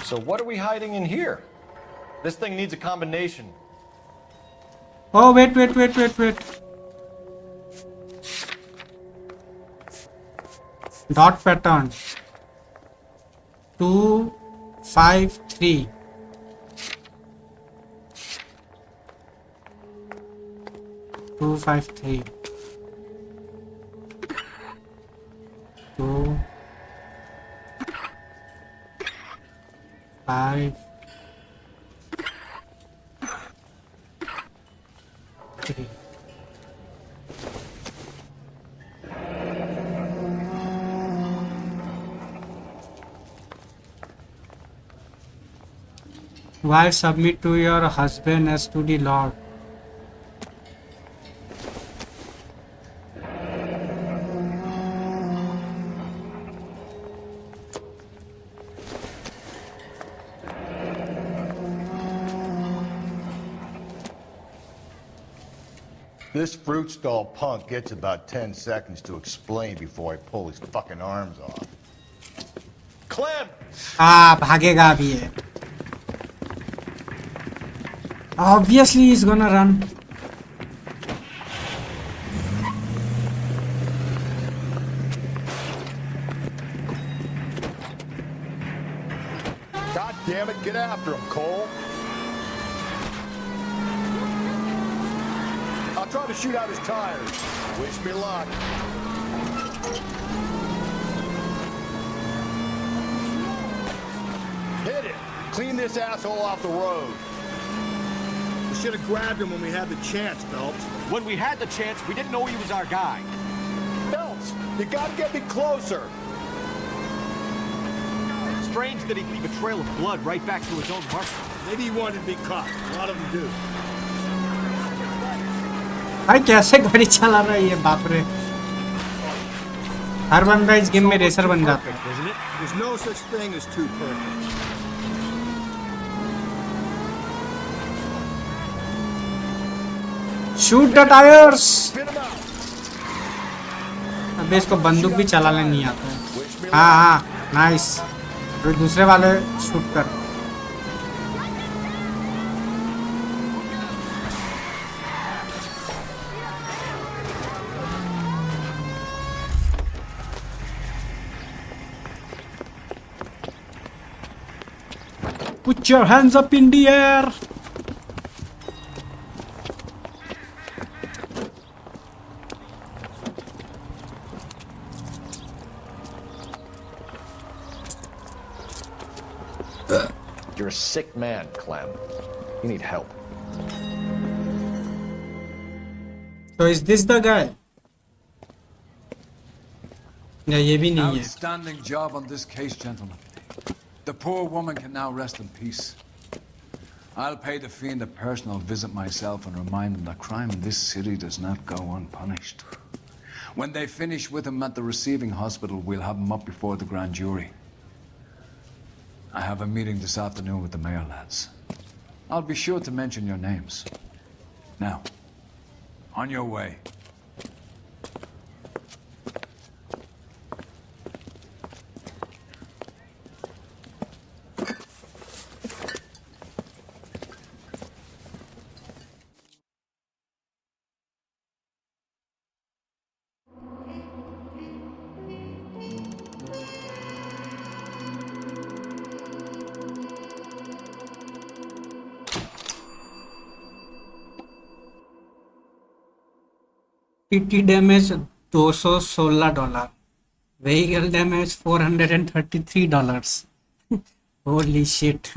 So what are we hiding in here? This thing needs a combination. Oh, wait. Dot pattern. 2, 5, 3. 2, 5, 3. 2, 5, 3. Wife, submit to your husband as to the Lord. This fruit stall punk gets about 10 seconds to explain before I pull his fucking arms off. Clem! भागेगा अभी ये. Obviously he's gonna run. God damn it, get after him, Cole. I'll try to shoot out his tires. Wish me luck. Hit it. Clean this asshole off the road. We should have grabbed him when we had the chance, Phelps. When we had the chance, we didn't know he was our guy. Phelps, you gotta get me closer. Strange that he'd leave a trail of blood right back to his own mark. Maybe he wanted to be caught. A lot of them do. भाई कैसे गाड़ी चला रहा है ये, बाप रे. हर बंदा इस गेम में रेसर बन जाता है. There's no such thing as too perfect. Shoot the tires. अबे इसको बंदूक भी चलाने नहीं आता है. हाँ, नाइस. तो दूसरे वाले शूट कर. Put your hands up in the air. You're a sick man, Clem. You need help. So is this the guy? या ये भी नहीं है. Outstanding job on this case, gentlemen. The poor woman can now rest in peace. I'll pay the fiend a personal visit myself and remind him that crime in this city does not go unpunished. When they finish with him at the receiving hospital, we'll have him up before the grand jury. I have a meeting this afternoon with the mayor, lads. I'll be sure to mention your names. Now, on your way. PT damage $216, vehicle damage $433. Holy shit.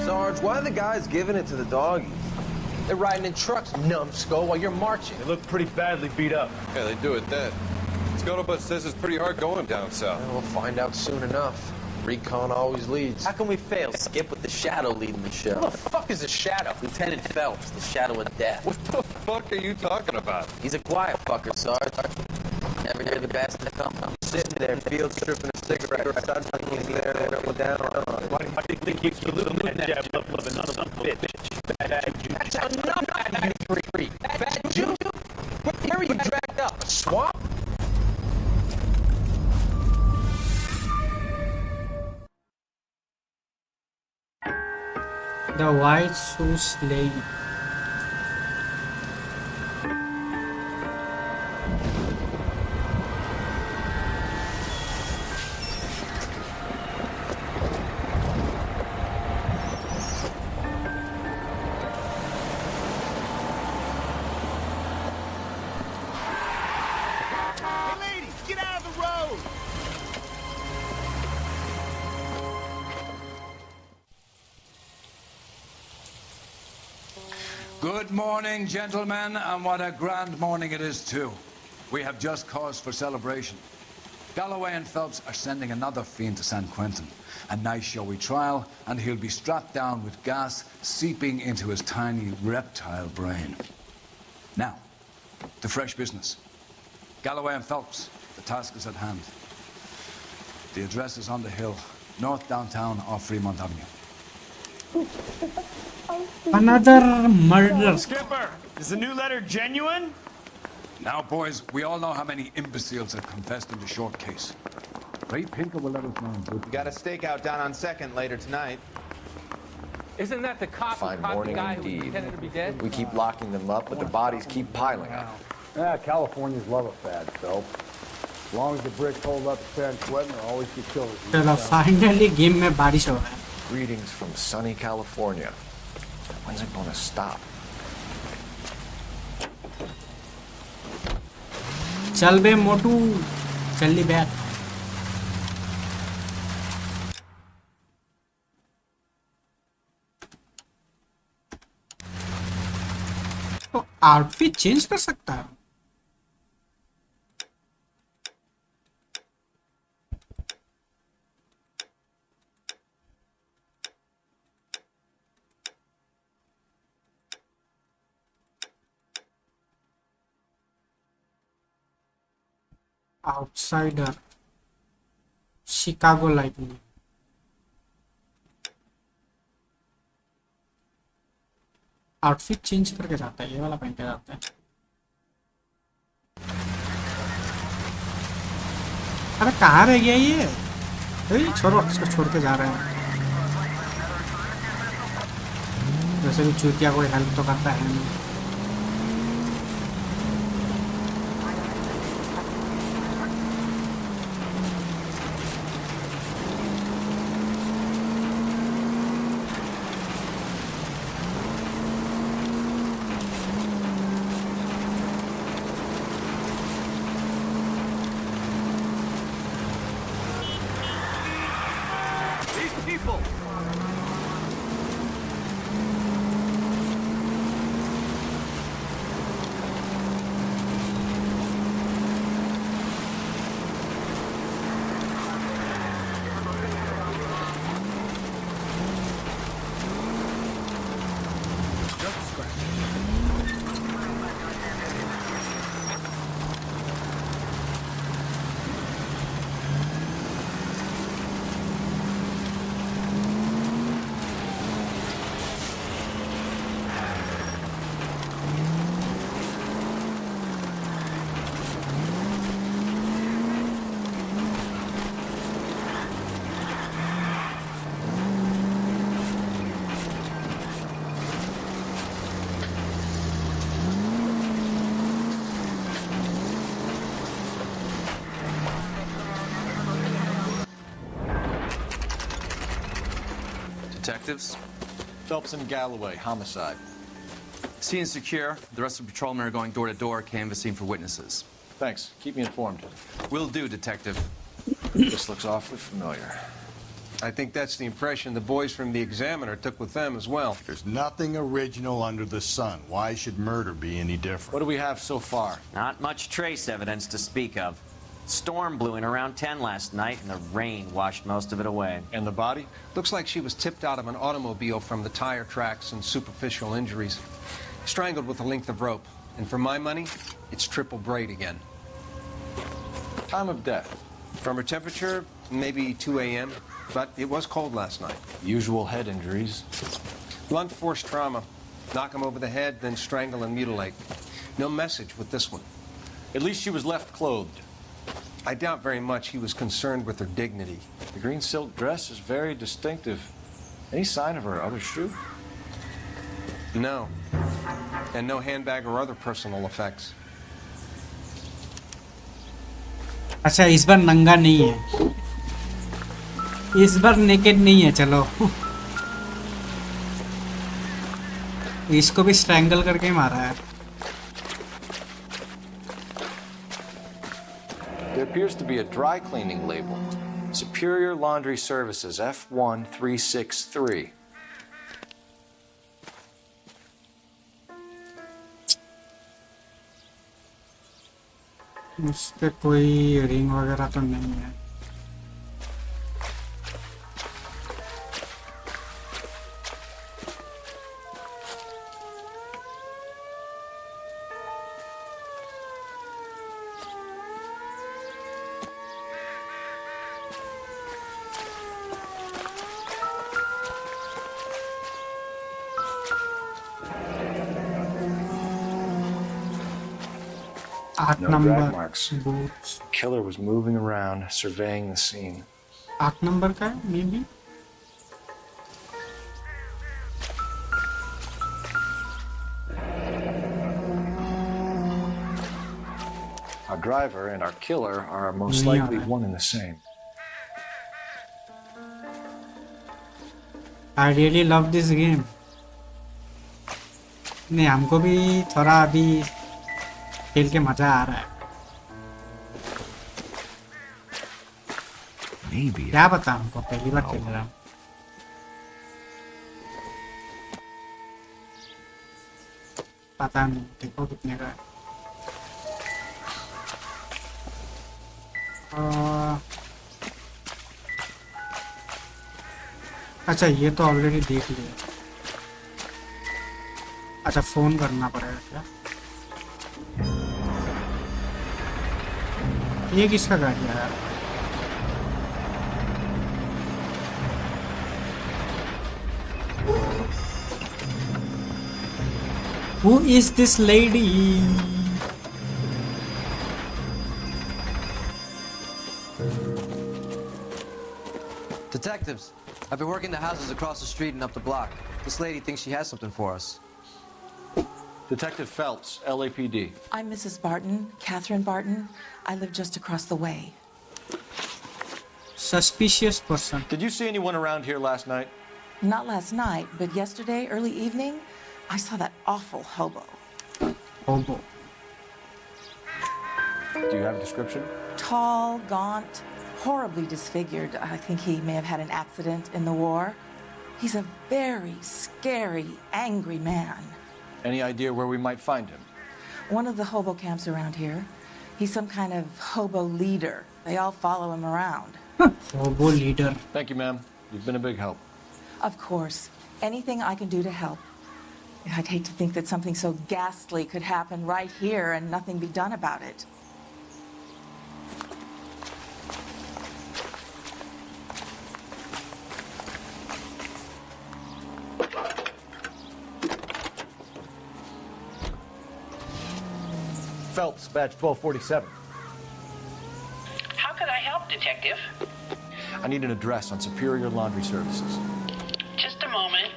Sarge, why are the guys giving it to the doggies? They're riding in trucks, numbskull, while you're marching. They look pretty badly beat up. Yeah, they do it then. Scuttlebutt says it's pretty hard going down south. We'll find out soon enough. Recon always leads. How can we fail? Skip with the Shadow leading the show. Who the fuck is the Shadow? Lieutenant Phelps, the Shadow of Death. What the fuck are you talking about? He's a quiet fucker, Sarge. Never hear the bastard come. Sitting there, field stripping a cigarette. Suddenly he's there, down. Why do you think he's the little man jab of another bitch? Bad juju. That's enough, Bad juju. Bad juju? Where are you dragged up? A swamp? The White Shoes Lady. Hey, ladies, get out of the road! Good morning, gentlemen, and what a grand morning it is, too. We have just cause for celebration. Galloway and Phelps are sending another fiend to San Quentin. A nice showy trial, and he'll be strapped down with gas seeping into his tiny reptile brain. Now, to fresh business. Galloway and Phelps, the task is at hand. The address is on the hill, north downtown off Fremont Avenue. Another murder. Skipper, is the new letter genuine? Now, boys, we all know how many imbeciles have confessed in the short case. Ray Pinker will let us know. We got a stakeout down on 2nd later tonight. Isn't that the cop who Fine caught the morning guy who indeed. pretended to be dead? We keep locking them up, but the bodies keep piling up. Yeah, Californians love a fad, Phelps. As long as the bricks hold up at San Quentin, there always be killers. चलो finally game में बारिश हो रहा है. Greetings from sunny California. When's it gonna stop? चल बे मोटू, जल्दी बैठ. तो आउटफिट चेंज कर सकता है. Outsider, Chicago lightning. Outfit change करके जाता है, ये वाला पहन के जाता है. अरे कहाँ रह गया ये? छोड़ो, इसको छोड़ के जा रहे हैं. वैसे भी चूतिया कोई हेल्प तो करता है नहीं. Detectives? Phelps and Galloway, homicide. Scene is secure. The rest of the patrolmen are going door to door, canvassing for witnesses. Thanks. Keep me informed. Will do, Detective. This looks awfully familiar. I think that's the impression the boys from the Examiner took with them as well. There's nothing original under the sun. Why should murder be any different? What do we have so far? Not much trace evidence to speak of. Storm blew in around 10 last night, and the rain washed most of it away. And the body? Looks like she was tipped out of an automobile from the tire tracks and superficial injuries. Strangled with a length of rope. And for my money, it's triple braid again. Time of death? From her temperature, maybe 2 a.m., but it was cold last night. Usual head injuries. Blunt force trauma. Knock him over the head, then strangle and mutilate. No message with this one. At least she was left clothed. I doubt very much he was concerned with her dignity. The green silk dress is very distinctive. Any sign of her other shoe? No. And no handbag or other personal effects. अच्छा इस बार नंगा नहीं है, इस बार naked नहीं है। चलो इसको भी स्ट्रैंगल करके मारा है। There appears to be a dry cleaning label. Superior Laundry Services, F1363. इस पे कोई रिंग वगैरह तो नहीं है। No drag marks. Boots. Killer was moving around, surveying the scene. 8 number का है maybe. Our driver and our killer are most likely one and the same. I really love this game. नहीं हमको भी थोड़ा अभी खेल के मजा आ रहा है। क्या पता, हमको पहली बार खेल रहा हूँ। पता नहीं, देखो कितने का है। अच्छा ये तो ऑलरेडी देख लिया। अच्छा फोन करना पड़ेगा क्या? ये किसका गाड़ी है यार? Who is this lady? Detectives, I've been working the houses across the street and up the block. This lady thinks she has something for us. Detective Phelps, LAPD. I'm Mrs. Barton, Catherine Barton. I live just across the way. Suspicious person. Did you see anyone around here last night? Not last night, but yesterday, early evening, I saw that awful hobo. Hobo. Do you have a description? Tall, gaunt, horribly disfigured. I think he may have had an accident in the war. He's a very scary, angry man. Any idea where we might find him? One of the hobo camps around here. He's some kind of hobo leader. They all follow him around. Hobo leader. Thank you, ma'am. You've been a big help. Of course. Anything I can do to help. I'd hate to think that something so ghastly could happen right here and nothing be done about it. Phelps, badge 1247. How could I help, Detective? I need an address on Superior Laundry Services. Just a moment.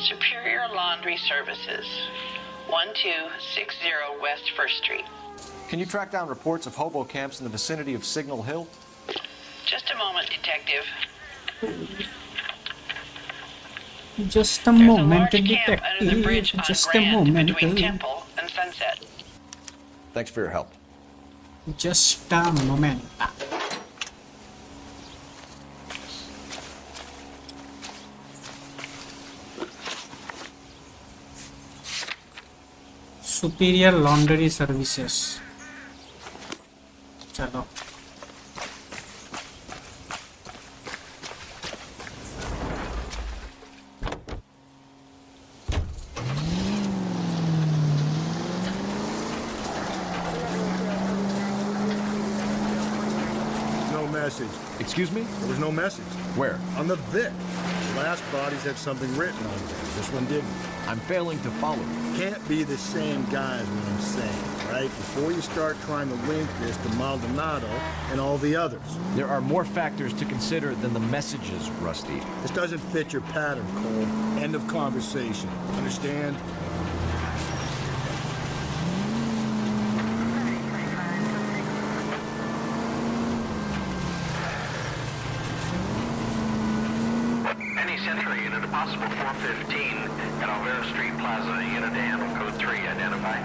Superior Laundry Services, 1260 West 1st Street. Can you track down reports of hobo camps in the vicinity of Signal Hill? Just a moment, Detective. Just a There's a moment, large camp under the detective. bridge on Just a Grand moment. between Temple and Sunset. Thanks for your help. Just a moment. Superior laundry services. चलो. No message. Excuse me? There was no message. Where? On the Vic. The last bodies had something written on them. This one didn't. I'm failing to follow you. Can't be the same guy is what I'm saying, right? Before you start trying to link this to Maldonado and all the others. There are more factors to consider than the messages, Rusty. This doesn't fit your pattern, Cole. End of conversation. Understand? Any Central unit, a possible 415 at Alvera Street Plaza, unit to handle code 3, identify.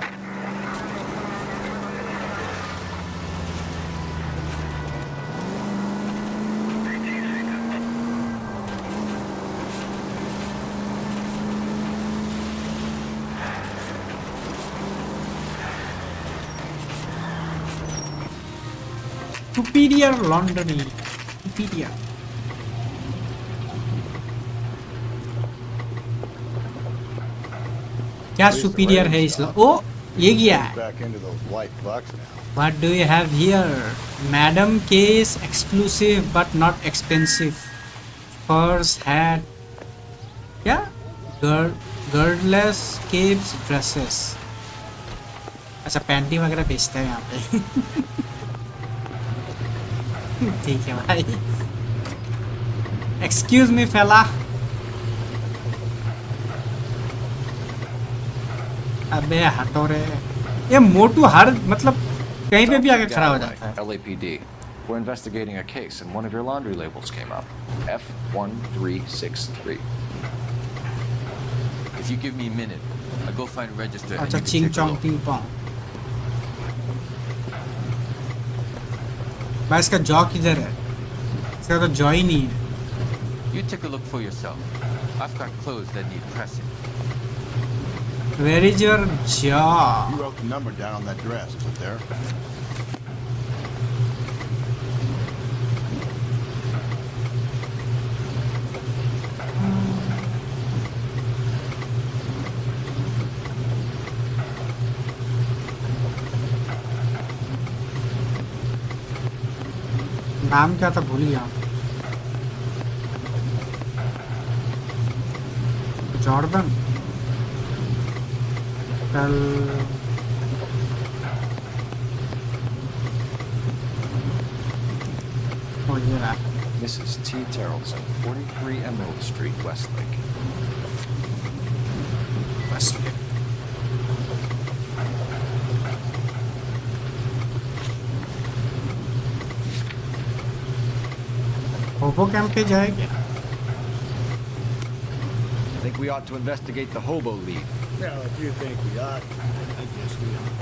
Superior laundry. Superior. क्या superior है इस ओ ये क्या है Back into those white bucks now. What do you have here? Madam case exclusive but not expensive. Purse hat. क्या? Girdless capes dresses. अच्छा panty वगैरह बेचते हैं यहाँ पे. ठीक है भाई. Excuse me fella. अबे हटो रे. ये मोटू हर मतलब कहीं पे भी आके खड़ा हो जाता है. LAPD. We're investigating a case and one of your laundry labels came up. F1363. If you give me a minute, I'll go find a register and अच्छा you can ching take a chong look. Ping pong. भाई इसका jaw किधर है? इसका तो jaw ही नहीं है. You take a look for yourself. I've got clothes that need pressing. Where is your jaw? You wrote the number down on that dress, is it there? नाम क्या था भूल गया. जॉर्डन. कल हो ये रहा. Mrs. T. Terrellson, 43 Emerald Street, Westlake. Westlake. होबो कैंप पे जाए क्या? I think we ought to investigate the hobo lead. Well, if you think we ought to, I guess we ought.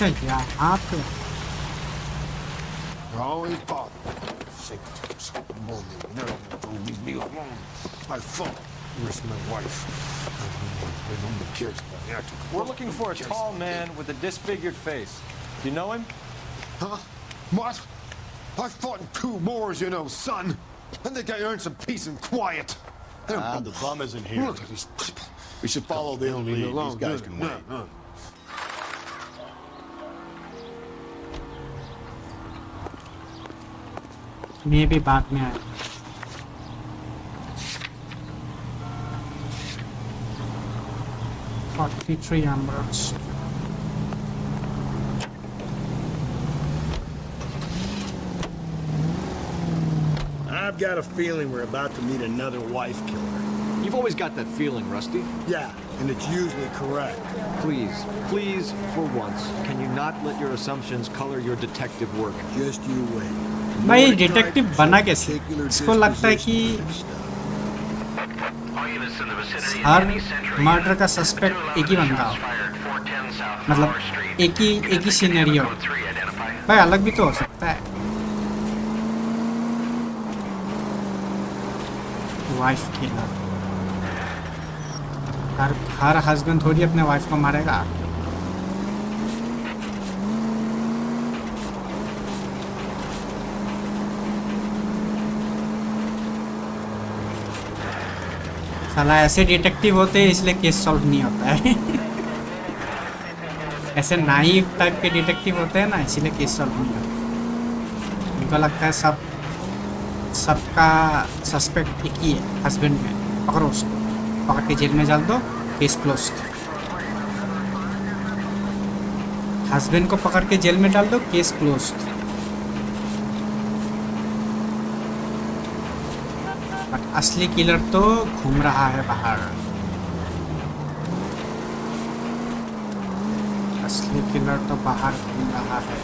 यहाँ पे Always bother. Sick of Bondi. Never to leave me alone. My fault. Where's my wife? Remember Kingston. We're looking for a tall man with a disfigured face. Do you know him? Huh? What? I fought in 2 wars, you know, son. I think I earned some peace and quiet. The bum isn't here. Look at these people. We should follow the lead. These guys can wait. maybe बाद में आए 43 emeralds. I've got a feeling we're about to meet another wife killer. You've always got that feeling, Rusty. Yeah, and it's usually correct. Please, please, for once, can you not let your assumptions color your detective work? Just you wait. भाई detective बना कैसे? इसको लगता है कि हर murder का suspect एक ही बंदा हो, मतलब एक ही सिनेरियो। भाई अलग भी तो हो सकता है। वाइफ किलर, हर हस्बैंड थोड़ी अपने वाइफ को मारेगा। साला ऐसे डिटेक्टिव होते हैं इसलिए केस सॉल्व नहीं होता है। ऐसे नाइव टाइप के डिटेक्टिव होते हैं ना, इसीलिए केस सॉल्व नहीं होता। उनको लगता है सबका सस्पेक्ट एक ही है, हस्बैंड में। पकड़ो उसको, पकड़ के जेल में डाल दो, केस क्लोज्ड। हस्बैंड को पकड़ के जेल में डाल दो, केस क्लोज्ड। बट असली किलर तो घूम रहा है बाहर। असली किलर तो बाहर घूम रहा है।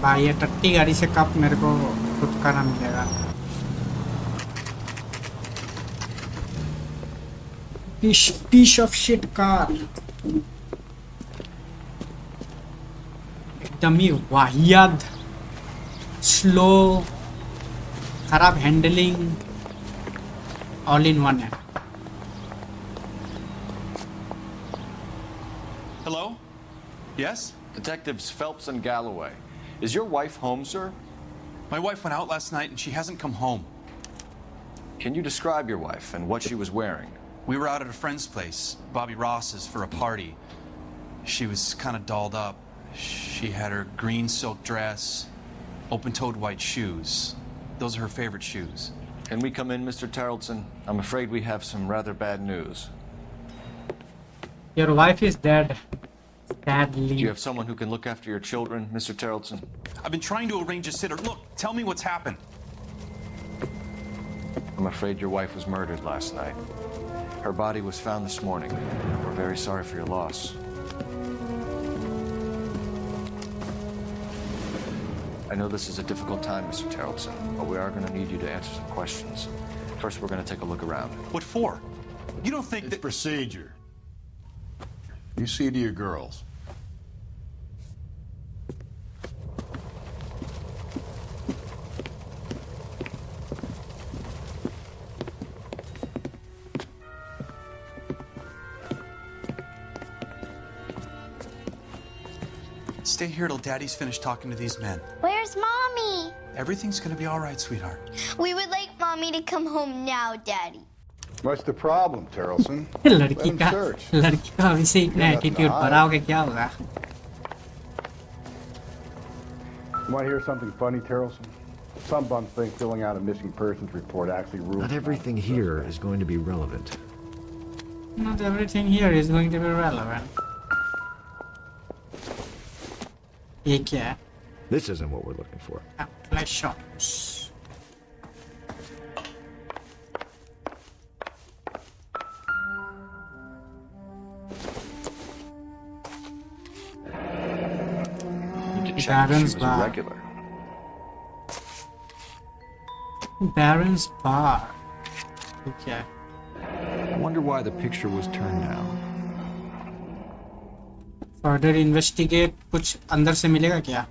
भाई ये टट्टी गाड़ी से कब मेरे को छुटकारा मिलेगा? Piece of shit car, एकदम ही वाहियात, स्लो, खराब हैंडलिंग, ऑल इन वन है। Hello? Yes? Detectives Phelps and Galloway. Is your wife home, sir? My wife went out last night and she hasn't come home. Can you describe your wife and what she was wearing? We were out at a friend's place, Bobby Ross's, for a party. She was kind of dolled up. She had her green silk dress, open-toed white shoes. Those are her favorite shoes. Can we come in, Mr. Tarleton? I'm afraid we have some rather bad news. Your wife is dead. Sadly. Do you have someone who can look after your children, Mr. Tarleton? I've been trying to arrange a sitter. Look, tell me what's happened. I'm afraid your wife was murdered last night. Her body was found this morning. We're very sorry for your loss. I know this is a difficult time, Mr. Tarleton, but we are going to need you to answer some questions. First, we're going to take a look around. What for? You don't think it's procedure. You see to your girls. Stay here till Daddy's finished talking to these men. Where's Mommy? Everything's gonna be all right, sweetheart. We would like Mommy to come home now, Daddy. What's the problem, Tarleton? लड़की का अभी से इतना attitude भरा होगा क्या होगा? You want to hear something funny, Tarleton? Some bums think filling out a missing persons report actually rules. Not everything here is going to be relevant. Not everything here is going to be relevant. ये क्या है? This isn't what we're looking for. Apply shots. Check if she was irregular. Baron's bar. Okay. I wonder why the picture was turned down. Further investigate. कुछ अंदर से मिलेगा क्या?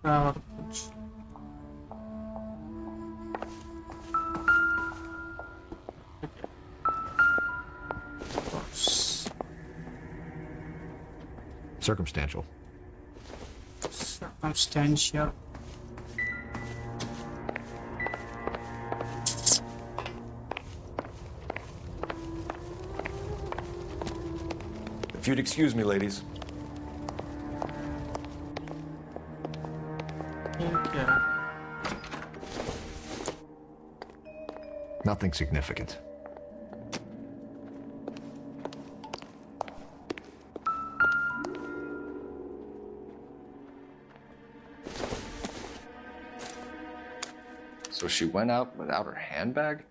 और कुछ Circumstantial. Circumstantial. If you'd excuse me, ladies. Okay. Nothing significant. So she went out without her handbag?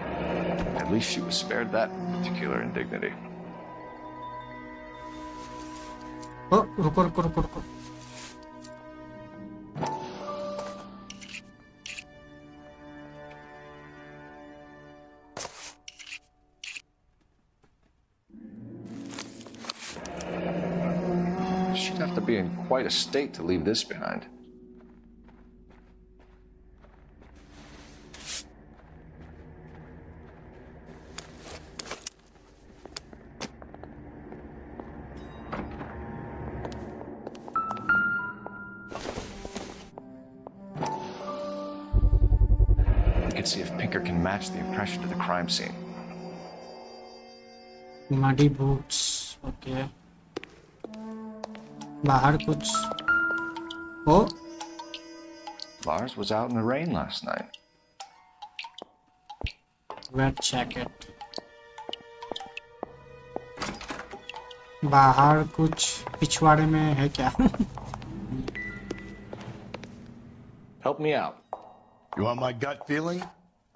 At least she was spared that particular indignity. Oh, रुको. She'd have to be in quite a state to leave this behind. See if Pinker can match the impression to the crime scene. Muddy boots. Okay. बाहर कुछ. Oh. Lars was out in the rain last night. Wet jacket. बाहर कुछ पिछवाड़े में है क्या? Help me out. You want my gut feeling?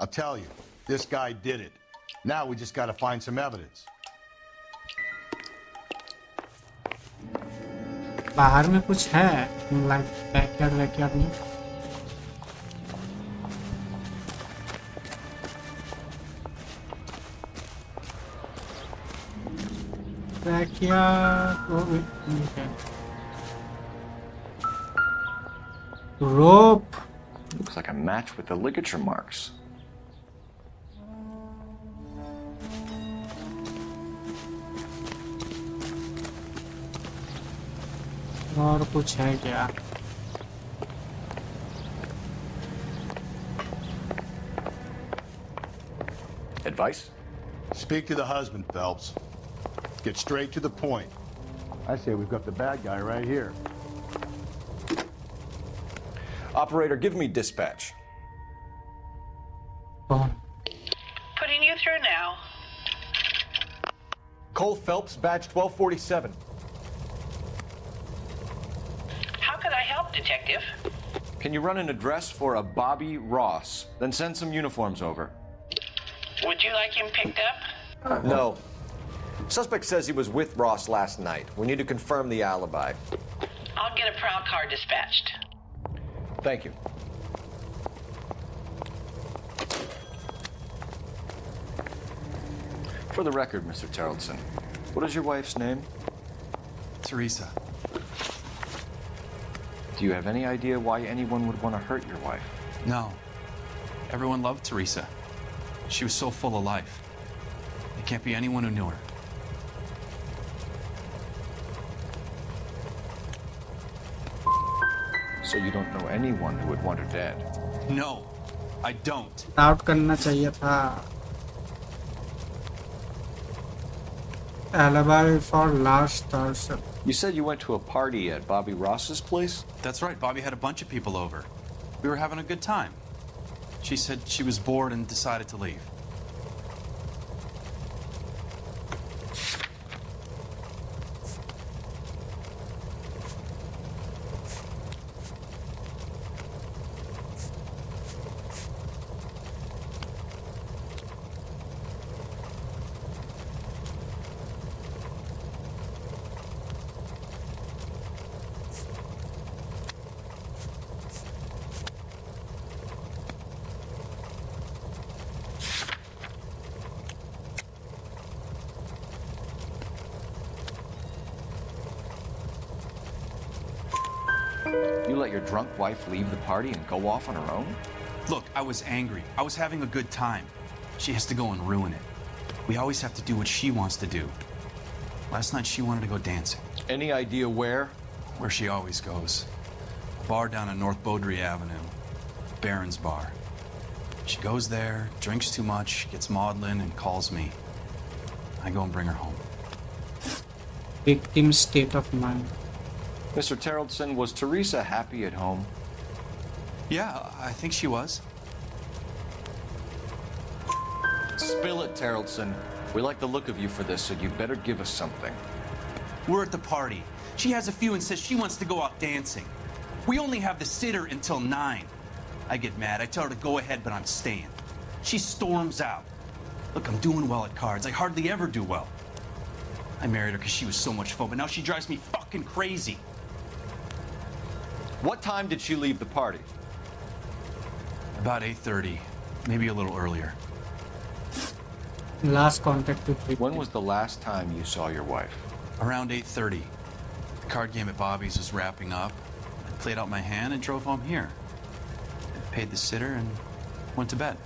I'll tell you. This guy did it. Now we just got to find some evidence. बाहर में कुछ है, like backyard में. Backyard. Oh wait. Okay. Rope. Looks like a match with the ligature marks. और कुछ है क्या? Advice? Speak to the husband, Phelps. Get straight to the point. I say we've got the bad guy right here. Operator, give me dispatch. Putting you through now. Cole Phelps, badge 1247. How could I help, Detective? Can you run an address for a Bobby Ross? Then send some uniforms over. Would you like him picked up? No. Suspect says he was with Ross last night. We need to confirm the alibi. I'll get a prowl car dispatched. Thank you. For the record, Mr. Terrelson, what is your wife's name? Teresa. Do you have any idea why anyone would want to hurt your wife? No. Everyone loved Teresa. She was so full of life. There can't be anyone who knew her. So you don't know anyone who would want her dead? No, I don't. Out करना चाहिए था. Alibi for last Thursday. You said you went to a party at Bobby Ross's place? That's right. Bobby had a bunch of people over. We were having a good time. She said she was bored and decided to leave. You let your drunk wife leave the party and go off on her own? Look, I was angry. I was having a good time. She has to go and ruin it. We always have to do what she wants to do. Last night she wanted to go dancing. Any idea where? Where she always goes. A bar down on North Beaudry Avenue. Baron's Bar. She goes there, drinks too much, gets maudlin, and calls me. I go and bring her home. Victim state of mind. Mr. Terrellson, was Teresa happy at home? Yeah, I think she was. Spill it, Terrellson. We like the look of you for this, so you better give us something. We're at the party. She has a few and says she wants to go out dancing. We only have the sitter until 9. I get mad. I tell her to go ahead, but I'm staying. She storms out. Look, I'm doing well at cards. I hardly ever do well. I married her because she was so much fun, but now she drives me fucking crazy. What time did she leave the party? About 8:30, maybe a little earlier. Last contact with victim. When was the last time you saw your wife? Around 8:30. The card game at Bobby's was wrapping up. I played out my hand and drove home here. I paid the sitter and went to bed.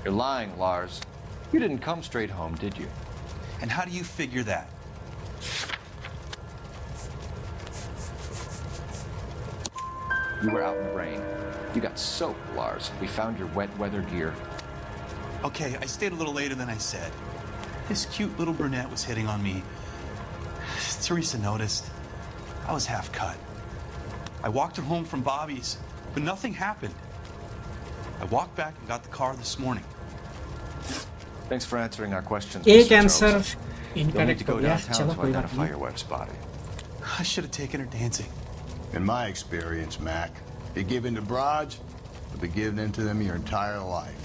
You're lying, Lars. You didn't come straight home, did you? And how do you figure that? You were out in the rain. You got soaked, Lars. We found your wet weather gear. Okay, I stayed a little later than I said. This cute little brunette was hitting on me. Teresa noticed. I was half cut. I walked her home from Bobby's, but nothing happened. I walked back and got the car this morning. Thanks for answering our questions, एक Mr. Answer Charles. You'll need incorrect to हो go गया. downtown चलो to कोई बात identify नहीं. your wife's body. I should have taken her dancing. In my experience, Mac, you give in to broads, you'll be giving in to them your entire life.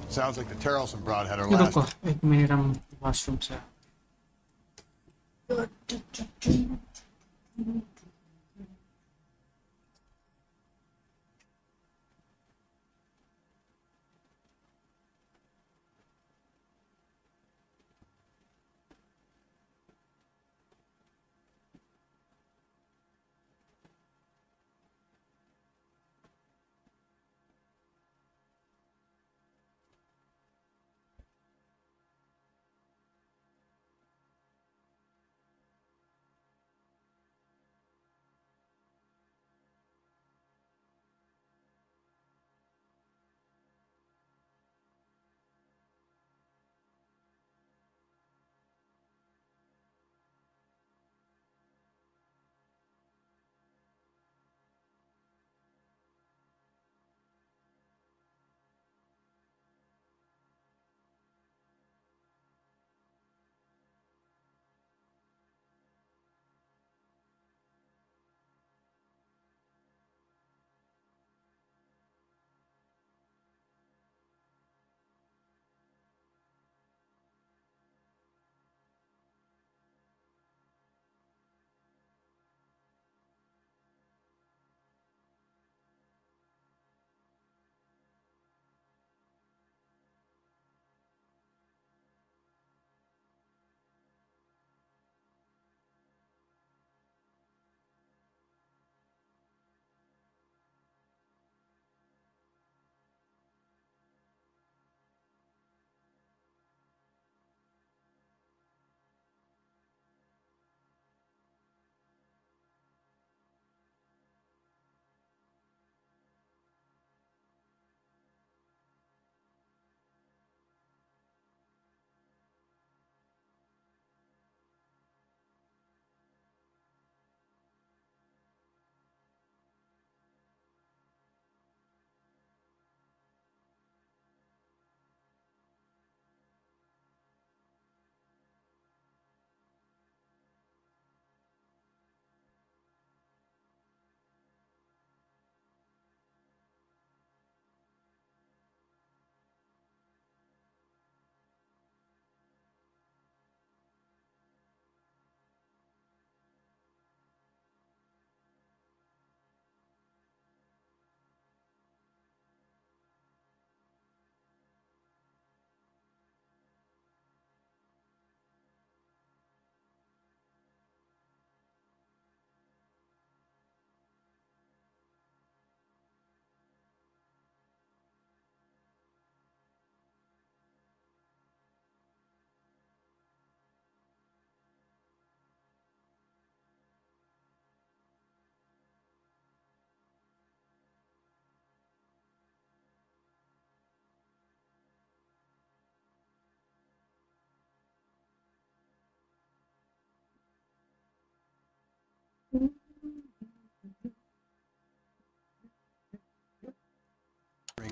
Sounds like the Terrellson broad had her last. रुको एक minute हम washroom से. Drink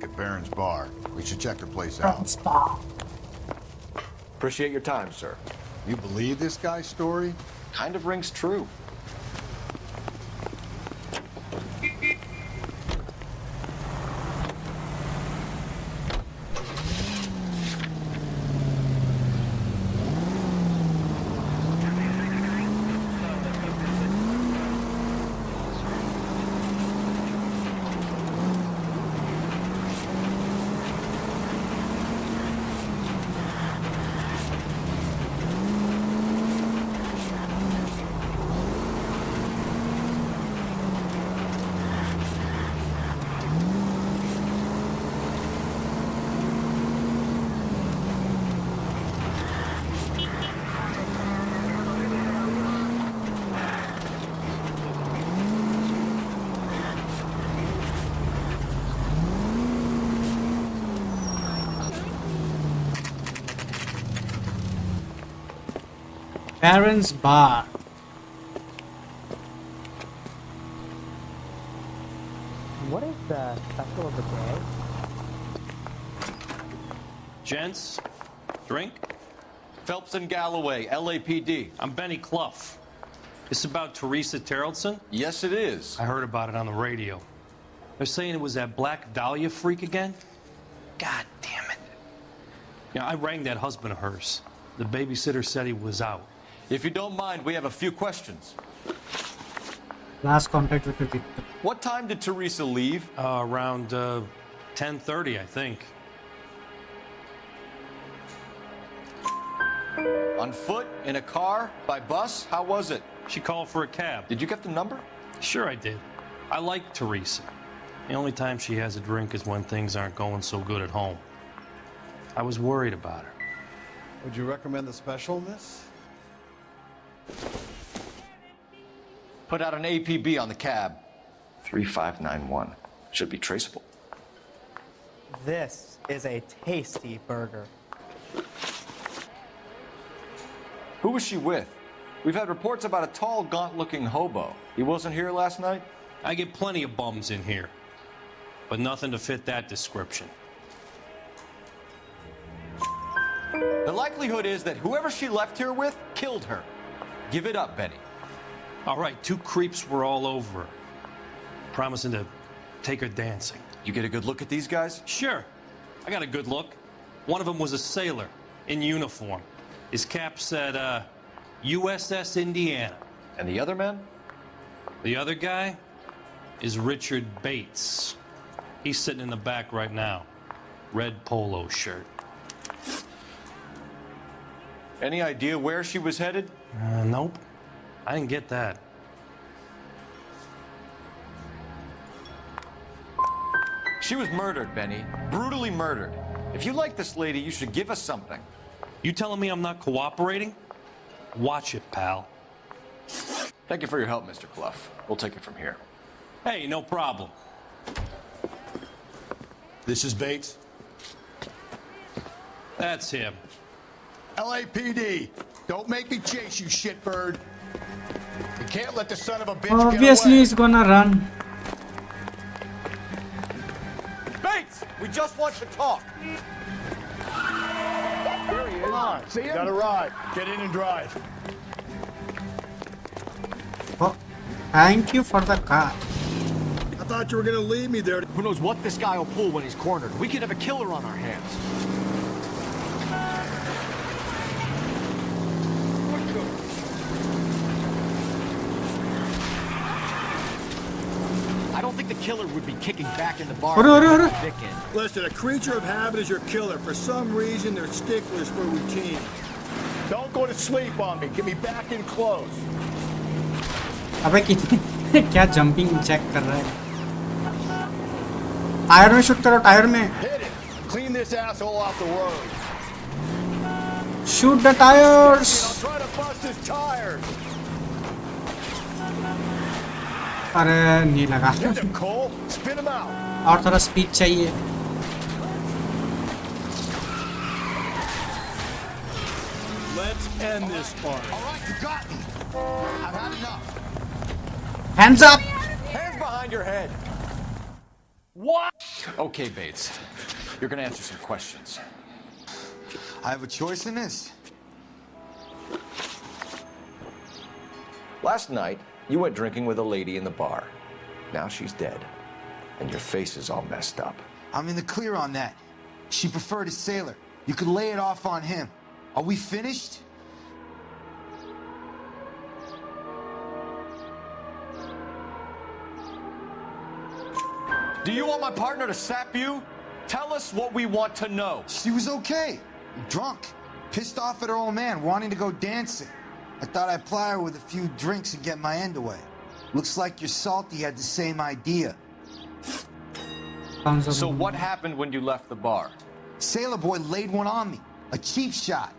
at Barron's Bar. We should check the place out. Appreciate your time, sir. You believe this guy's story? Kind of rings true. Barron's Bar. What is the special of the day? Gents, drink? Phelps and Galloway, LAPD. I'm Benny Clough. This about Teresa Terrellson? Yes, it is. I heard about it on the radio. They're saying it was that Black Dahlia freak again? God damn it. Yeah, I rang that husband of hers. The babysitter said he was out. If you don't mind, we have a few questions. Last contact with the victim. What time did Teresa leave? Around 10:30, I think. On foot? In a car? By bus? How was it? She called for a cab. Did you get the number? Sure I did. I like Teresa. The only time she has a drink is when things aren't going so good at home. I was worried about her. Would you recommend the special, miss? Put out an APB on the cab. 3591. Should be traceable. This is a tasty burger. Who was she with? We've had reports about a tall, gaunt-looking hobo. He wasn't here last night? I get plenty of bums in here, but nothing to fit that description. The likelihood is that whoever she left here with killed her. Give it up, Benny. All right, 2 creeps were all over her, promising to take her dancing. You get a good look at these guys? Sure. I got a good look. One of them was a sailor in uniform. His cap said, USS Indiana. And the other man? The other guy is Richard Bates. He's sitting in the back right now. Red polo shirt. Any idea where she was headed? Nope. I didn't get that. She was murdered, Benny. Brutally murdered. If you like this lady, you should give us something. You telling me I'm not cooperating? Watch it, pal. Thank you for your help, Mr. Clough. We'll take it from here. Hey, no problem. This is Bates. That's him. LAPD, don't make me chase you, shitbird. You can't let the son of a bitch Obviously, get away. he's gonna run. Bates, we just want to talk. There he is. Come on, see him? Got a ride. Get in and drive. Oh, thank you for the car. I thought you were gonna leave me there. Who knows what this guy will pull when he's cornered? We could have a killer on our hands. I don't think the killer would be kicking back in the bar. Listen, a creature of habit is your killer. For some reason, they're sticklers for routine. Don't go to sleep on me. Get me back in close. अबे कितनी क्या jumping check कर रहा है? Tyre में shoot करो, tyre में. Hit it. Clean this asshole off the road. Shoot the tires. I'll try to bust his tires. अरे नहीं लगा. Hit him, Cole. Spin him out. और थोड़ा स्पीड चाहिए. Let's end this part. All right, you got me. I've had enough. Hands up! Hands behind your head. What? Okay, Bates. You're gonna answer some questions. I have a choice in this. Last night, you went drinking with a lady in the bar. Now she's dead. And your face is all messed up. I'm in the clear on that. She preferred a sailor. You could lay it off on him. Are we finished? Do you want my partner to sap you? Tell us what we want to know. She was okay. Drunk. Pissed off at her old man, wanting to go dancing. I thought I'd ply her with a few drinks and get my end away. Looks like your salty had the same idea. So what happened when you left the bar? Sailor boy laid one on me. A cheap shot.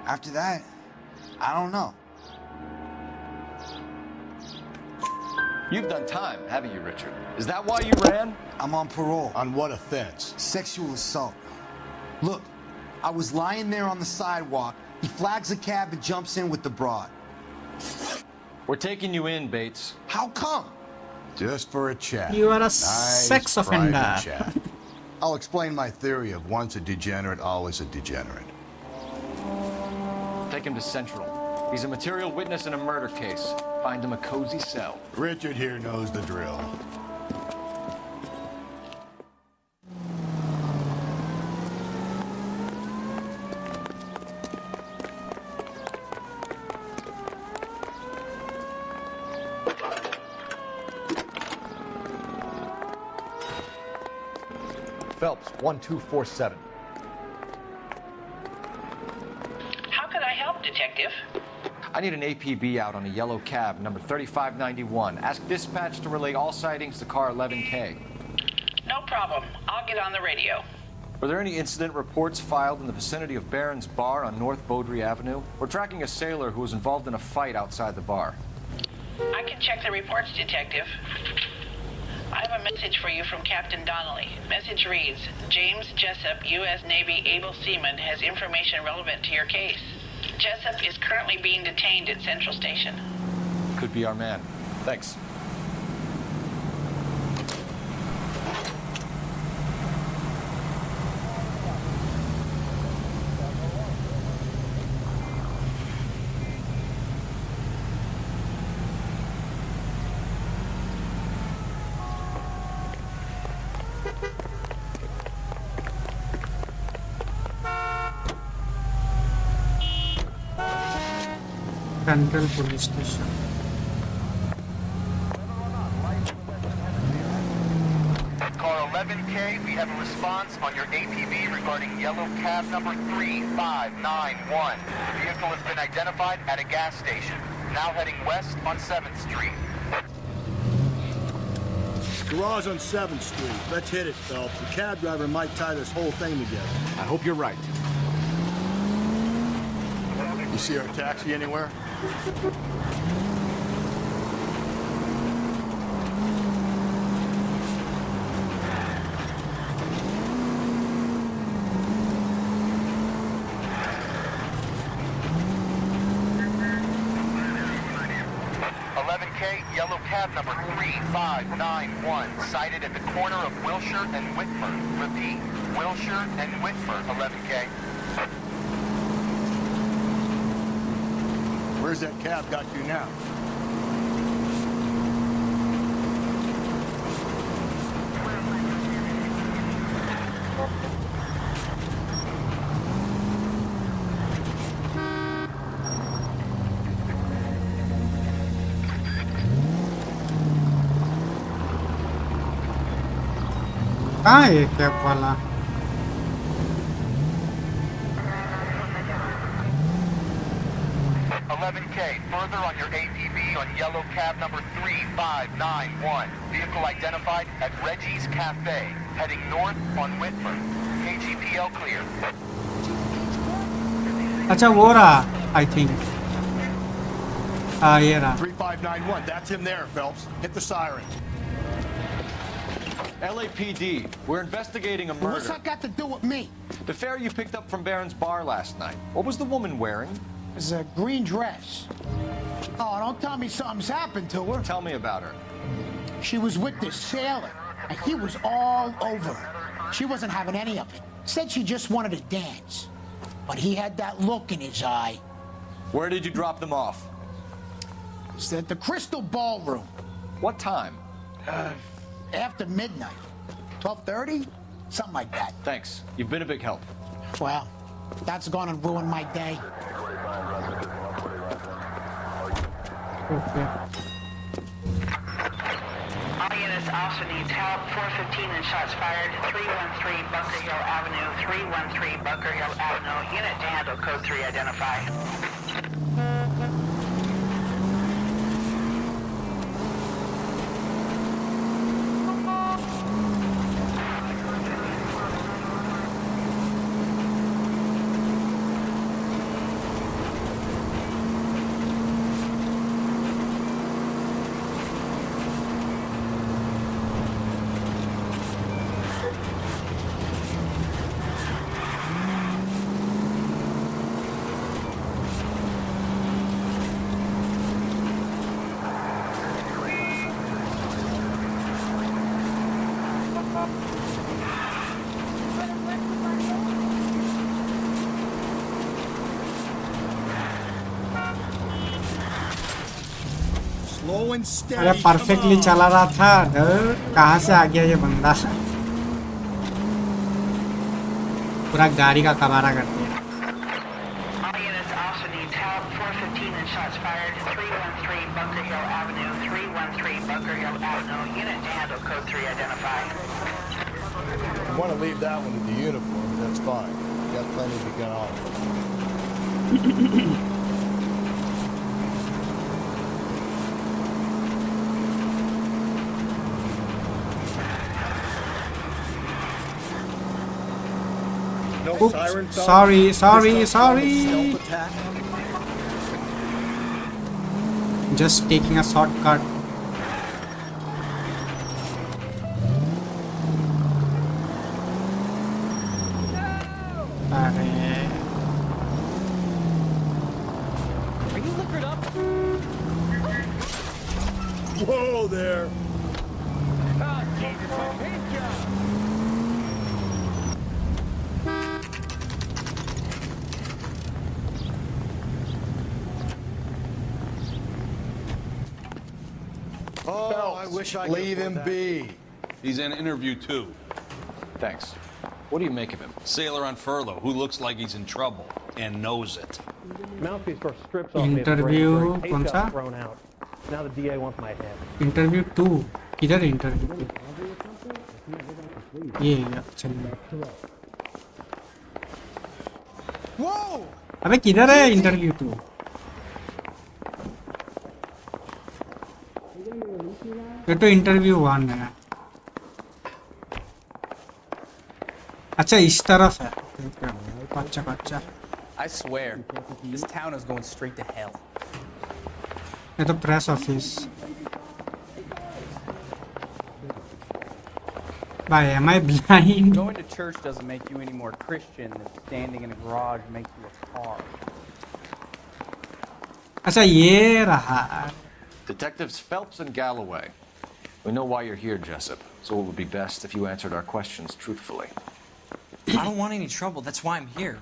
After that, I don't know. You've done time, haven't you, Richard? Is that why you ran? I'm on parole. On what offense? Sexual assault. Look, I was lying there on the sidewalk. He flags a cab and jumps in with the broad. We're taking you in, Bates. How come? Just for a chat. You are a Nice sex private offender. chat. I'll explain my theory of once a degenerate, always a degenerate. Take him to Central. He's a material witness in a murder case. Find him a cozy cell. Richard here knows the drill. Phelps, 1247. How can I help, Detective? I need an APB out on a yellow cab, number 3591. Ask dispatch to relay all sightings to car 11K. No problem. I'll get on the radio. Were there any incident reports filed in the vicinity of Barron's Bar on North Beaudry Avenue? We're tracking a sailor who was involved in a fight outside the bar. I can check the reports, Detective. I have a message for you from Captain Donnelly. Message reads, James Jessup, U.S. Navy able seaman, has information relevant to your case. Jessup is currently being detained at Central Station. Could be our man. Thanks. Central Police Station. Car 11K, we have a response on your APB regarding yellow cab number 3591. The vehicle has been identified at a gas station. Now heading west on 7th Street. Garage on 7th Street. Let's hit it, Phelps. The cab driver might tie this whole thing together. I hope you're right. You see our taxi anywhere? Yellow cab number 3591, sighted at the corner of Wilshire and Whitmer. Repeat, Wilshire and Whitmer, 11K. Where's that cab got you now? कहाँ है cab वाला? Further on your APB on yellow cab number 3591. Vehicle identified at Reggie's Cafe, heading north on Whitmer. KGPL clear. अच्छा वो रहा, I think. हाँ ये रहा. 3591. That's him there, Phelps. Hit the siren. LAPD, we're investigating a murder. What's that got to do with me? The fare you picked up from Barron's Bar last night. What was the woman wearing? It's a green dress. Oh, don't tell me something's happened to her. Tell me about her. She was with this sailor, and he was all over her. She wasn't having any of it. Said she just wanted to dance. But he had that look in his eye. Where did you drop them off? It's at the Crystal Ballroom. What time? After midnight. 12:30? Something like that. Thanks. You've been a big help. Well, that's gonna ruin my day. All units also needs help. 415 and shots fired. 313 Bunker Hill Avenue. 313 Bunker Hill Avenue. Unit to handle code 3 identify. अरे perfectly चला रहा था कहाँ से आ गया ये बंदा पूरा गाड़ी का कबाड़ा कर दिया All units also needs help. 415 and shots fired. 313 Bunker Hill Avenue. 313 Bunker Hill Avenue. Unit to handle code 3 identify. If you want to leave that one to the uniform, that's fine. You got plenty to get on. Oops, sorry. Just taking a shortcut. Are you liquored up? Whoa there! Ah, Jesus, my paint job. Oh, I wish I could leave him be. He's in interview 2. Thanks. What do you make of him? Sailor on furlough who looks like he's in trouble and knows it. Mouthpiece first strips off me. Interview कौन सा? Thrown out. Now the DA wants my head. Interview 2 किधर interview 2 ये चलिए अबे किधर है interview 2 ये तो interview 1 है अच्छा इस तरफ है कच्चा I swear, this town is going straight to hell. ये तो press office Why am I blind? Going to church doesn't make you any more Christian than standing in a garage makes you a car. अच्छा ये रहा Detectives Phelps and Galloway. We know why you're here, Jessup, so it would be best if you answered our questions truthfully. I don't want any trouble. That's why I'm here.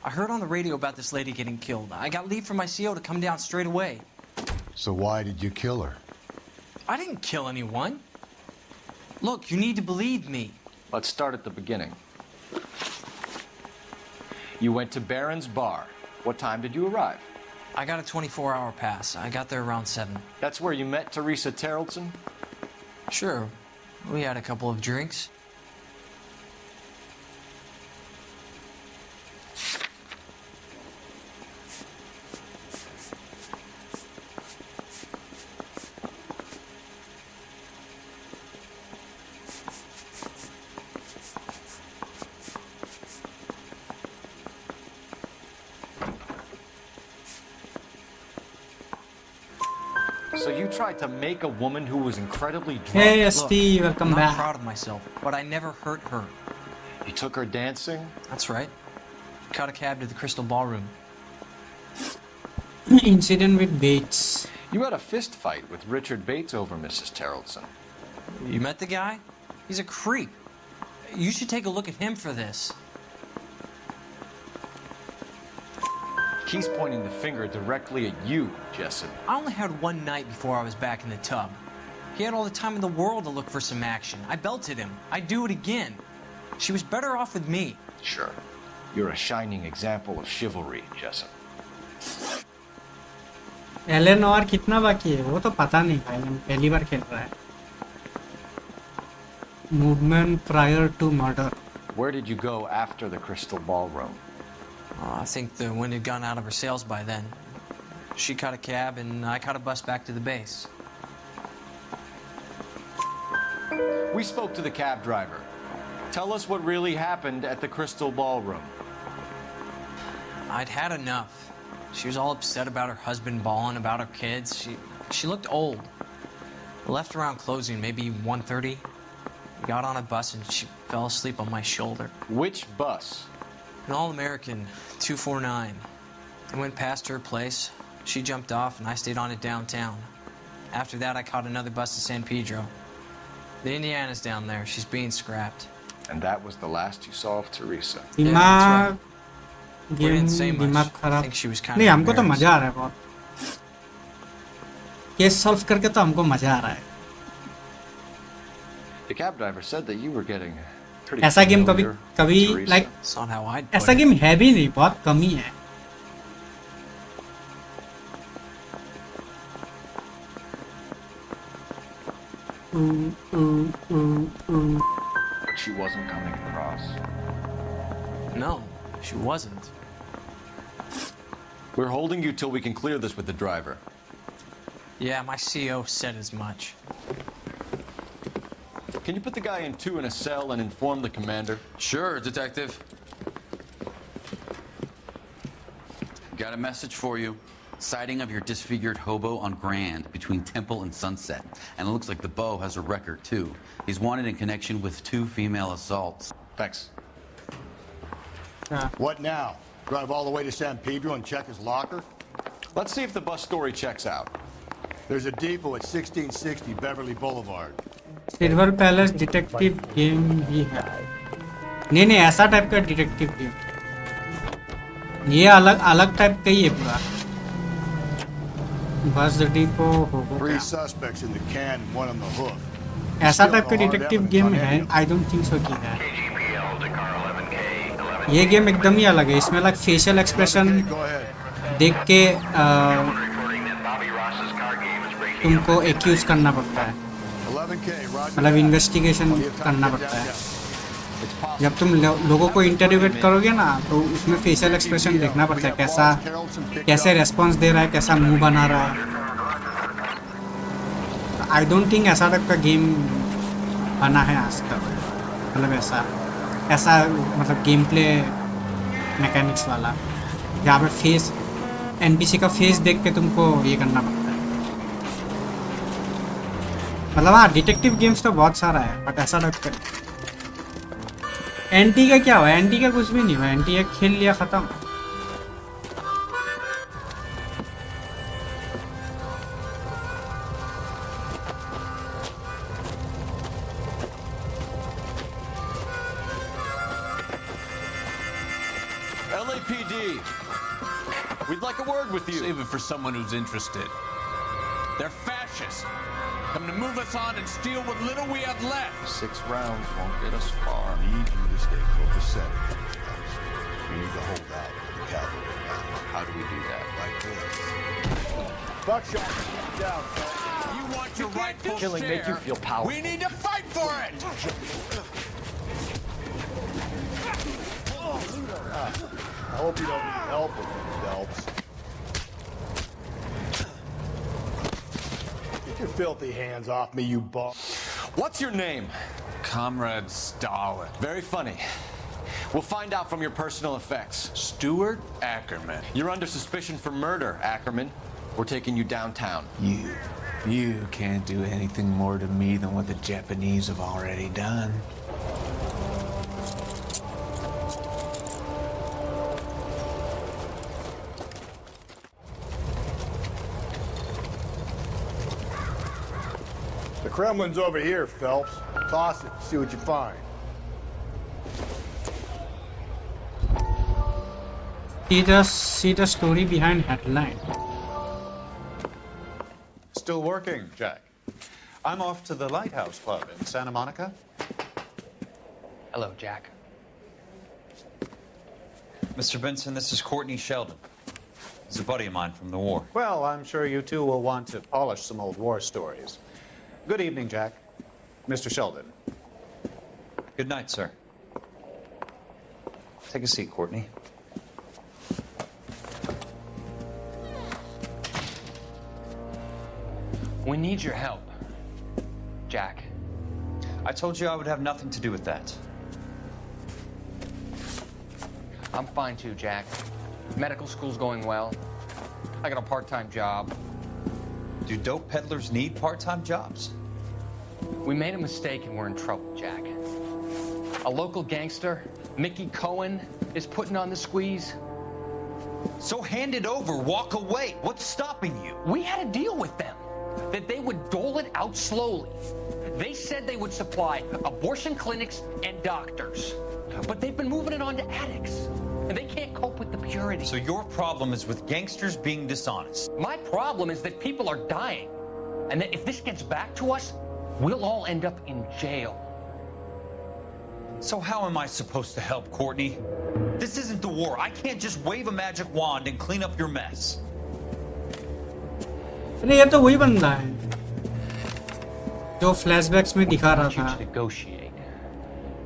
I heard on the radio about this lady getting killed. I got leave from my CO to come down straight away. So why did you kill her? I didn't kill anyone. Look, you need to believe me. Let's start at the beginning. You went to Barron's Bar. What time did you arrive? I got a 24-hour pass. I got there around 7. That's where you met Teresa Terrellson? Sure. We had a couple of drinks. So you tried to make a woman who was incredibly drunk? Hey, Steve, welcome back. I'm proud of myself, but I never hurt her. You took her dancing? That's right. Caught a cab to the Crystal Ballroom. Incident with Bates. You had a fist fight with Richard Bates over Mrs. Terrellson. You met the guy? He's a creep. You should take a look at him for this. He's pointing the finger directly at you, Jessup. I only had one night before I was back in the tub. He had all the time in the world to look for some action. I belted him. I'd do it again. She was better off with me. Sure. You're a shining example of chivalry, Jessup. L.A NOIRE कितना बाकी है वो तो पता नहीं भाई, हम पहली बार खेल रहा है. Movement prior to murder. Where did you go after the Crystal Ballroom? I think the wind had gone out of her sails by then. She caught a cab and I caught a bus back to the base. We spoke to the cab driver. Tell us what really happened at the Crystal Ballroom. I'd had enough. She was all upset about her husband bawling about her kids. She looked old. I left around closing, maybe 1:30. Got on a bus and she fell asleep on my shoulder. Which bus? An All-American 249. I went past her place. She jumped off and I stayed on it downtown. After that, I caught another bus to San Pedro. The Indiana's down there. She's being scrapped. And that was the last you saw of Teresa. दिमाग We didn't say much. दिमाग I खराब. think she was kind नहीं of हमको तो embarrassed. मजा आ रहा है बहुत. केस सॉल्व करके तो हमको मजा आ रहा है. The cab driver said that you were getting pretty ऐसा गेम कभी familiar with कभी Teresa. Like That's not how I'd put ऐसा it. गेम है भी नहीं, बहुत कम ही है. But she wasn't coming across. No, she wasn't. We're holding you till we can clear this with the driver. Yeah, my CO said as much. Can you put the guy in two in a cell and inform the commander? Sure, Detective. Got a message for you. Sighting of your disfigured hobo on Grand between Temple and Sunset. And it looks like the beau has a record, too. He's wanted in connection with 2 female assaults. Thanks. What now? Drive all the way to San Pedro and check his locker? Let's see if the bus story checks out. There's a depot at 1660 Beverly Boulevard. Silver palace detective game भी है. नहीं ऐसा type का detective game. ये अलग अलग type का ही है पूरा. बस डिपो होगा. 3 suspects in the can and 1 on the hook. ऐसा टाइप का डिटेक्टिव गेम है. आई डोंट थिंक सो कि है. ये गेम एकदम ही अलग है. इसमें लाइक फेशियल एक्सप्रेशन देख के तुमको एक्यूज करना पड़ता है. मतलब इन्वेस्टिगेशन करना पड़ता है. जब तुम लोगों को इंटरोगेट करोगे ना तो उसमें फेशियल एक्सप्रेशन देखना पड़ता है. कैसे रेस्पॉन्स दे रहा है, कैसा मुंह बना रहा है. आई डोंट थिंक ऐसा टाइप का गेम बना है आज तक. मतलब ऐसा मतलब गेम प्ले मैकेनिक्स वाला जहाँ पे फेस एनपीसी का फेस देख के तुमको ये करना पड़ता है. मतलब हाँ डिटेक्टिव गेम्स तो बहुत सारा है बट ऐसा टाइप का. एंटी का क्या हुआ? एंटी का कुछ भी नहीं हुआ. एंटी का खेल लिया खत्म. LAPD, we'd like a word with you. Save it for someone who's interested. They're fascists. Come to move us on and steal what little we have left. 6 rounds won't get us far. I need you to stay copacetic. We need to hold out for the cavalry. How do we do that? Like this. Buckshot down. You want your rightful Killing share. make you feel powerful. We need to fight for it. I hope you don't need help with these Phelps. Get your filthy hands off me, you bum. What's your name? Comrade Stalin. Very funny. We'll find out from your personal effects. Stuart Ackerman. You're under suspicion for murder, Ackerman. We're taking you downtown. You can't do anything more to me than what the Japanese have already done. The Kremlin's over here, Phelps. Toss it, see what you find. See the story behind headline. Still working, Jack. I'm off to the Lighthouse Club in Santa Monica. Hello, Jack. Mr. Benson, this is Courtney Sheldon. He's a buddy of mine from the war. Well, I'm sure you two will want to polish some old war stories. Good evening, Jack. Mr. Sheldon. Good night, sir. Take a seat, Courtney. We need your help, Jack. I told you I would have nothing to do with that. I'm fine too, Jack. Medical school's going well. I got a part-time job. Do dope peddlers need part-time jobs? We made a mistake and we're in trouble, Jack. A local gangster, Mickey Cohen, is putting on the squeeze. So hand it over, walk away. What's stopping you? We had a deal with them that they would dole it out slowly. They said they would supply abortion clinics and doctors, but they've been moving it on to addicts, and they can't cope with the purity. So your problem is with gangsters being dishonest? My problem is that people are dying, and that if this gets back to us, we'll all end up in jail. So how am I supposed to help, Courtney? This isn't the war. I can't just wave a magic wand and clean up your mess. अरे ये तो वही बंदा है जो flashbacks में दिखा रहा था. Negotiate,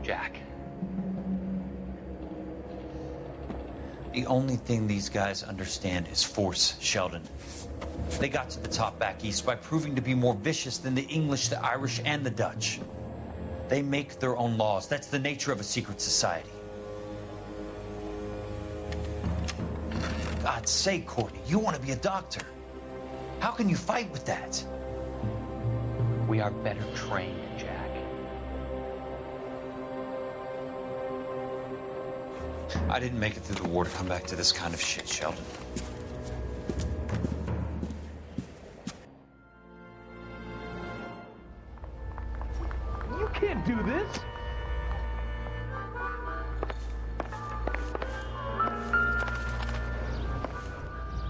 Jack. The only thing these guys understand is force, Sheldon. They got to the top back east by proving to be more vicious than the English, the Irish, and the Dutch. They make their own laws. That's the nature of a secret society. For God's sake, Courtney, you want to be a doctor. How can you fight with that? We are better trained, Jack. I didn't make it through the war to come back to this kind of shit, Sheldon. You can't do this.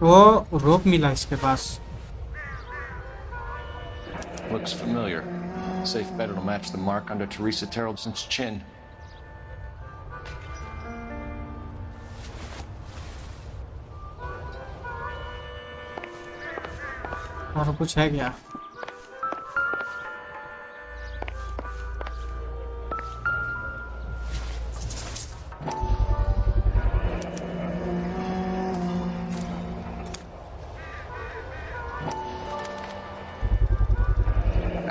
वो रोप मिला इसके पास. Looks familiar. Safe bet it'll match the mark under Teresa Terrelson's chin. और कुछ है क्या?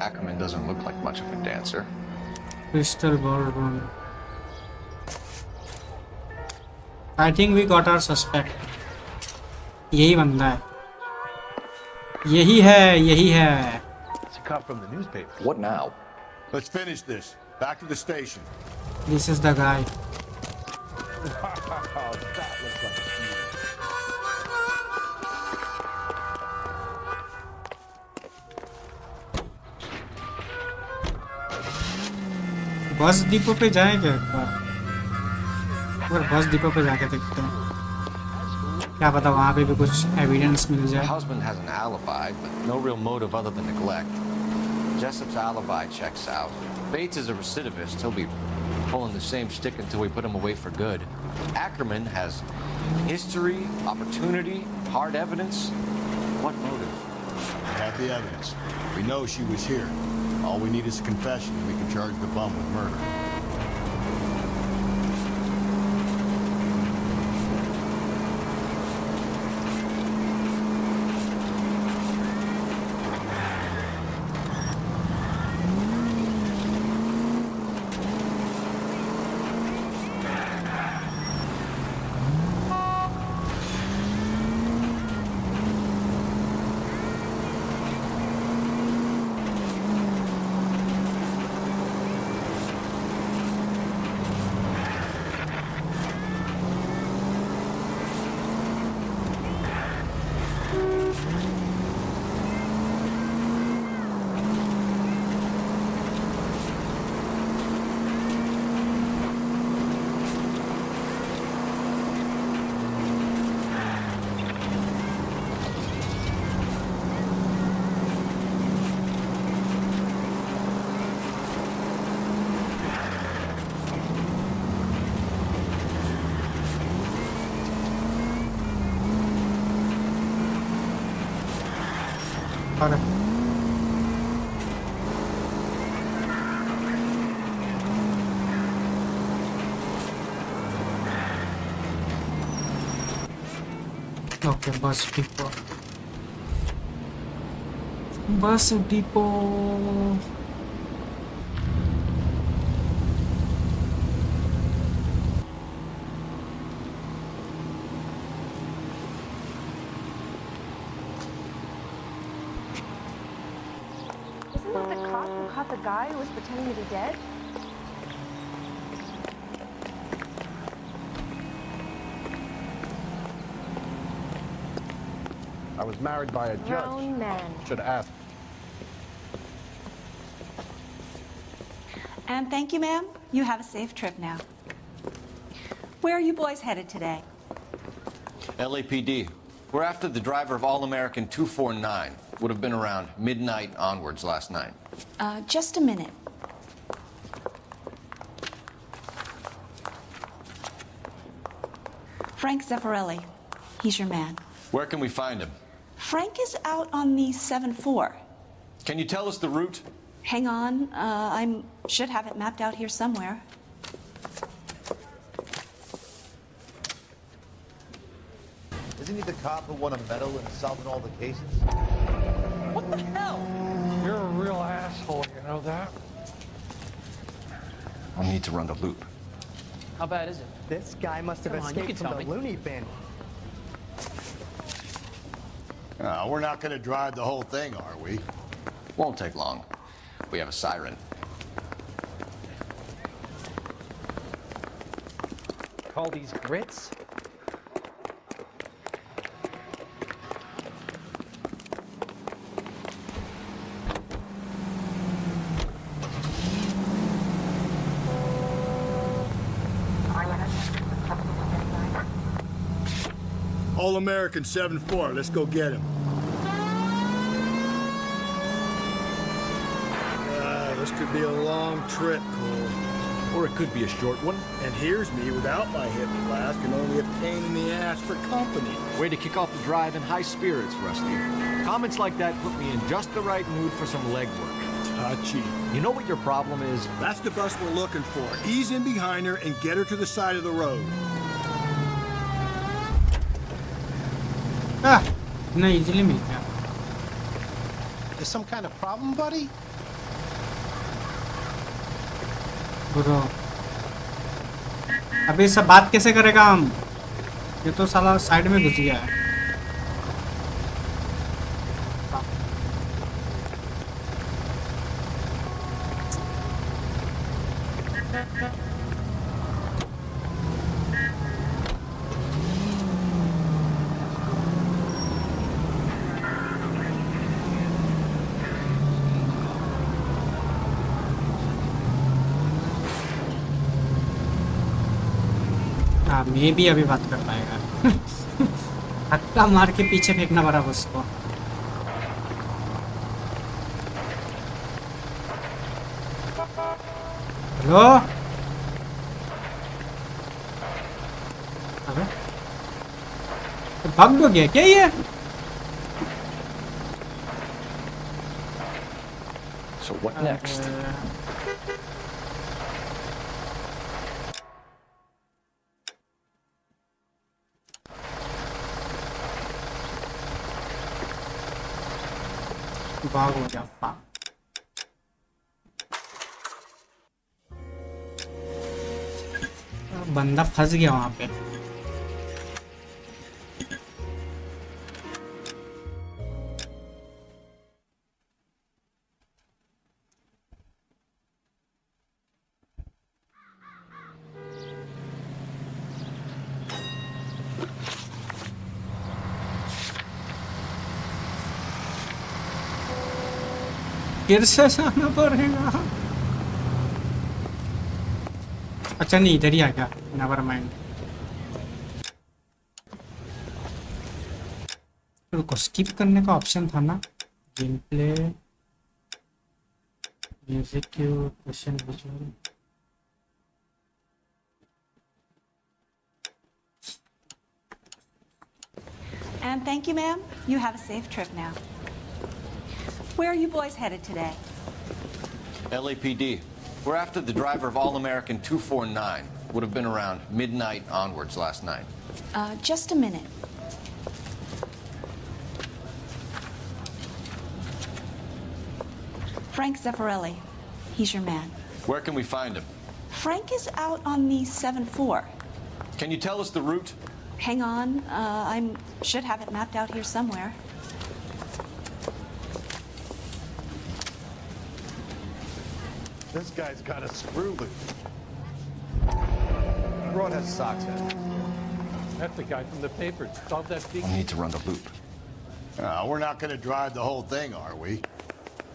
Ackerman doesn't look like much of a dancer. Crystal ballroom. I think we got our suspect. यही बंदा है. यही है. It's a cop from the newspaper. What now? Let's finish this. Back to the station. This is the guy. Wow, that looks like a bus depot पे जाएंगे एक बार bus depot पे जाके देखते हैं क्या पता वहाँ पे भी कुछ एविडेंस मिल जाए. Husband has an alibi, but no real motive other than neglect. Jessup's alibi checks out. Bates is a recidivist. He'll be pulling the same stick until we put him away for good. Ackerman has history, opportunity, hard evidence. What motive? We have the evidence. We know she was here. All we need is a confession, and we can charge the bum with murder. Okay. Okay, bus depot. Bus depot. Isn't that the cop who caught the guy who was pretending to be dead? I was married by a judge. Grown man. Should ask. And thank you, ma'am. You have a safe trip now. Where are you boys headed today? LAPD. We're after the driver of All-American 249. Would have been around midnight onwards last night. Just a minute. Frank Zeffirelli. He's your man. Where can we find him? Frank is out on the 7-4. Can you tell us the route? Hang on. I should have it mapped out here somewhere. Isn't he the cop who won a medal in solving all the cases? What the hell? You're a real asshole, you know that? I'll need to run the loop. How bad is it? This guy must have Come on, you escaped can from tell the me. loony bin. We're not going to drive the whole thing, are we? Won't take long. We have a siren. Call these grits? All-American 7-4. Let's go get him. This could be a long trip, Cole. Or it could be a short one. And here's me without my hip flask and only a pain in the ass for company. Way to kick off the drive in high spirits, Rusty. Comments like that put me in just the right mood for some legwork. Touchy. You know what your problem is? That's the bus we're looking for. Ease in behind her and get her to the side of the road. Ah, इतना easily मिल गया. There's some kind of problem, buddy? Bro अभी सब बात कैसे करेगा हम? ये तो साला साइड में घुस गया है. मैं भी अभी बात कर पाएगा. धक्का मार के पीछे फेंकना पड़ा उसको. हेलो अबे भाग गया क्या ये? So what next? भाग हो जा. बंदा फंस गया वहां पे. फिर से जाना पड़ेगा. अच्छा नहीं इधर ही आ गया. Never mind. रुको स्किप करने का ऑप्शन था ना. Game play music question visual. And thank you, ma'am. You have a safe trip now. Where are you boys headed today? LAPD. We're after the driver of All-American 249. Would have been around midnight onwards last night. Just a minute. Frank Zeffirelli. He's your man. Where can we find him? Frank is out on the 7-4. Can you tell us the route? Hang on. I should have it mapped out here somewhere. This guy's got a screw loose. Road has socks in it. That's the guy from the paper. Solve that big... We need to run the loop. We're not going to drive the whole thing, are we?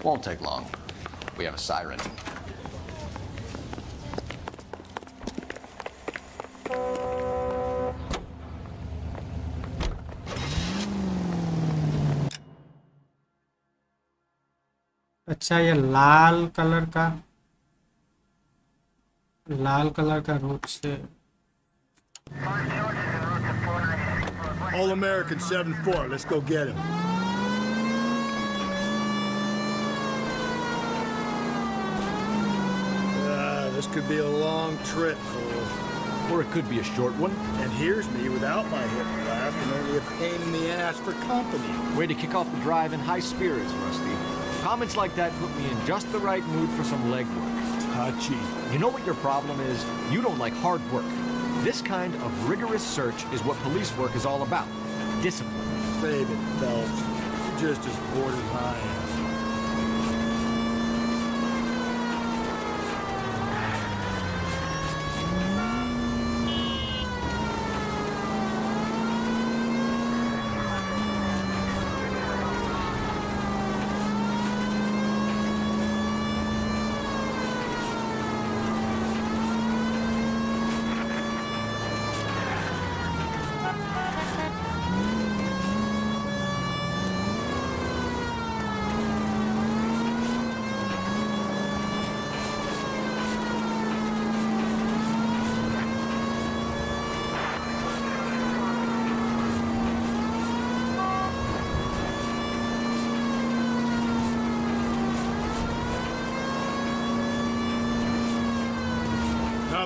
Won't take long. We have a siren. अच्छा ये लाल colour का root से All American 7-4. Let's go get him. This could be a long trip, Cole. Or it could be a short one. And here's me without my hip flap and only a pain in the ass for company. Way to kick off the drive in high spirits, Rusty. Comments like that put me in just the right mood for some legwork. Touchy. You know what your problem is? You don't like hard work. This kind of rigorous search is what police work is all about. Discipline. Save it, Phelps. You're just as bored as I am.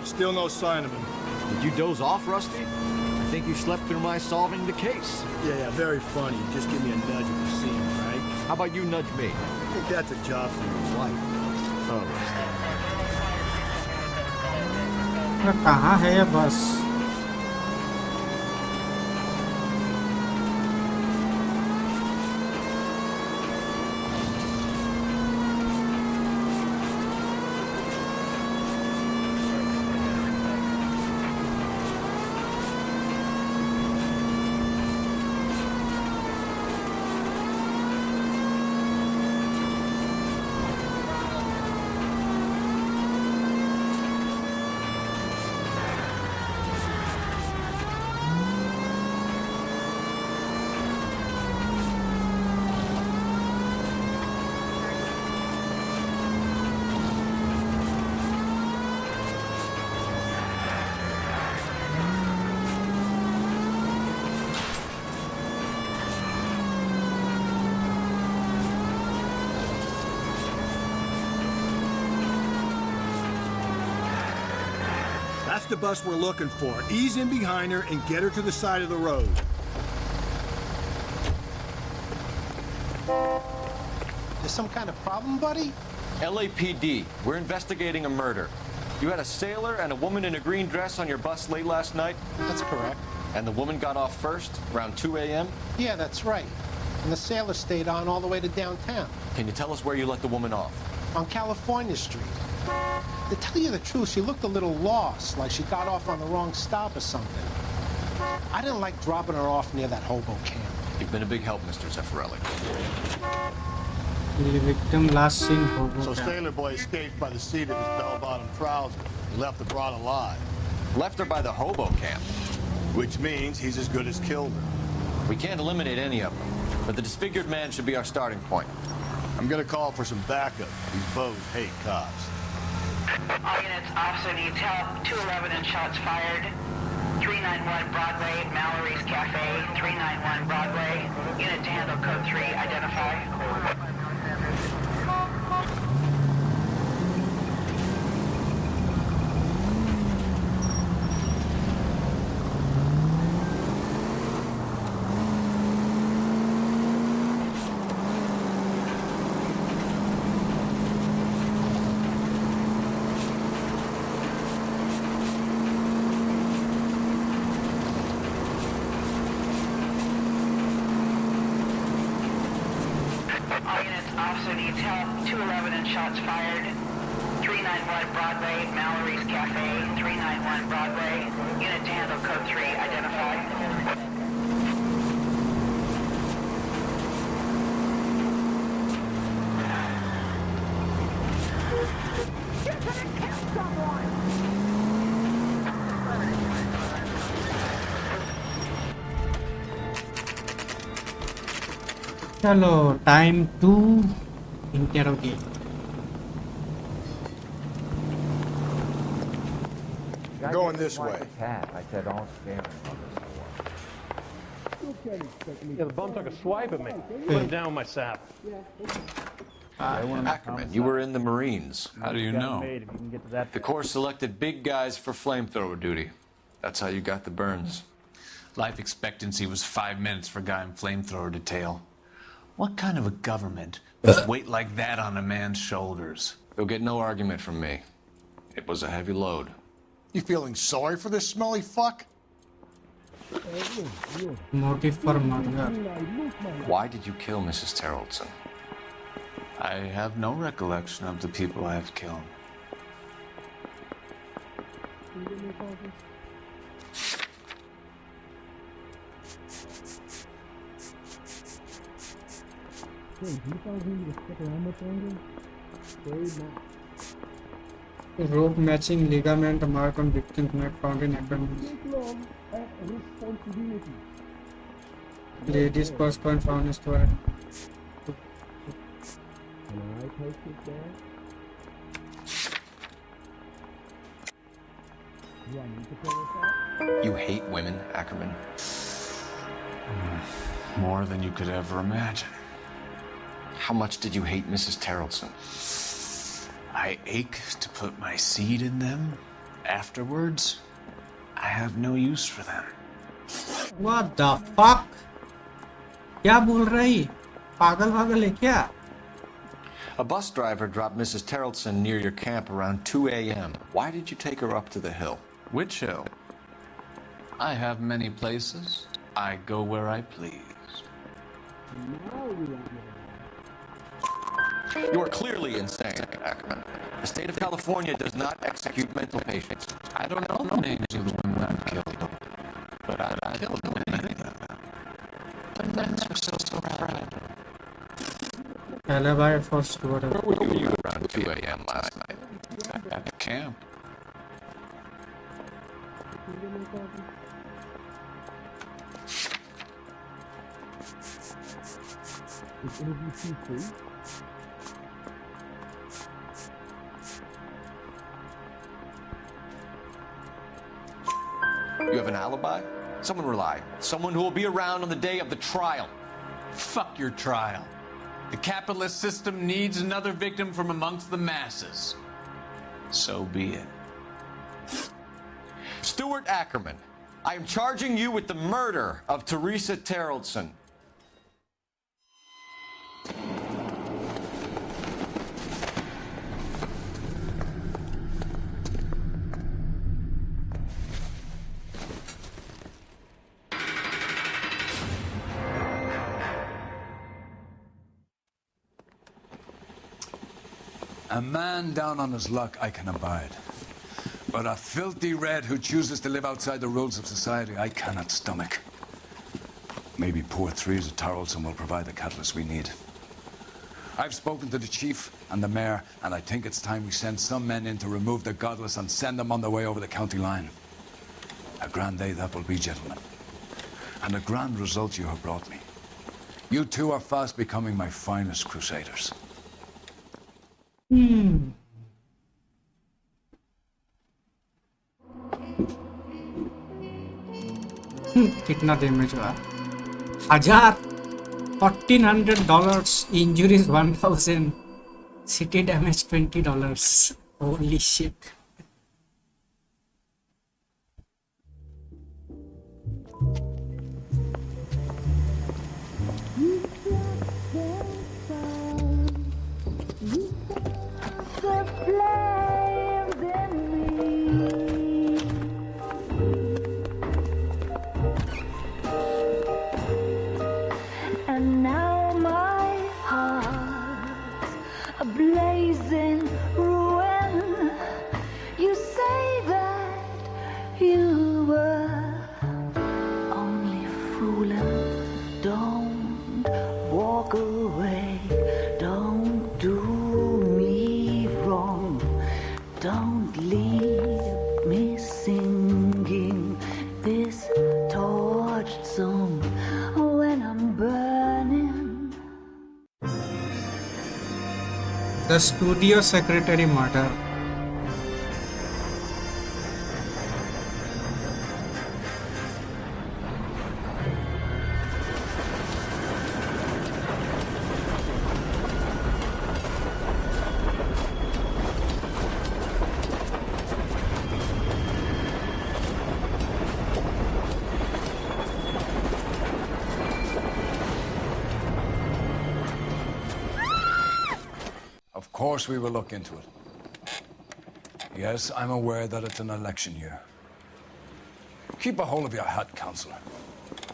Still no sign of him. Did you doze off, Rusty? I think you slept through my solving the case. Yeah, very funny. Just give me a nudge if you see him, right? How about you nudge me? I think that's a job for your wife. Oh, Rusty. कहाँ है ये बस? That's the bus we're looking for. Ease in behind her and get her to the side of the road. There's some kind of problem, buddy? LAPD. We're investigating a murder. You had a sailor and a woman in a green dress on your bus late last night? That's correct. And the woman got off first, around 2 a.m.? Yeah, that's right. And the sailor stayed on all the way to downtown. Can you tell us where you let the woman off? On California Street. To tell you the truth, she looked a little lost, like she got off on the wrong stop or something. I didn't like dropping her off near that hobo camp. You've been a big help, Mr. Zeffirelli. The victim last seen hobo. So Sailor Boy escaped by the seat of his bell-bottom trousers. He left the broad alive. Left her by the hobo camp. Which means he's as good as killed her. We can't eliminate any of them, but the disfigured man should be our starting point. I'm gonna call for some backup. These bows hate cops. All units, officer needs help. 211 and shots fired. 391 Broadway, Mallory's Cafe. 391 Broadway. Unit to handle code 3, identify. with detail, 211 and shots fired. 391 Broadway, Mallory's Cafe, 391 Broadway. Unit to handle code 3, identified. Hello, time to interrogate. We're going this way. I said, don't scare him. Yeah, the bum took a swipe at me. Put him down with my sap. Ackerman, you were in the Marines. How do you know? The Corps selected big guys for flamethrower duty. That's how you got the burns. Life expectancy was 5 minutes for a guy in flamethrower detail. What kind of a government puts weight like that on a man's shoulders? You'll get no argument from me. It was a heavy load. You feeling sorry for this smelly fuck? Motive for murder. Why did you kill Mrs. Terrellson? I have no recollection of the people I have killed. Rope matching ligament mark on victim's neck found in abdomen. Lady's purse coin found in store. You hate women, Ackerman? More than you could ever imagine. How much did you hate Mrs. Terrellson? I ache to put my seed in them. Afterwards, I have no use for them. What the fuck? क्या बोल रही? पागल वागल है क्या? A bus driver dropped Mrs. Terrellson near your camp around 2 a.m. Why did you take her up to the hill? Which hill? I have many places. I go where I please. You are clearly insane, Ackerman. The state of California does not execute mental patients. I don't know the names of the women I've killed, but I've killed many of them. The men are so proud. Alibi for Stuart. Where were you around 2 a.m. last night? At the camp. Is interview fee free? You have an alibi? Someone reliable. Someone who will be around on the day of the trial. Fuck your trial. The capitalist system needs another victim from amongst the masses. So be it. Stuart Ackerman, I am charging you with the murder of Teresa Terrellson. A man down on his luck I can abide. But a filthy red who chooses to live outside the rules of society I cannot stomach. Maybe poor Teresa Terrellson will provide the catalyst we need. I've spoken to the chief and the mayor, and I think it's time we send some men in to remove the godless and send them on their way over the county line. A grand day that will be, gentlemen. And a grand result you have brought me. You two are fast becoming my finest crusaders. कितना damage हुआ? 1000, $1,400, injuries 1,000, city damage $20. Holy shit! And now my heart The studio secretary murder. Of course we will look into it. Yes, I'm aware that it's an election year. Keep a hold of your hat, Counselor.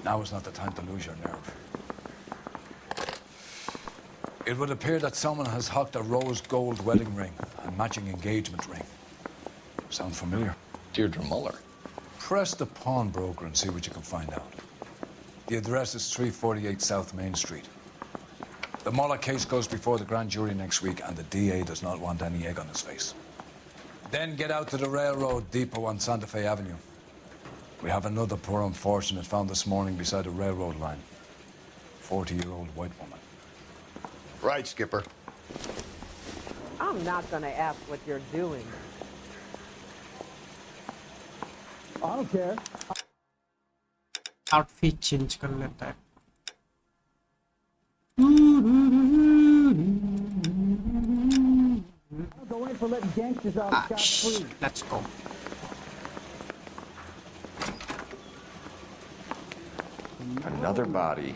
Now is not the time to lose your nerve. It would appear that someone has hocked a rose gold wedding ring and matching engagement ring. Sound familiar? Deirdre Muller. Press the pawnbroker and see what you can find out. The address is 348 South Main Street. The Muller case goes before the grand jury next week, and the DA does not want any egg on his face. Then get out to the railroad depot on Santa Fe Avenue. We have another poor unfortunate found this morning beside a railroad line. 40-year-old white woman. Right, Skipper. I'm not gonna ask what you're doing. I don't care. Outfit change कर लेता है. Go in for letting gangsters off scot-free. Let's go. Another body,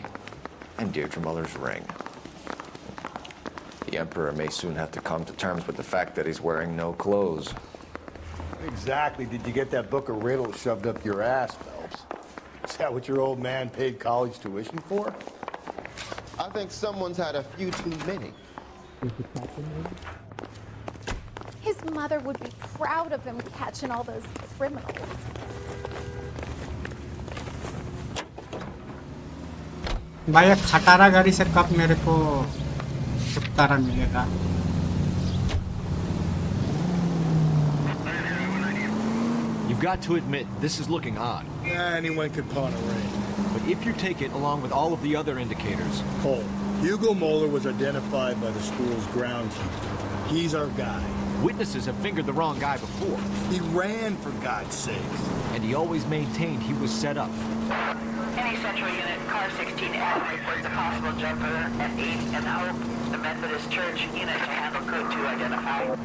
and Deirdre Muller's ring. The Emperor may soon have to come to terms with the fact that he's wearing no clothes. Exactly did you get that book of riddles shoved up your ass, Phelps? Is that what your old man paid college tuition for? I think someone's had a few too many. His mother would be proud of him catching all those criminals. भाई खटारा गाड़ी से कब मेरे को छुटकारा मिलेगा? You've got to admit, this is looking odd. Anyone could pawn a ring. But if you take it along with all of the other indicators... Cole, Hugo Moeller was identified by the school's groundskeeper. He's our guy. Witnesses have fingered the wrong guy before. He ran, for God's sakes. And he always maintained he was set up. Any central unit, car 16F reports a possible jumper at 8 and out. The Methodist Church unit to handle code 2 identified.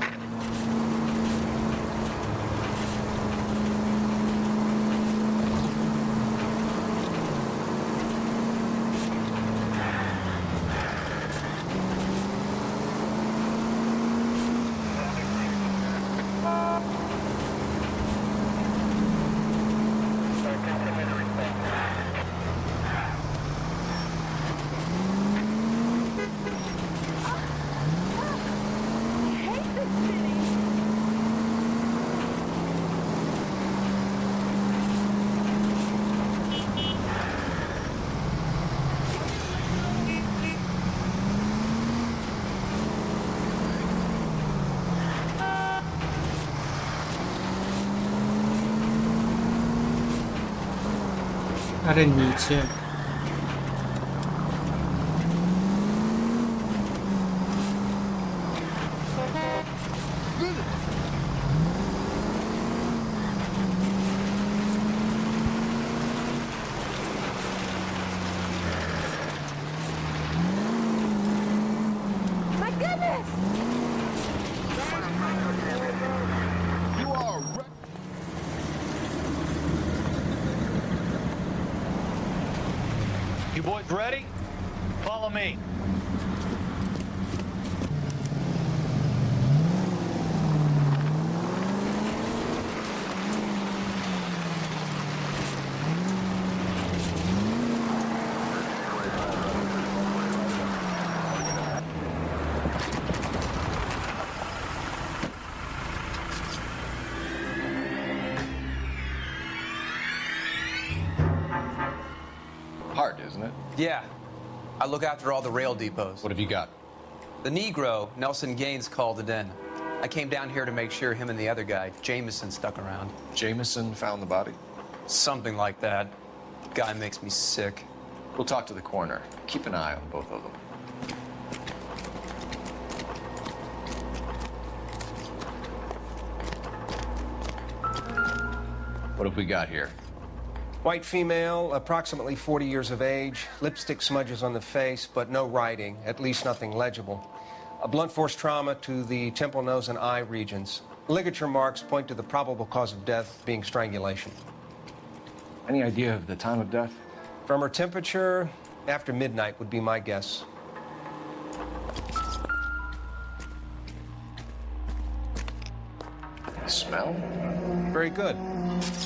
अरे नीचे My goodness! You are You boys ready? Follow me. Hard, isn't it? Yeah. I look after all the rail depots. What have you got? The Negro, Nelson Gaines, called it in. I came down here to make sure him and the other guy, Jameson, stuck around. Jameson found the body? Something like that. Guy makes me sick. We'll talk to the coroner. Keep an eye on both of them. What have we got here? White female, approximately 40 years of age, lipstick smudges on the face, but no writing, at least nothing legible. A blunt force trauma to the temple, nose, and eye regions. Ligature marks point to the probable cause of death being strangulation. Any idea of the time of death? From her temperature, after midnight would be my guess. Smell? Very good.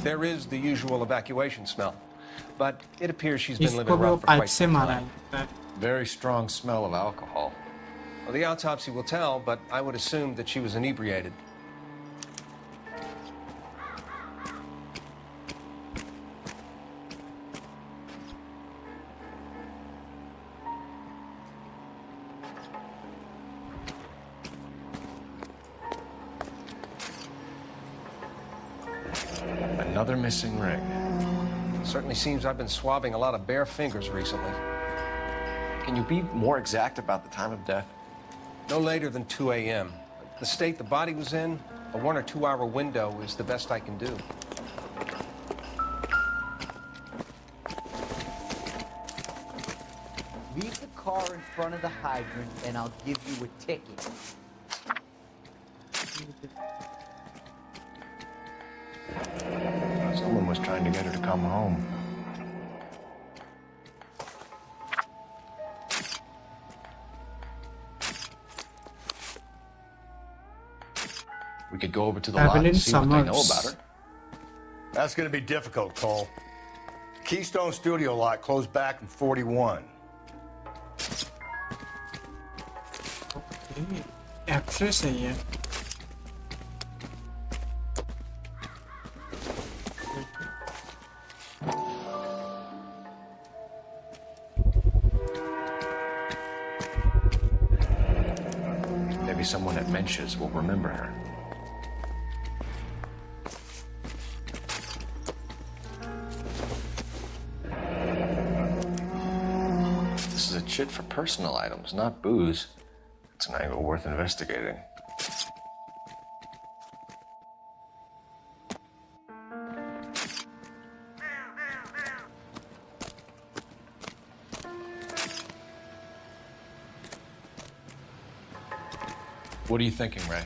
There is the usual evacuation smell, but it appears she's been living इसको वो rough for pipe quite से some मारा time. है. Very strong smell of alcohol. Well, the autopsy will tell, but I would assume that she was inebriated. Another missing ring. Certainly seems I've been swabbing a lot of bare fingers recently. Can you be more exact about the time of death? No later than 2 a.m. The state the body was in, a 1 or 2 hour window is the best I can do. Leave the car in front of the hydrant and I'll give you a ticket. Someone was trying to get her to come home. We could go over to the lot and see what they know about her. That's going to be difficult, Cole. Keystone studio lot closed back in 41. Actress है ये. Maybe someone at Mensch's will remember her. This is a chit for personal items, not booze. It's an angle worth investigating. What are you thinking, Ray?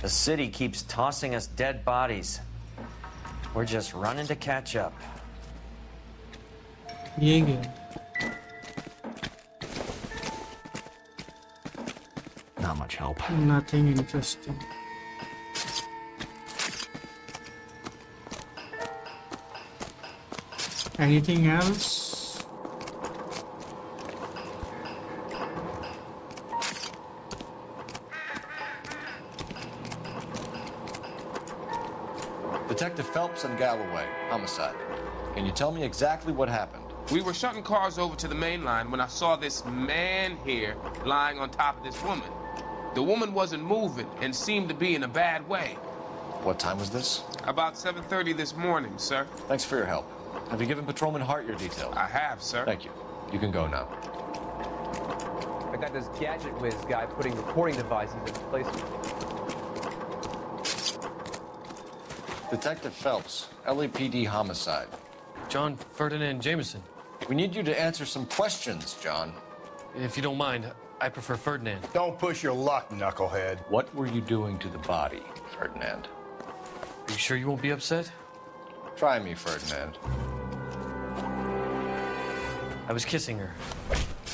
The city keeps tossing us dead bodies. We're just running to catch up. ये क्या? Not much help. Nothing interesting. Anything else? Detective Phelps and Galloway, homicide. Can you tell me exactly what happened? We were shutting cars over to the main line when I saw this man here lying on top of this woman. The woman wasn't moving and seemed to be in a bad way. What time was this? About 7:30 this morning, sir. Thanks for your help. Have you given Patrolman Hart your details? I have, sir. Thank you. You can go now. I got this gadget whiz guy putting recording devices in place. Detective Phelps, LAPD homicide. John Ferdinand Jameson. We need you to answer some questions, John. If you don't mind, I prefer Ferdinand. Don't push your luck, knucklehead. What were you doing to the body, Ferdinand? Are you sure you won't be upset? Try me, Ferdinand. I was kissing her.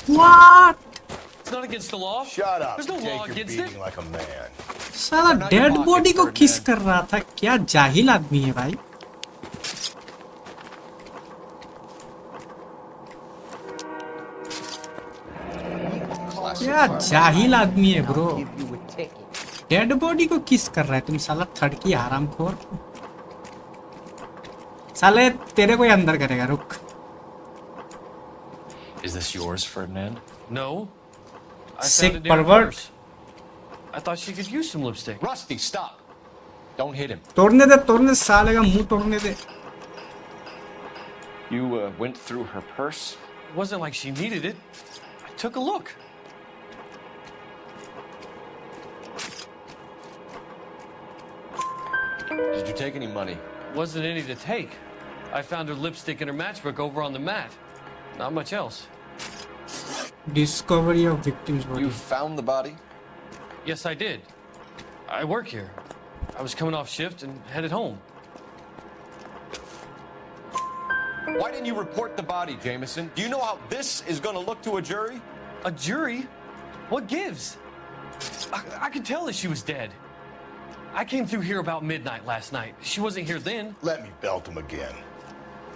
What? It's not against the law. Shut up. There's no Take law your against beating it. like a man. साला dead body को किस कर रहा था. क्या जाहिल आदमी है भाई. क्या जाहिल आदमी है ब्रो. डेड बॉडी को किस कर रहा है तुम साला थड़की हरामखोर. साले तेरे को ही अंदर करेगा. रुक. Is this yours, Ferdinand? No. I Sick found it near her pervert. purse. I thought she could use some lipstick. Rusty, stop. Don't hit him. तोड़ने दे साले का मुंह तोड़ने दे. You went through her purse? It wasn't like she needed it. I took a look. Did you take any money? Wasn't any to take. I found her lipstick and her matchbook over on the mat. Not much else. Discovery of victim's body. You found the body? Yes, I did. I work here. I was coming off shift and headed home. Why didn't you report the body, Jameson? Do you know how this is going to look to a jury? A jury? What gives? I could tell that she was dead. I came through here about midnight last night. She wasn't here then. Let me belt him again.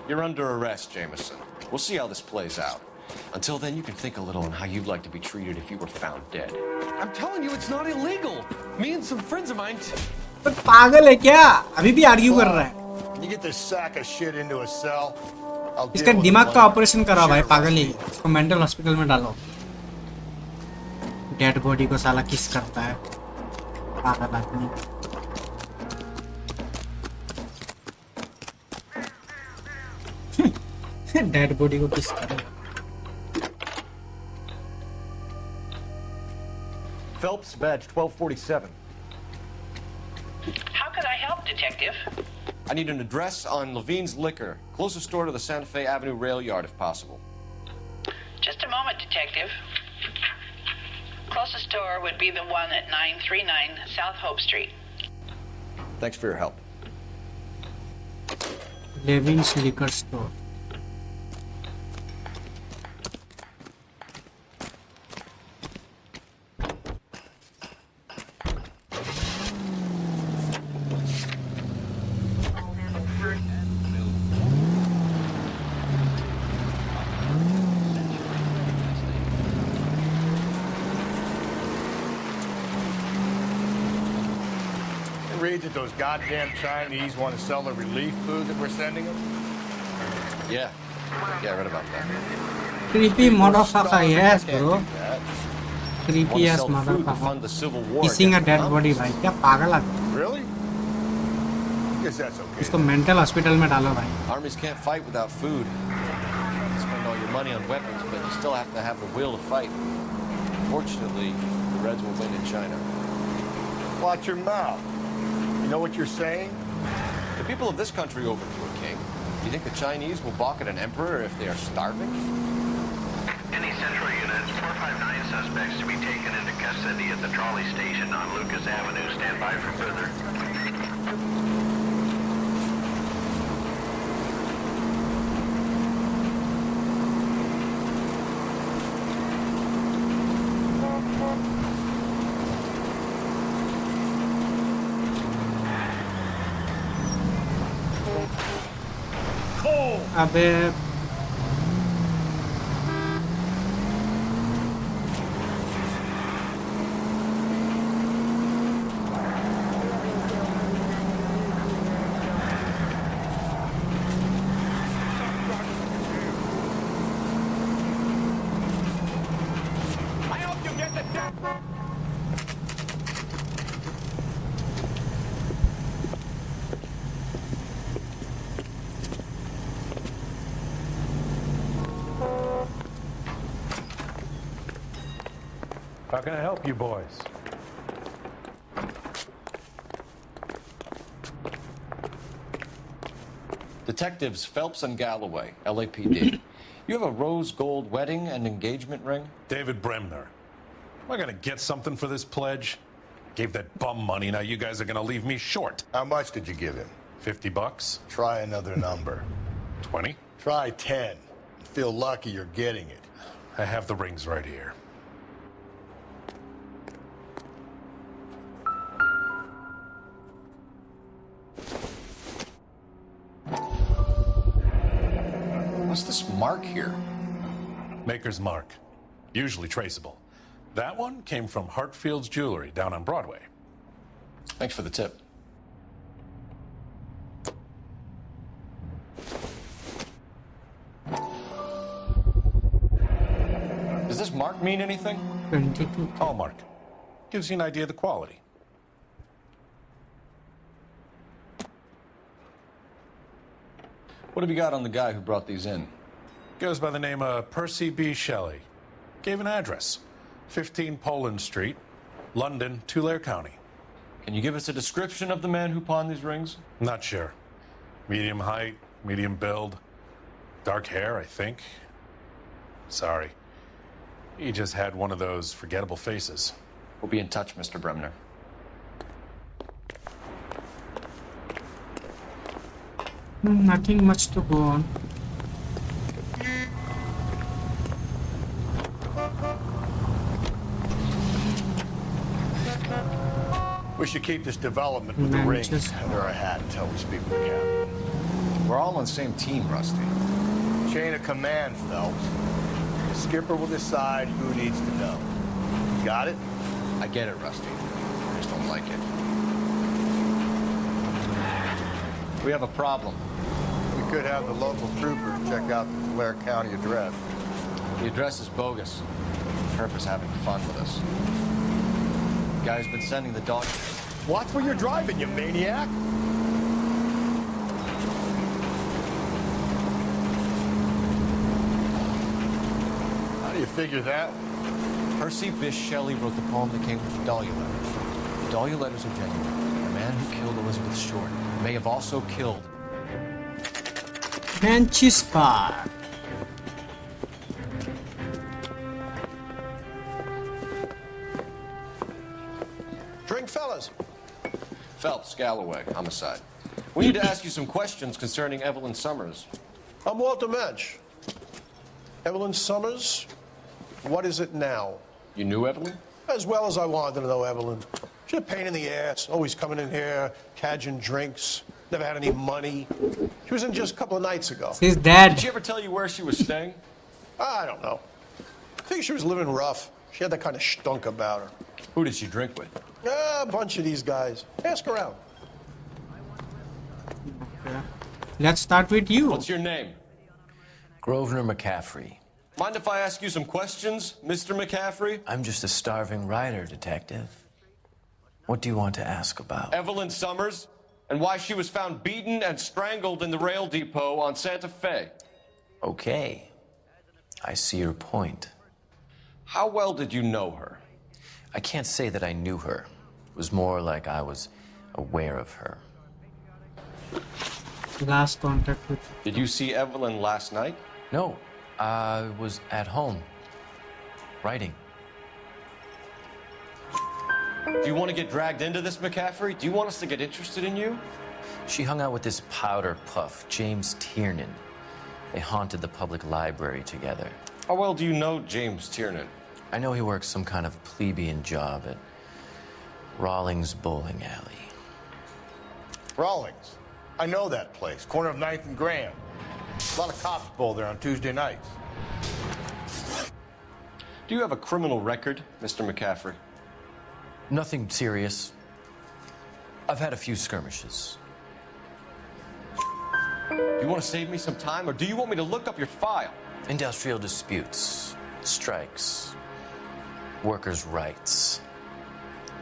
You're under arrest, Jameson. We'll see how this plays out. Until then, you can think a little on how you'd like to be treated if you were found dead. I'm telling you, it's not illegal. Me and some friends of mine. But पागल है क्या? अभी भी argue कर रहा है. Can you get this sack of shit into a cell? इसका दिमाग का ऑपरेशन करा भाई पागल ही. इसको मेंटल हॉस्पिटल में डालो. डेड बॉडी को साला किस करता है. पागल आदमी. डेड बॉडी को किस करे. Phelps, badge 1247. How could I help, Detective? I need an address on Levine's Liquor. Closest store to the Santa Fe Avenue rail yard, if possible. Just a moment, Detective. Closest store would be the one at 939 South Hope Street. Thanks for your help. Levine's Liquor Store. Read that those goddamn Chinese want to sell the relief food that we're sending them? Yeah, I read about that. Creepy motherfucker, yes, bro. Creepy ass motherfucker. Kissing a dead body, भाई क्या पागल आदमी. Really? Guess that's okay. इसको mental hospital में डालो भाई. Armies can't fight without food. You spend all your money on weapons, but you still have to have the will to fight. Fortunately, the Reds will win in China. Watch your mouth. You know what you're saying? The people of this country overthrew a king. You think the Chinese will balk at an emperor if they are starving? Any central units, 459 suspects to be taken into custody at the trolley station on Lucas Avenue. Stand by for further. अबे How can I help you boys? Detectives Phelps and Galloway, LAPD. You have a rose gold wedding and engagement ring? David Bremner. Am I gonna get something for this pledge? Gave that bum money, now you guys are gonna leave me short. How much did you give him? $50. Try another number. 20? Try 10. Feel lucky you're getting it. I have the rings right here. What's this mark here? Maker's mark. Usually traceable. That one came from Hartfield's Jewelry down on Broadway. Thanks for the tip. Does this mark mean anything? 22. Hallmark. Gives you an idea of the quality. What have you got on the guy who brought these in? Goes by the name of Percy B. Shelley. Gave an address. 15 Poland Street, London, Tulare County. Can you give us a description of the man who pawned these rings? Not sure. Medium height, medium build, dark hair, I think. Sorry. He just had one of those forgettable faces. We'll be in touch, Mr. Bremner. Nothing much to go on. We should keep this development with the ring under our hat until we speak with the captain. We're all on the same team, Rusty. Chain of command, Phelps. The skipper will decide who needs to know. Got it? I get it, Rusty. I just don't like it. We have a problem. We could have the local trooper check out the Tulare County address. The address is bogus. Herb is having fun with us. The guy's been sending the dog. Watch where you're driving, you maniac! How do you figure that? Percy Bysshe Shelley wrote the poem that came with the Dahlia letters. The Dahlia letters are genuine. The man who killed Elizabeth Short may have also killed Manchester. Drink, fellas. Phelps, Galloway, homicide. We need to ask you some questions concerning Evelyn Summers. I'm Walter Mensch. Evelyn Summers, what is it now? You knew Evelyn? As well as I wanted to know Evelyn. She's a pain in the ass, always coming in here, cadging drinks, never had any money. She was in just a couple of nights ago. She's dead. Did she ever tell you where she was staying? I don't know. I think she was living rough. She had that kind of stunk about her. Who did she drink with? A bunch of these guys. Ask around. Okay. Let's start with you. What's your name? Grosvenor McCaffrey. Mind if I ask you some questions, Mr. McCaffrey? I'm just a starving writer, detective. What do you want to ask about? Evelyn Summers, and why she was found beaten and strangled in the rail depot on Santa Fe. Okay. I see your point. How well did you know her? I can't say that I knew her. It was more like I was aware of her. Last contact with. Did you see Evelyn last night? No. I was at home. Writing. Do you want to get dragged into this, McCaffrey? Do you want us to get interested in you? She hung out with this powder puff, James Tiernan. They haunted the public library together. How well do you know James Tiernan? I know he works some kind of plebeian job at Rawlings Bowling Alley. Rawlings. I know that place. Corner of 9th and Grand. A lot of cops bowl there on Tuesday nights. Do you have a criminal record, Mr. McCaffrey? Nothing serious. I've had a few skirmishes. You want to save me some time, or do you want me to look up your file? Industrial disputes, strikes, workers' rights,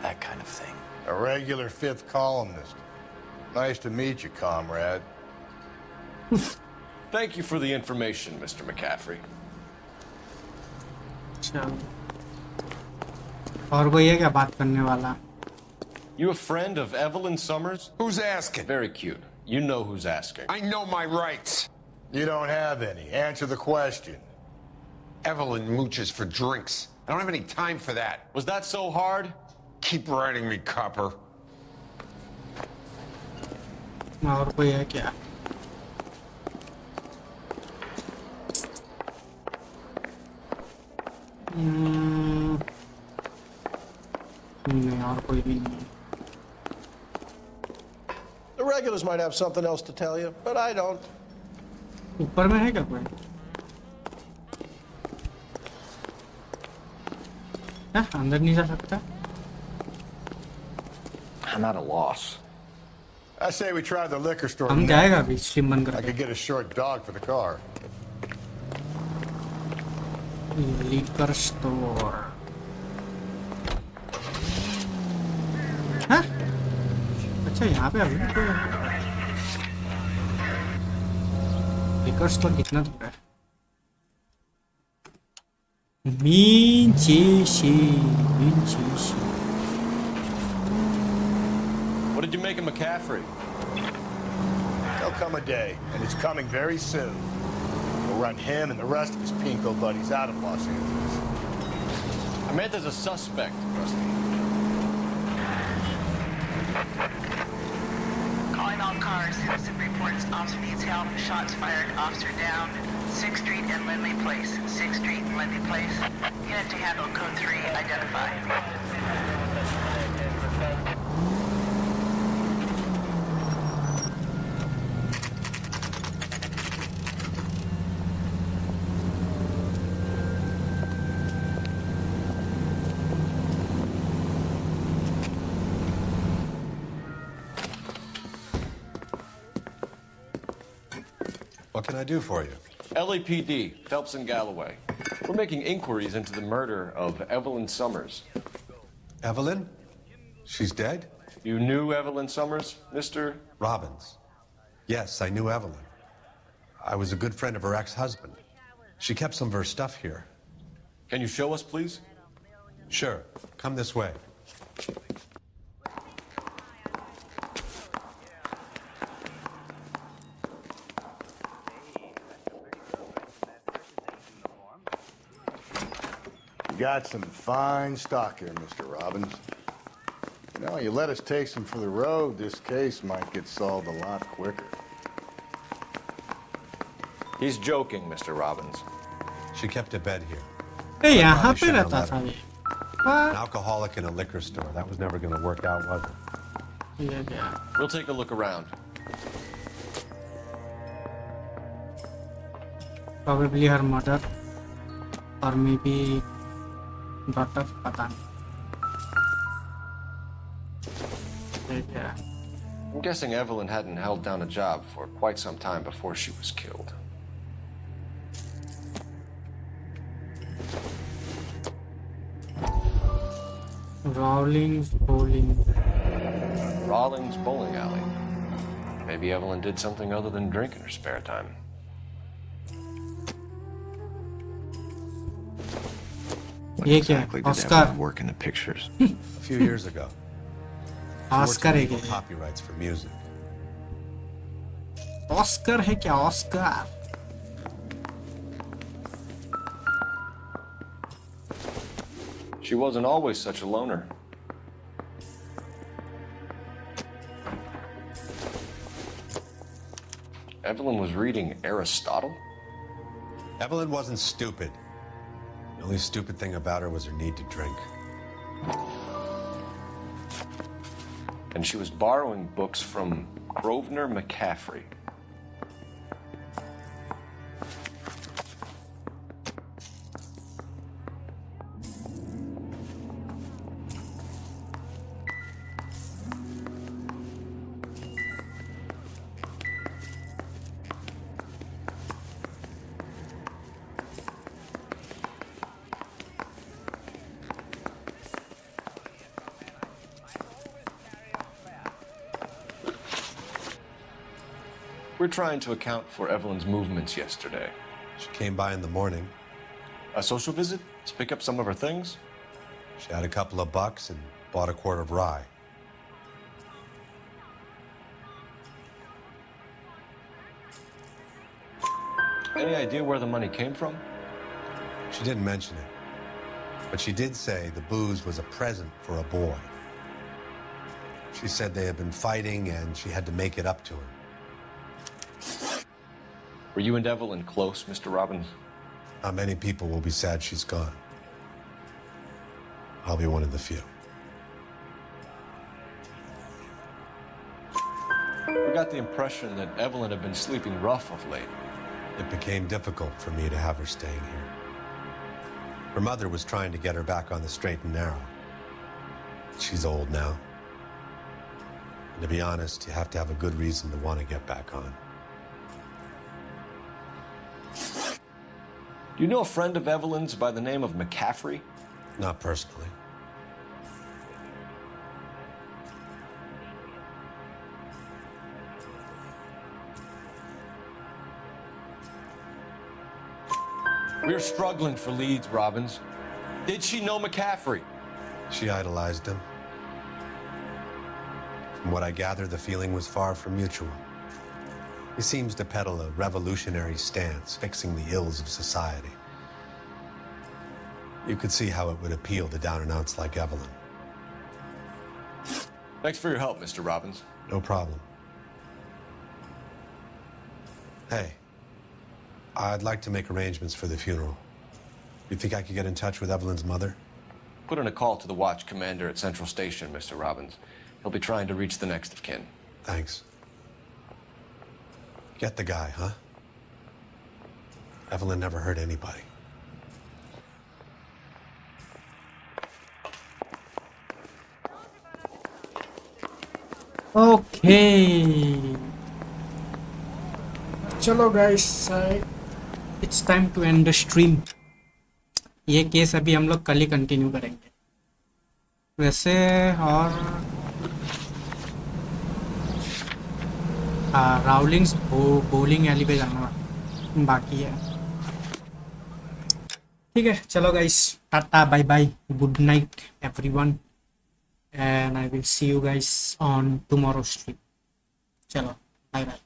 that kind of thing. A regular fifth columnist. Nice to meet you, comrade. Thank you for the information, Mr. McCaffrey. और कोई है क्या बात करने वाला? You a friend of Evelyn Summers? Who's asking? Very cute. You know who's asking. I know my rights. You don't have any. Answer the question. Evelyn mooches for drinks. I don't have any time for that. Was that so hard? Keep writing me, copper. और कोई है क्या? नहीं और कोई भी नहीं. The regulars might have something else to tell you, but I don't. ऊपर में है क्या कोई? अंदर नहीं जा सकता? I'm at a loss. I say we try the liquor store. हम जाएगा अभी स्ट्रीम बंद I करके. could get a short dog for the car. Liquor store. हाँ? अच्छा यहाँ पे अभी भी कोई है. Liquor store कितना दूर है? What did you make of McCaffrey? come a day, and it's coming very soon. We'll run him and the rest of his pinko buddies out of Los Angeles. Samantha's a suspect, Rusty. Calling all cars. Citizen reports officer needs help. Shots fired. Officer down. 6th Street and Lindley Place. 6th Street and Lindley Place. Unit to handle code 3. Identify. What can I do for you? LAPD, Phelps and Galloway. We're making inquiries into the murder of Evelyn Summers. Evelyn? She's dead? You knew Evelyn Summers, Mr. Robbins. Yes, I knew Evelyn. I was a good friend of her ex-husband. She kept some of her stuff here. Can you show us, please? Sure. Come this way. You got some fine stock here, Mr. Robbins. You know, you let us take some for the road, this case might get solved a lot quicker. He's joking, Mr. Robbins. She kept a bed here. Hey, यहाँ पे रहता था ये. An alcoholic in a liquor store. That was never going to work out, was it? Yeah. We'll take a look around. Probably her mother, or maybe daughter. पता नहीं. Yeah. I'm guessing Evelyn hadn't held down a job for quite some time before she was killed. Rawlings Bowling Alley. Maybe Evelyn did something other than drink in her spare time. What exactly did Evelyn work in the pictures? A few years ago. Oscar है क्या? Copyrights for music. Oscar है क्या? Oscar. She wasn't always such a loner. Evelyn was reading Aristotle? Evelyn wasn't stupid. The only stupid thing about her was her need to drink. And she was borrowing books from Grosvenor McCaffrey. We're trying to account for Evelyn's movements yesterday. She came by in the morning. A social visit to pick up some of her things? She had a couple of bucks and bought a quart of rye. Any idea where the money came from? She didn't mention it. But she did say the booze was a present for a boy. She said they had been fighting and she had to make it up to him. Were you and Evelyn close, Mr. Robbins? Not many people will be sad she's gone. I'll be one of the few. We got the impression that Evelyn had been sleeping rough of late. It became difficult for me to have her staying here. Her mother was trying to get her back on the straight and narrow. She's old now. And to be honest, you have to have a good reason to want to get back on. Do you know a friend of Evelyn's by the name of McCaffrey? Not personally. We're struggling for leads, Robbins. Did she know McCaffrey? She idolized him. From what I gather, the feeling was far from mutual. He seems to peddle a revolutionary stance, fixing the ills of society. You could see how it would appeal to down-and-outs like Evelyn. Thanks for your help, Mr. Robbins. No problem. Hey, I'd like to make arrangements for the funeral. You think I could get in touch with Evelyn's mother? Put in a call to the watch commander at Central Station, Mr. Robbins. He'll be trying to reach the next of kin. Thanks. Get the guy, huh? Evelyn never hurt anybody. Okay. चलो guys, it's time to end the stream. ये case अभी हम लोग कल ही continue करेंगे वैसे, और राउलिंग्स bowling Eli पे जाना बाकी है. ठीक है, चलो guys, tata bye bye, good night everyone, and I will see you guys on tomorrow's stream. चलो, bye bye.